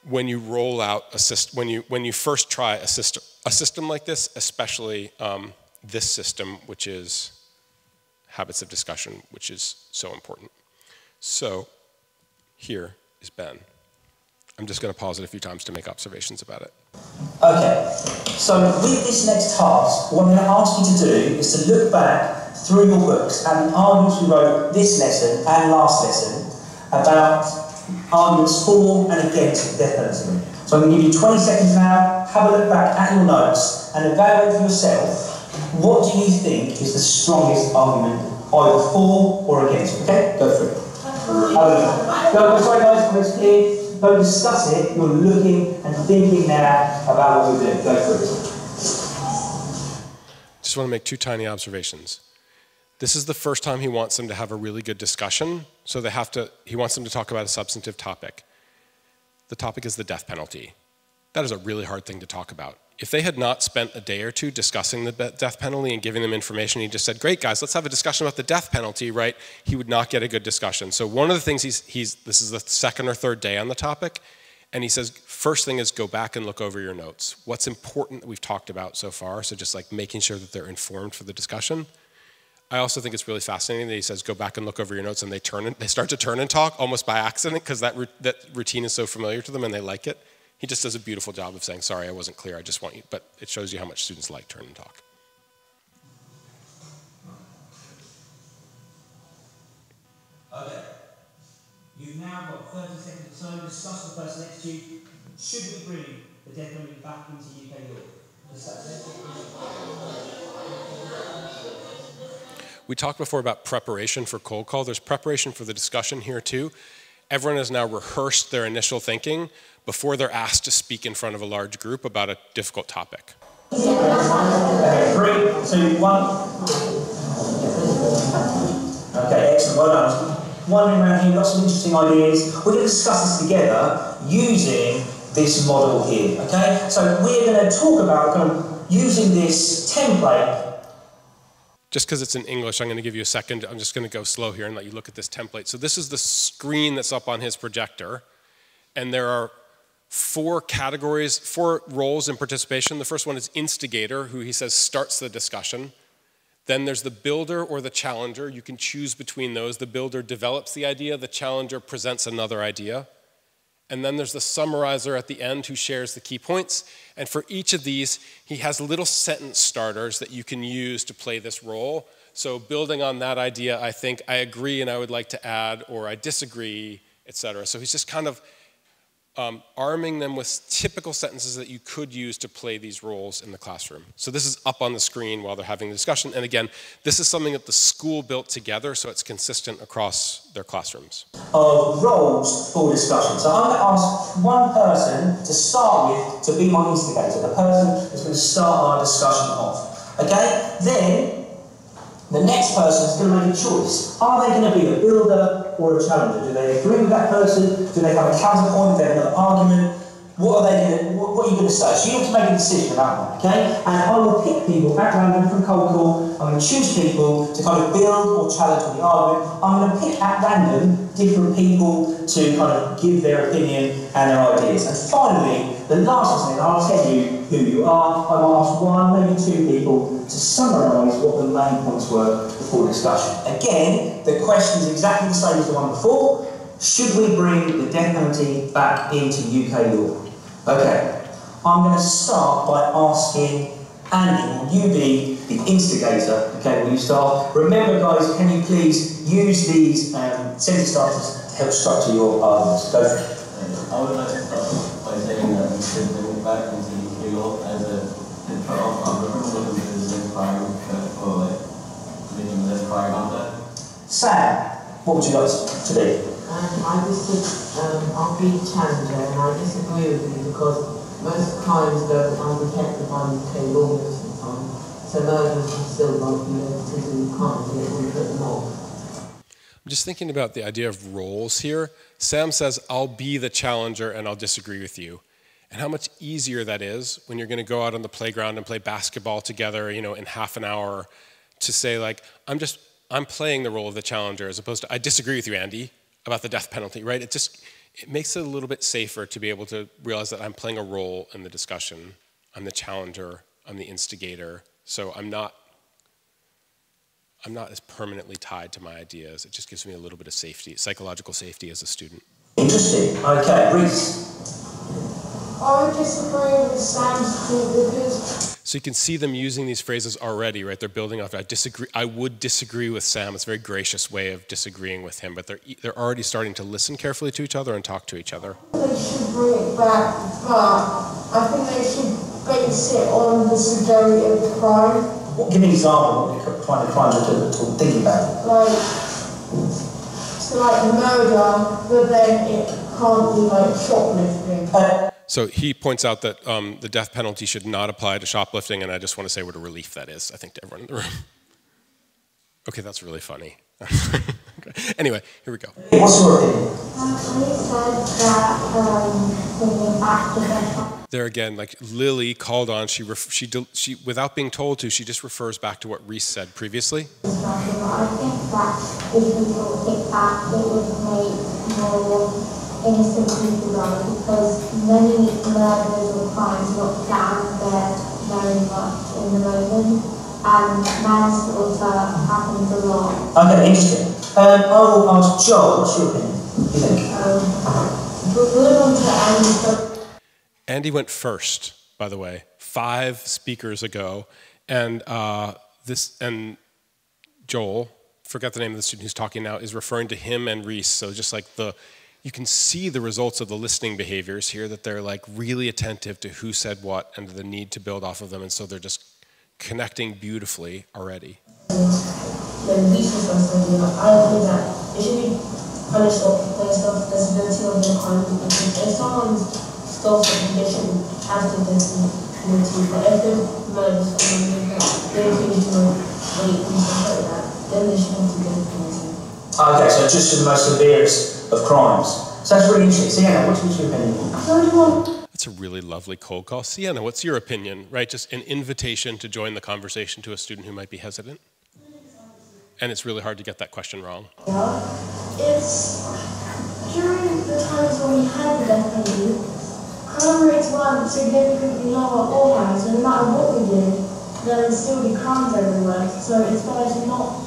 when you roll out a system, when you first try a system like this, especially this system, which is habits of discussion, which is so important. So here is Ben. I'm just going to pause it a few times to make observations about it. Okay, so with this next task, what I'm going to ask you to do is to look back through your books at the arguments we wrote this lesson and last lesson about arguments for and against the death penalty. So I'm going to give you 20 seconds now, have a look back at your notes and evaluate for yourself, what do you think is the strongest argument, either for or against? Okay, go through it. Sorry guys, it's clear. Don't discuss it, you're looking and thinking now about what we're doing. Go through it. Just want to make two tiny observations. This is the first time he wants them to have a really good discussion, so he wants them to talk about a substantive topic. The topic is the death penalty. That is a really hard thing to talk about. If they had not spent a day or two discussing the death penalty and giving them information, he just said, great guys, let's have a discussion about the death penalty, right? He would not get a good discussion. So one of the things this is the second or third day on the topic, and he says, first thing is go back and look over your notes. What's important that we've talked about so far, so just like making sure that they're informed for the discussion. I also think it's really fascinating that he says, go back and look over your notes, and they start to turn and talk almost by accident because that routine is so familiar to them and they like it. He just does a beautiful job of saying, sorry, I wasn't clear, I just want you, but it shows you how much students like turn and talk. Okay. You've now got 30 seconds or so to discuss with the person next to you. Should we bring the death penalty back into UK law? We talked before about preparation for cold call. There's preparation for the discussion here too. Everyone has now rehearsed their initial thinking before they're asked to speak in front of a large group about a difficult topic. 3, 2, 1. Okay, excellent, well done. Wandering around here, lots of interesting ideas. We're going to discuss this together using this model here, okay? So we're going to talk about kind of using this template. Just because it's in English, I'm going to give you a second. I'm just going to go slow here and let you look at this template. So this is the screen that's up on his projector. And there are 4 categories, 4 roles in participation. The first one is instigator, who he says starts the discussion. Then there's the builder or the challenger. You can choose between those. The builder develops the idea. The challenger presents another idea. And then there's the summarizer at the end who shares the key points. And for each of these, he has little sentence starters that you can use to play this role. So building on that idea, I think I agree and I would like to add, or I disagree, etc. So he's just kind of arming them with typical sentences that you could use to play these roles in the classroom. So this is up on the screen while they're having the discussion. And again, this is something that the school built together, so it's consistent across their classrooms. Of roles for discussion. So I'm going to ask one person to start with to be my instigator, the person that's going to start our discussion off. Okay? Then the next person is going to make a choice. Are they going to be a builder or a challenger? Do they agree with that person? Do they have a counterpoint? Do they have another argument? What are you going to say? So you have to make a decision about that, okay? And I will pick people at random from cold call. I'm going to choose people to kind of build or challenge the argument. I'm going to pick at random different people to kind of give their opinion and their ideas. And finally, the last thing, I'll tell you who you are. I will ask one, maybe two people to summarise what the main points were before discussion. Again, the question is exactly the same as the one before. Should we bring the death penalty back into UK law? Okay, I'm going to start by asking Andy, will you be the instigator? Okay, will you start? Remember guys, can you please use these sentence starters to help structure your arguments? Go for it. I would like to start by saying that we should bring it back into UK law as a cut off of the crime or like making less crime on that. Sam, what would you like to do? I'll be the challenger, and I disagree with you because most crimes go undetected by UK law most of the time. So murderers will still not be able to do crimes and it will put them off. I'm just thinking about the idea of roles here. Sam says, I'll be the challenger and I'll disagree with you. And how much easier that is when you're going to go out on the playground and play basketball together, you know, in half an hour, to say like, I'm playing the role of the challenger as opposed to, I disagree with you, Andy, about the death penalty, right? It makes it a little bit safer to be able to realize that I'm playing a role in the discussion. I'm the challenger, I'm the instigator. So I'm not as permanently tied to my ideas. It just gives me a little bit of safety, psychological safety as a student. Interesting. Okay, Reese. I would disagree with Sam's point because... So you can see them using these phrases already, right? They're building off. I would disagree with Sam. It's a very gracious way of disagreeing with him, but they're already starting to listen carefully to each other and talk to each other. They should bring it back, but I think they should base it on the severity of the crime. Give me an example of what you're trying to think about. Like murder, but then it can't be like shoplifting. So he points out that the death penalty should not apply to shoplifting, and I just want to say what a relief that is, I think, to everyone in the room. Okay, that's really funny. Okay. Anyway, here we go. What's your opinion? There again, like Lily called on, she without being told to, she just refers back to what Reese said previously. I think that if people pick back, it would make more innocent people die because many murders or crimes look down there very much in the moment and manslaughter happens a lot. Okay, interesting. I will ask Joel, what's your opinion? Andy went first, by the way, 5 speakers ago, and Joel, forget the name of the student who's talking now, is referring to him and Reese. So just like you can see the results of the listening behaviors here, that they're like really attentive to who said what and the need to build off of them, and so they're just connecting beautifully already. The research was saying, I think that it should be punished based off the severity of the crime. If someone stole the condition as the disability, but if they murder someone, they finish no weight and stuff like that, then they should have to get a penalty. Okay, so just the most severest of crimes. So that's really interesting. Sienna, what's your opinion? That's a really lovely cold call. Sienna, what's your opinion? Right, just an invitation to join the conversation to a student who might be hesitant. And it's really hard to get that question wrong. It's during the times when we had the death penalty, crime rates weren't significantly lower or higher, so no matter what we did, there would still be crimes everywhere. So it's better to not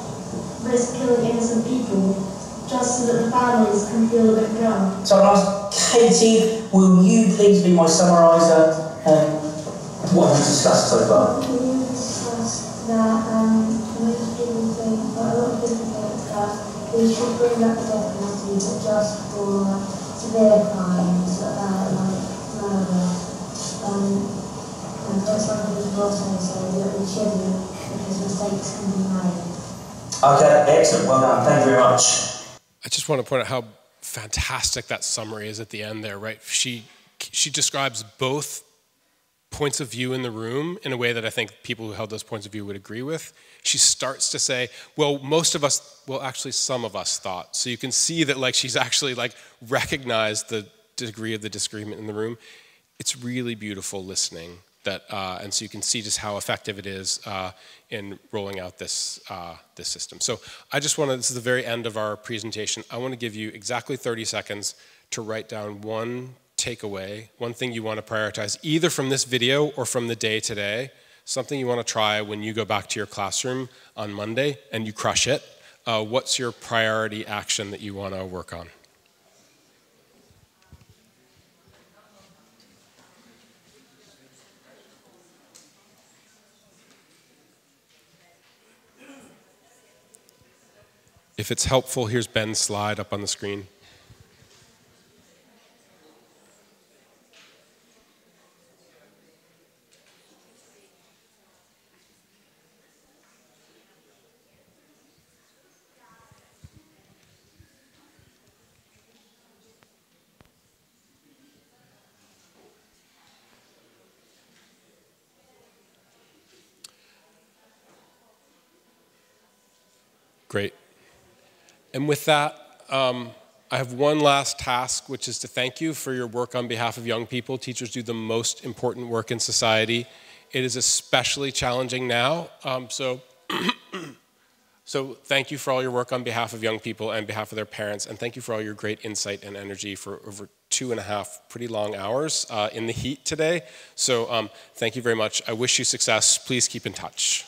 risk killing innocent people just so that the families can feel a bit proud. So I'll ask Katie, will you please be my summariser? What have we discussed so far? We discussed that most people think, a lot of people think that we should bring back the death penalty, but just for severe crimes, murder. And that's what the also say that we shouldn't, because mistakes can be made. Okay, excellent. Well done. Thank you very much. I just want to point out how fantastic that summary is at the end there, right? She describes both points of view in the room in a way that I think people who held those points of view would agree with. She starts to say, well, most of us, well, actually some of us thought. So you can see that like she's actually like recognized the degree of the disagreement in the room. It's really beautiful listening. And so you can see just how effective it is in rolling out this system. So I just want to, this is the very end of our presentation, I want to give you exactly 30 seconds to write down one takeaway, one thing you want to prioritize, either from this video or from the day today, something you want to try when you go back to your classroom on Monday and you crush it. What's your priority action that you want to work on? If it's helpful, here's Ben's slide up on the screen. Great. And with that, I have one last task, which is to thank you for your work on behalf of young people. Teachers do the most important work in society. It is especially challenging now. So thank you for all your work on behalf of young people and behalf of their parents. And thank you for all your great insight and energy for over 2.5 pretty long hours in the heat today. So thank you very much. I wish you success. Please keep in touch.